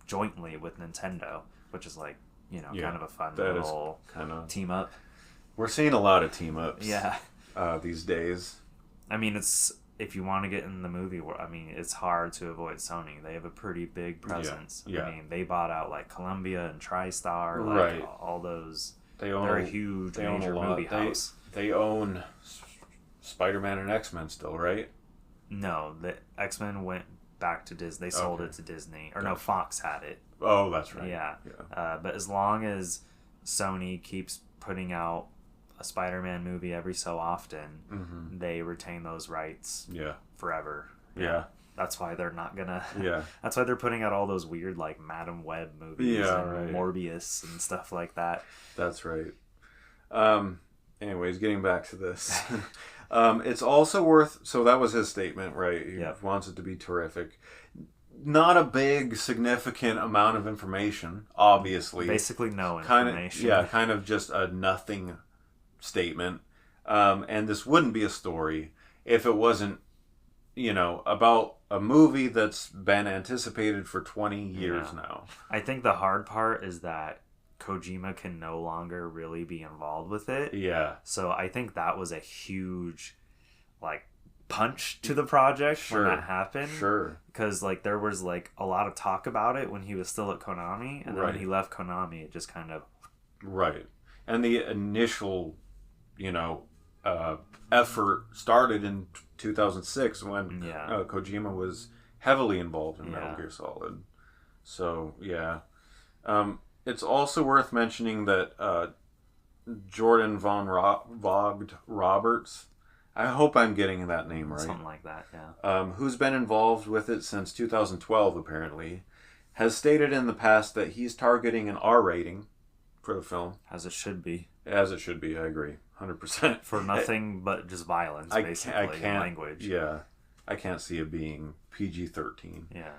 jointly with Nintendo, which is like kind of a fun little team up. We're seeing a lot of team ups. Yeah. These days. I mean, if you want to get in the movie world, I mean, it's hard to avoid Sony. They have a pretty big presence. Yeah. I mean, they bought out like Columbia and TriStar, like all those. They're a huge major movie house. They own Spider-Man and X-Men still, right? No, the X-Men went back to Disney. They sold it to Disney, or no, Fox had it. Oh, that's right. Yeah. But as long as Sony keeps putting out a Spider-Man movie every so often, they retain those rights forever. Yeah. That's why they're not gonna... Yeah. That's why they're putting out all those weird, like, Madam Web movies and Morbius and stuff like that. That's right. Anyways, getting back to this. It's also worth... So that was his statement, right? He wants it to be terrific. Not a big, significant amount of information, obviously. Basically no information. Kind of just a nothing statement. And this wouldn't be a story if it wasn't, about a movie that's been anticipated for 20 years now. I think the hard part is that Kojima can no longer really be involved with it. Yeah. So I think that was a huge, punch to the project when that happened. Sure. Because, there was, a lot of talk about it when he was still at Konami. And then when he left Konami, it just kind of... Right. And the initial... effort started in 2006 when Kojima was heavily involved in Metal Gear Solid. So, yeah. It's also worth mentioning that Jordan von Vogt Roberts, I hope I'm getting that name right. Something like that, yeah. Who's been involved with it since 2012, apparently, has stated in the past that he's targeting an R rating for the film. As it should be. As it should be, I agree. 100%. For nothing but just violence, basically, in language. Yeah. I can't see it being PG-13. Yeah.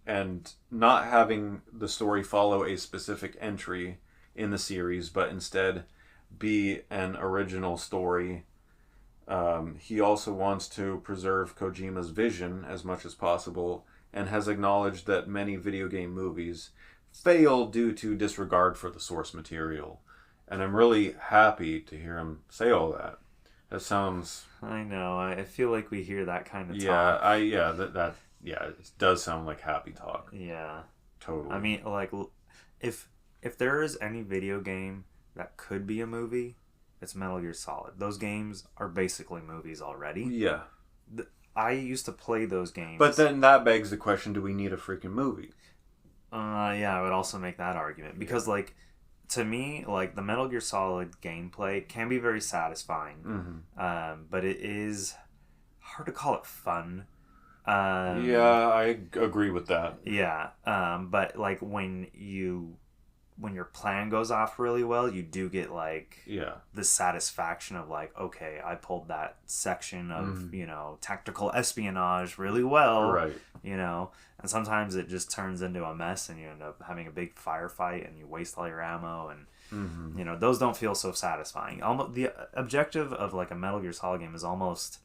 And not having the story follow a specific entry in the series, but instead be an original story. He also wants to preserve Kojima's vision as much as possible, and has acknowledged that many video game movies fail due to disregard for the source material. And I'm really happy to hear him say all that. That sounds... I know. I feel like we hear that kind of talk. It does sound like happy talk. Yeah. Totally. I mean, if there is any video game that could be a movie, it's Metal Gear Solid. Those games are basically movies already. Yeah. I used to play those games. But then that begs the question, do we need a freaking movie? Yeah, I would also make that argument. Because, to me, the Metal Gear Solid gameplay can be very satisfying. But it is hard to call it fun. I agree with that. Yeah. But, when your plan goes off really well, you do get the satisfaction of okay, I pulled that section of tactical espionage really well, right? And sometimes it just turns into a mess, and you end up having a big firefight, and you waste all your ammo, and those don't feel so satisfying. Almost the objective of a Metal Gear Solid game is almost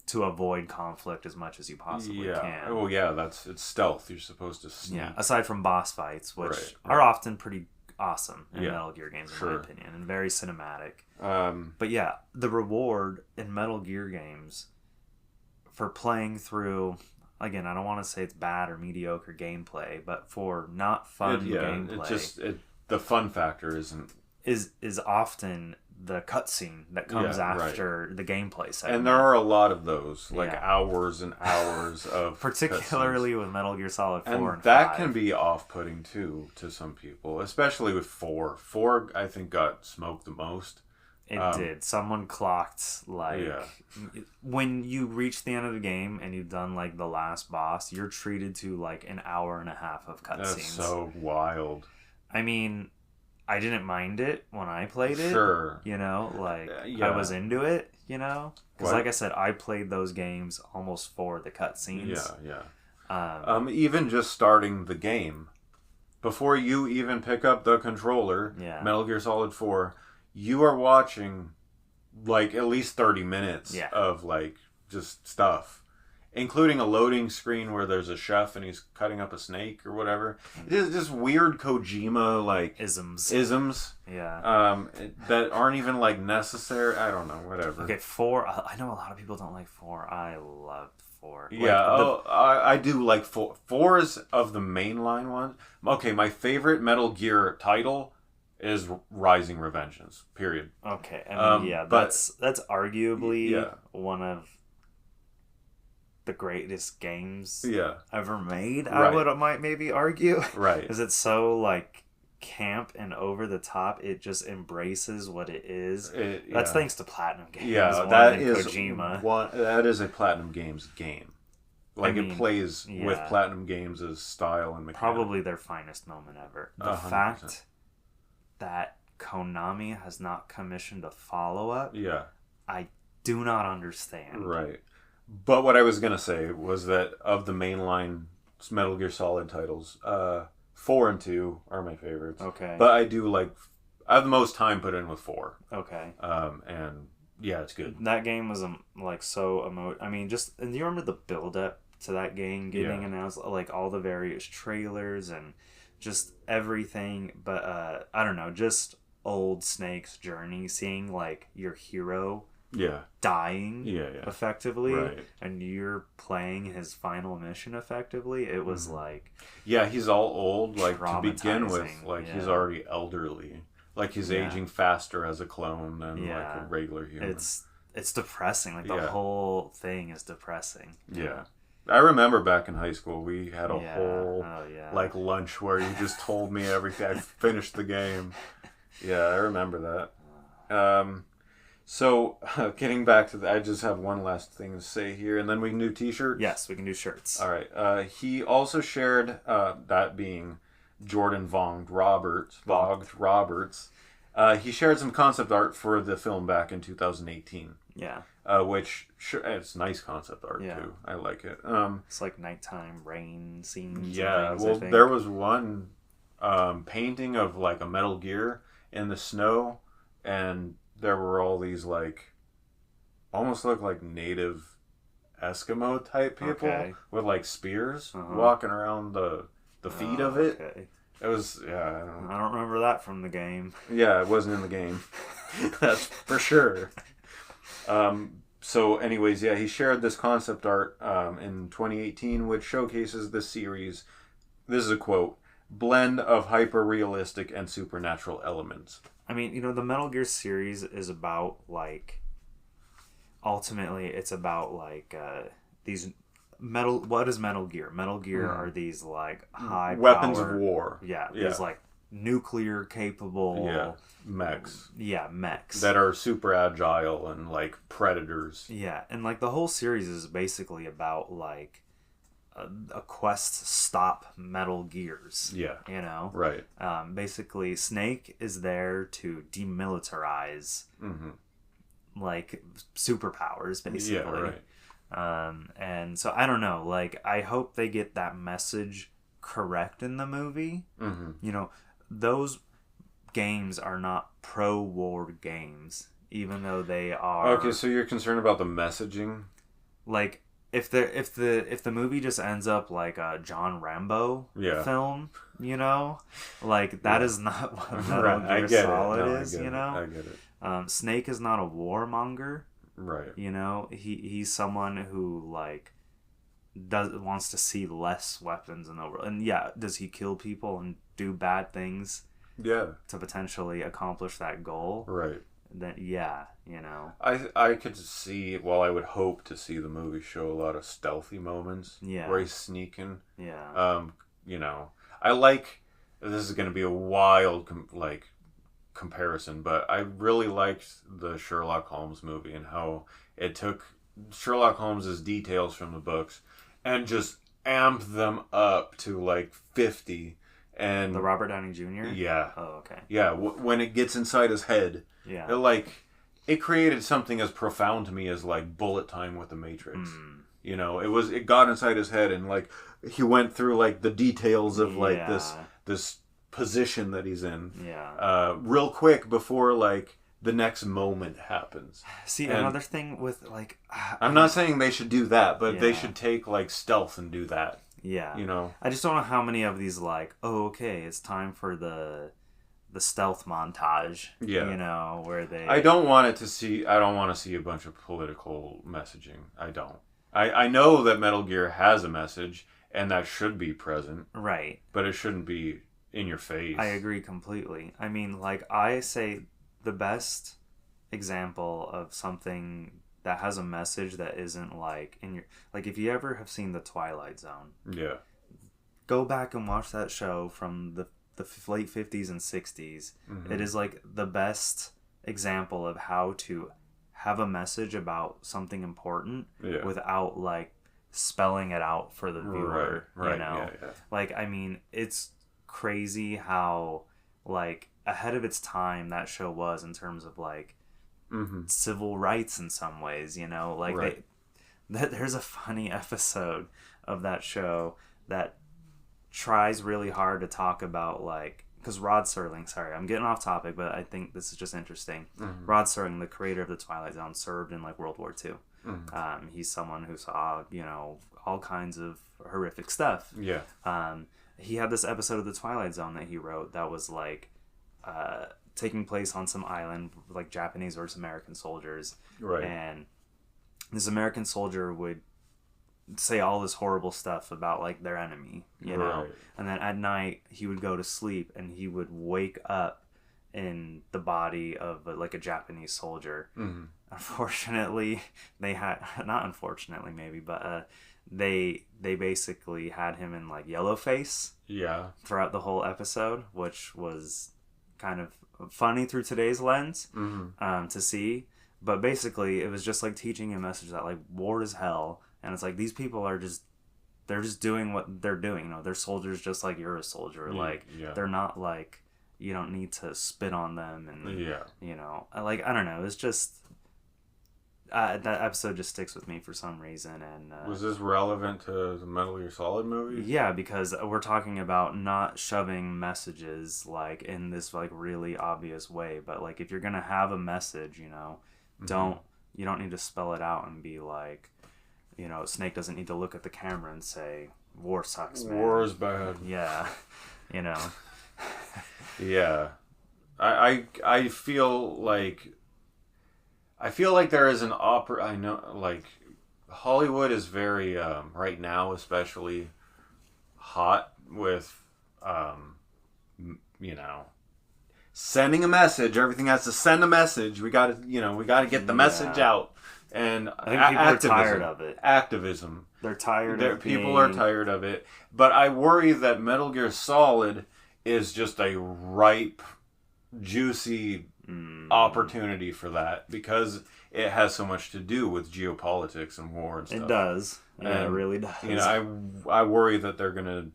to avoid conflict as much as you possibly can. Oh yeah, it's stealth. You're supposed to sneak. Yeah, aside from boss fights, which are often pretty awesome in Metal Gear games, in my opinion, and very cinematic. But yeah, the reward in Metal Gear games for playing through, again, I don't want to say it's bad or mediocre gameplay, but for not fun gameplay, the fun factor is often the cutscene that comes after the gameplay segment. And there are a lot of those, hours and hours of particularly cutscenes. with Metal Gear Solid 4 and 5. That can be off-putting too to some people, especially with 4. 4, I think, got smoked the most. It did. Someone clocked, when you reach the end of the game and you've done, the last boss, you're treated to, an hour and a half of cutscenes. That's so wild. I mean, I didn't mind it when I played it. Sure. I was into it, Because like I said, I played those games almost for the cutscenes. Yeah. Even just starting the game, before you even pick up the controller, Metal Gear Solid 4, you are watching like at least 30 minutes of like just stuff. Including a loading screen where there's a chef and he's cutting up a snake or whatever. It is just weird Kojima like isms. Yeah. That aren't even like necessary. I don't know. Whatever. Okay, 4. I know a lot of people don't like 4. I loved 4. Yeah. I do like 4. 4 is of the mainline ones. Okay, my favorite Metal Gear title is Rising Revengeance. Period. Okay. I mean, that's arguably one of the greatest games ever made. Right. I might maybe argue, right? Because it's so like camp and over the top. It just embraces what it is. That's thanks to Platinum Games. Yeah, that is Kojima. That is a Platinum Games game. Like it plays with Platinum Games' style and mechanics. Probably their finest moment ever. The 100%. Fact that Konami has not commissioned a follow-up. Yeah, I do not understand. Right. But what I was going to say was that of the mainline Metal Gear Solid titles, 4 and 2 are my favorites. Okay. But I have the most time put in with 4. Okay. And yeah, it's good. That game was like so I mean, and do you remember the build up to that game getting announced? Like all the various trailers and just everything. But I don't know, just old Snake's journey, seeing like your hero dying effectively, right. And you're playing his final mission effectively. It was like he's all old, like to begin with, like he's already elderly, like he's aging faster as a clone than like a regular human. It's depressing, like the whole thing is depressing. I remember back in high school we had a whole like lunch where you just told me everything. I finished the game. I remember that. So, getting back to I just have one last thing to say here, and then we can do t-shirts? Yes, we can do shirts. All right. He also shared, that being Jordan Vogt Roberts. He shared some concept art for the film back in 2018. Yeah. Which, it's nice concept art, too. I like it. It's like nighttime rain scenes. Yeah, well, there was one painting of like a Metal Gear in the snow, and there were all these like almost look like native Eskimo type people with like spears walking around the feet of it. Okay. It was I don't remember that from the game. Yeah, it wasn't in the game. That's for sure. So anyways, he shared this concept art in 2018, which showcases the series. This is a quote: blend of hyper-realistic and supernatural elements. I mean, the Metal Gear series is about, like, ultimately, it's about, like, these what is Metal Gear? Metal Gear are these, like, high weapons of war. Yeah, these, like, nuclear capable... mechs. Yeah, mechs. That are super agile and, like, predators. Yeah, and, like, the whole series is basically about, like, a quest to stop Metal Gears. Yeah. Right. Basically, Snake is there to demilitarize, like, superpowers, basically. Yeah, right. And so, I don't know. Like, I hope they get that message correct in the movie. Those games are not pro-war games, even though they are... Okay, so you're concerned about the messaging? Like... If the movie just ends up like a John Rambo film, like that is not what Metal Gear Solid is. I get it. Snake is not a warmonger. Right. He's someone who like wants to see less weapons in the world. And does he kill people and do bad things? Yeah. To potentially accomplish that goal. Right. Then I could see, I would hope to see the movie show a lot of stealthy moments where he's sneaking. I like, this is going to be a wild comparison, but I really liked the Sherlock Holmes movie and how it took Sherlock Holmes's details from the books and just amped them up to like 50. And the Robert Downey Jr.? Yeah. Oh, okay. Yeah, when it gets inside his head. Yeah. It it created something as profound to me as like bullet time with the Matrix. You know, it got inside his head, and like he went through like the details of like this position that he's in. Yeah. Real quick before like the next moment happens. See, and another thing with like, I'm not saying they should do that, but they should take like stealth and do that. Yeah. You know, I just don't know how many of these like, oh, okay, it's time for the stealth montage. Yeah. You know, where they. I don't want to see a bunch of political messaging. I don't. I know that Metal Gear has a message, and that should be present. Right. But it shouldn't be in your face. I agree completely. I mean, like, I say the best example of something that has a message that isn't, like, in your... Like, if you ever have seen The Twilight Zone... Yeah. Go back and watch that show from the late 50s and 60s. Mm-hmm. It is, like, the best example of how to... have a message about something important without like spelling it out for the viewer, right, you know? Yeah. Like, I mean, it's crazy how like ahead of its time that show was in terms of like civil rights in some ways, you know? Like there's a funny episode of that show that tries really hard to talk about like, because Rod Serling, sorry, I'm getting off topic, but I think this is just interesting. Mm-hmm. Rod Serling, the creator of the Twilight Zone, served in like World War II. Mm-hmm. He's someone who saw, you know, all kinds of horrific stuff. Yeah. He had this episode of the Twilight Zone that he wrote that was like taking place on some island, like Japanese versus American soldiers. Right. And this American soldier would say all this horrible stuff about like their enemy, you know, and then at night he would go to sleep and he would wake up in the body of like a Japanese soldier. Mm-hmm. Unfortunately, they had not unfortunately maybe, but they basically had him in like yellow face throughout the whole episode, which was kind of funny through today's lens to see. But basically, it was just like teaching a message that like war is hell. And it's like, these people are they're just doing what they're doing. You know, they're soldiers just like you're a soldier. They're not like, you don't need to spit on them. And, you know, like, I don't know. It's just, that episode just sticks with me for some reason. And was this relevant to the Metal Gear Solid movie? Yeah, because we're talking about not shoving messages, like, in this, like, really obvious way. But, like, if you're going to have a message, you know, you don't need to spell it out and be like, you know, Snake doesn't need to look at the camera and say, war sucks, man. War is bad. Yeah. You know. Yeah. I feel like there is an I know, like, Hollywood is very, right now especially, hot with, you know, sending a message. Everything has to send a message. We got to get the message out. And I think people are tired of it. Activism. They're tired of people are tired of it. But I worry that Metal Gear Solid is just a ripe, juicy opportunity for that, because it has so much to do with geopolitics and war and stuff. It does. Yeah, it really does. You know, I worry that they're gonna.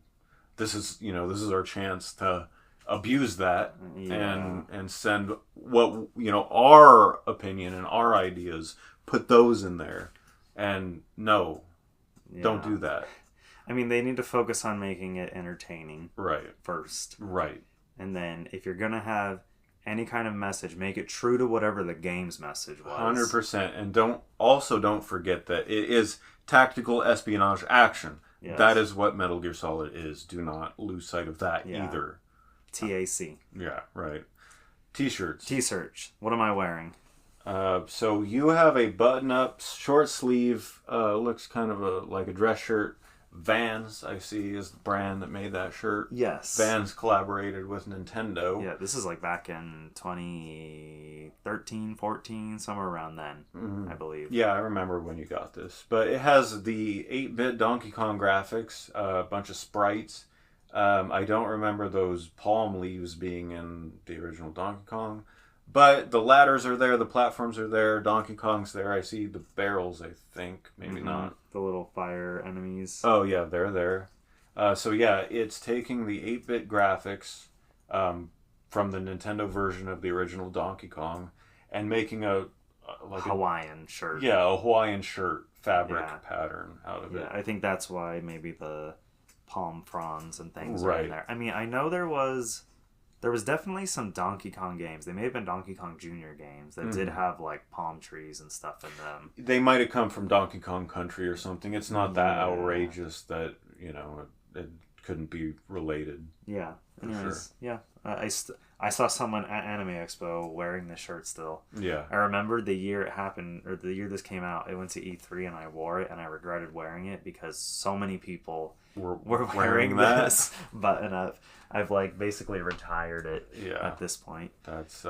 This is our chance to abuse that and send what, you know, our opinion and our ideas. Put those in there, and don't do that. I mean, they need to focus on making it entertaining, first, and then if you're gonna have any kind of message, make it true to whatever the game's message was. 100%, and don't forget that it is tactical espionage action. Yes. That is what Metal Gear Solid is. Do not lose sight of that either. TAC. Yeah, right. T-shirts. What am I wearing? So you have a button-up, short sleeve, looks kind of like a dress shirt. Vans, I see, is the brand that made that shirt. Yes. Vans collaborated with Nintendo. Yeah, this is like back in 2013, 14, somewhere around then, I believe. Yeah, I remember when you got this. But it has the 8-bit Donkey Kong graphics, a bunch of sprites. I don't remember those palm leaves being in the original Donkey Kong. But the ladders are there, the platforms are there, Donkey Kong's there. I see the barrels, I think. Maybe not. The little fire enemies. Oh, yeah, they're there. So, yeah, it's taking the 8-bit graphics from the Nintendo version of the original Donkey Kong and making a like Hawaiian shirt. Yeah, a Hawaiian shirt fabric pattern out of it. Yeah, I think that's why maybe the palm fronds and things are in there. I mean, I know there was definitely some Donkey Kong games. They may have been Donkey Kong Jr. games that did have like palm trees and stuff in them. They might have come from Donkey Kong Country or something. It's not that outrageous that, it couldn't be related. Yeah. Anyways, I saw someone at Anime Expo wearing this shirt still. Yeah. I remember the year it happened, or the year this came out, it went to E3 and I wore it and I regretted wearing it because so many people were wearing this button up. I've like basically retired it at this point. That's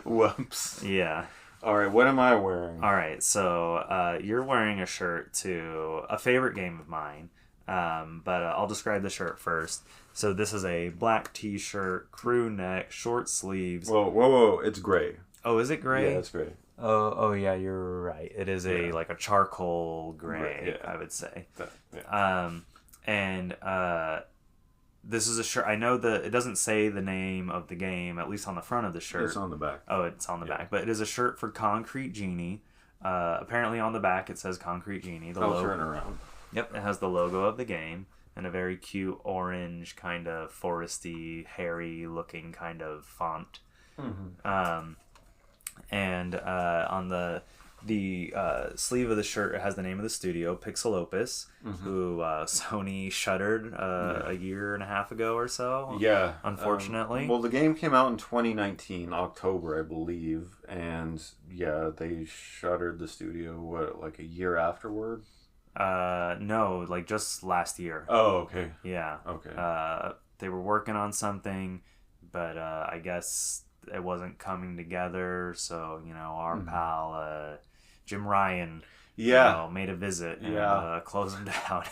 whoops. Yeah. All right, what am I wearing? All right, so you're wearing a shirt to a favorite game of mine, but I'll describe the shirt first. So this is a black t-shirt, crew neck, short sleeves. Whoa, it's gray. Oh, is it gray? Yeah, it's gray. Oh yeah, you're right. It is like a charcoal gray, I would say. This is a shirt. I know it doesn't say the name of the game, at least on the front of the shirt. It's on the back. Oh, it's on the back. But it is a shirt for Concrete Genie. Apparently on the back it says Concrete Genie. I'll turn around. Yep, it has the logo of the game and a very cute orange kind of foresty, hairy looking kind of font. Mm-hmm. On the sleeve of the shirt, it has the name of the studio, Pixel Opus, who Sony shuttered a year and a half ago or so. Yeah. Unfortunately. Well, the game came out in 2019, October, I believe. And they shuttered the studio, like a year afterward? No, like just last year. Oh, okay. Yeah. Okay. They were working on something, but I guess it wasn't coming together. So, our pal, Jim Ryan, made a visit and closed them down.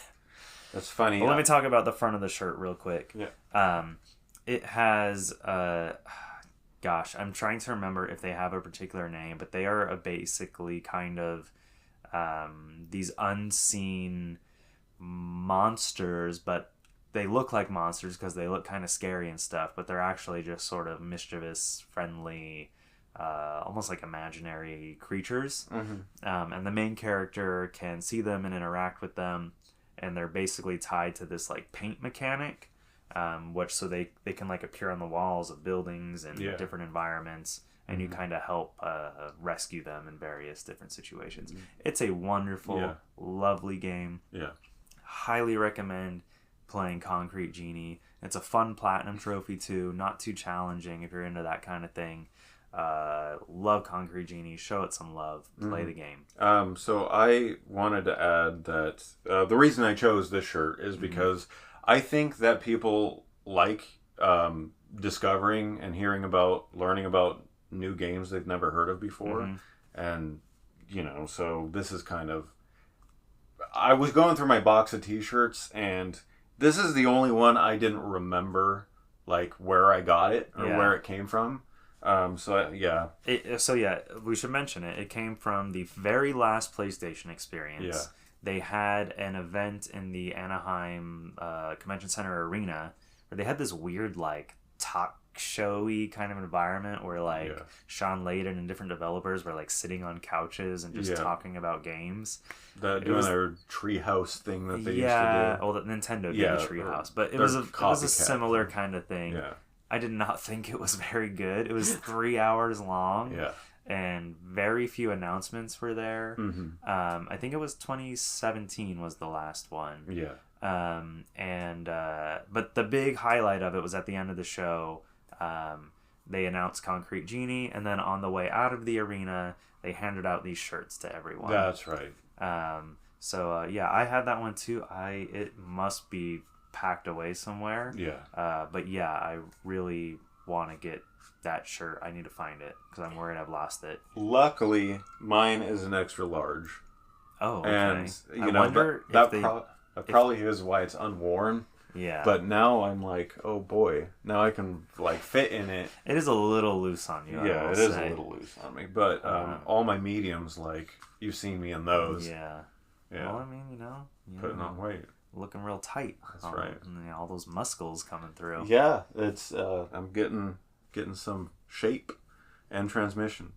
That's funny. Well, let me talk about the front of the shirt real quick. Yeah. It has, gosh, I'm trying to remember if they have a particular name, but they are basically kind of these unseen monsters, but they look like monsters because they look kind of scary and stuff, but they're actually just sort of mischievous, friendly, almost like imaginary creatures. And the main character can see them and interact with them, and they're basically tied to this like paint mechanic, so they can like appear on the walls of buildings and different environments, and you kind of help rescue them in various different situations. It's a wonderful, lovely game. Yeah. Highly recommend playing Concrete Genie. It's a fun platinum trophy too, not too challenging if you're into that kind of thing. Love Concrete Genie. Show it some love. Play the game. So I wanted to add that the reason I chose this shirt is because I think that people like discovering and learning about new games they've never heard of before. And, so this is kind of... I was going through my box of t-shirts, and this is the only one I didn't remember, like, where I got it or where it came from. We should mention it. It came from the very last PlayStation experience. Yeah. They had an event in the Anaheim Convention Center Arena where they had this weird, like, talk showy kind of environment where, like, Sean Layden and different developers were, like, sitting on couches and just talking about games. Doing their treehouse thing that they used to do. Well, the Nintendo did the treehouse. But it was a similar kind of thing. Yeah. I did not think it was very good. It was 3 hours long. Yeah. And very few announcements were there. I think it was 2017 was the last one. Yeah. But the big highlight of it was at the end of the show. They announced Concrete Genie, and then on the way out of the arena, they handed out these shirts to everyone. That's right. I had that one too. It must be packed away somewhere. Yeah. I really want to get that shirt. I need to find it because I'm worried I've lost it. Luckily, mine is an extra large. Oh, okay. And that probably is why it's unworn. Yeah. But now I'm like, oh boy, now I can like fit in it. It is a little loose on you. Yeah, it is a little loose on me. But all my mediums, like you've seen me in those. Yeah. Yeah. Well, I mean, putting on weight, looking real tight. That's right. And all those muscles coming through. Yeah, it's I'm getting some shape, End transmission.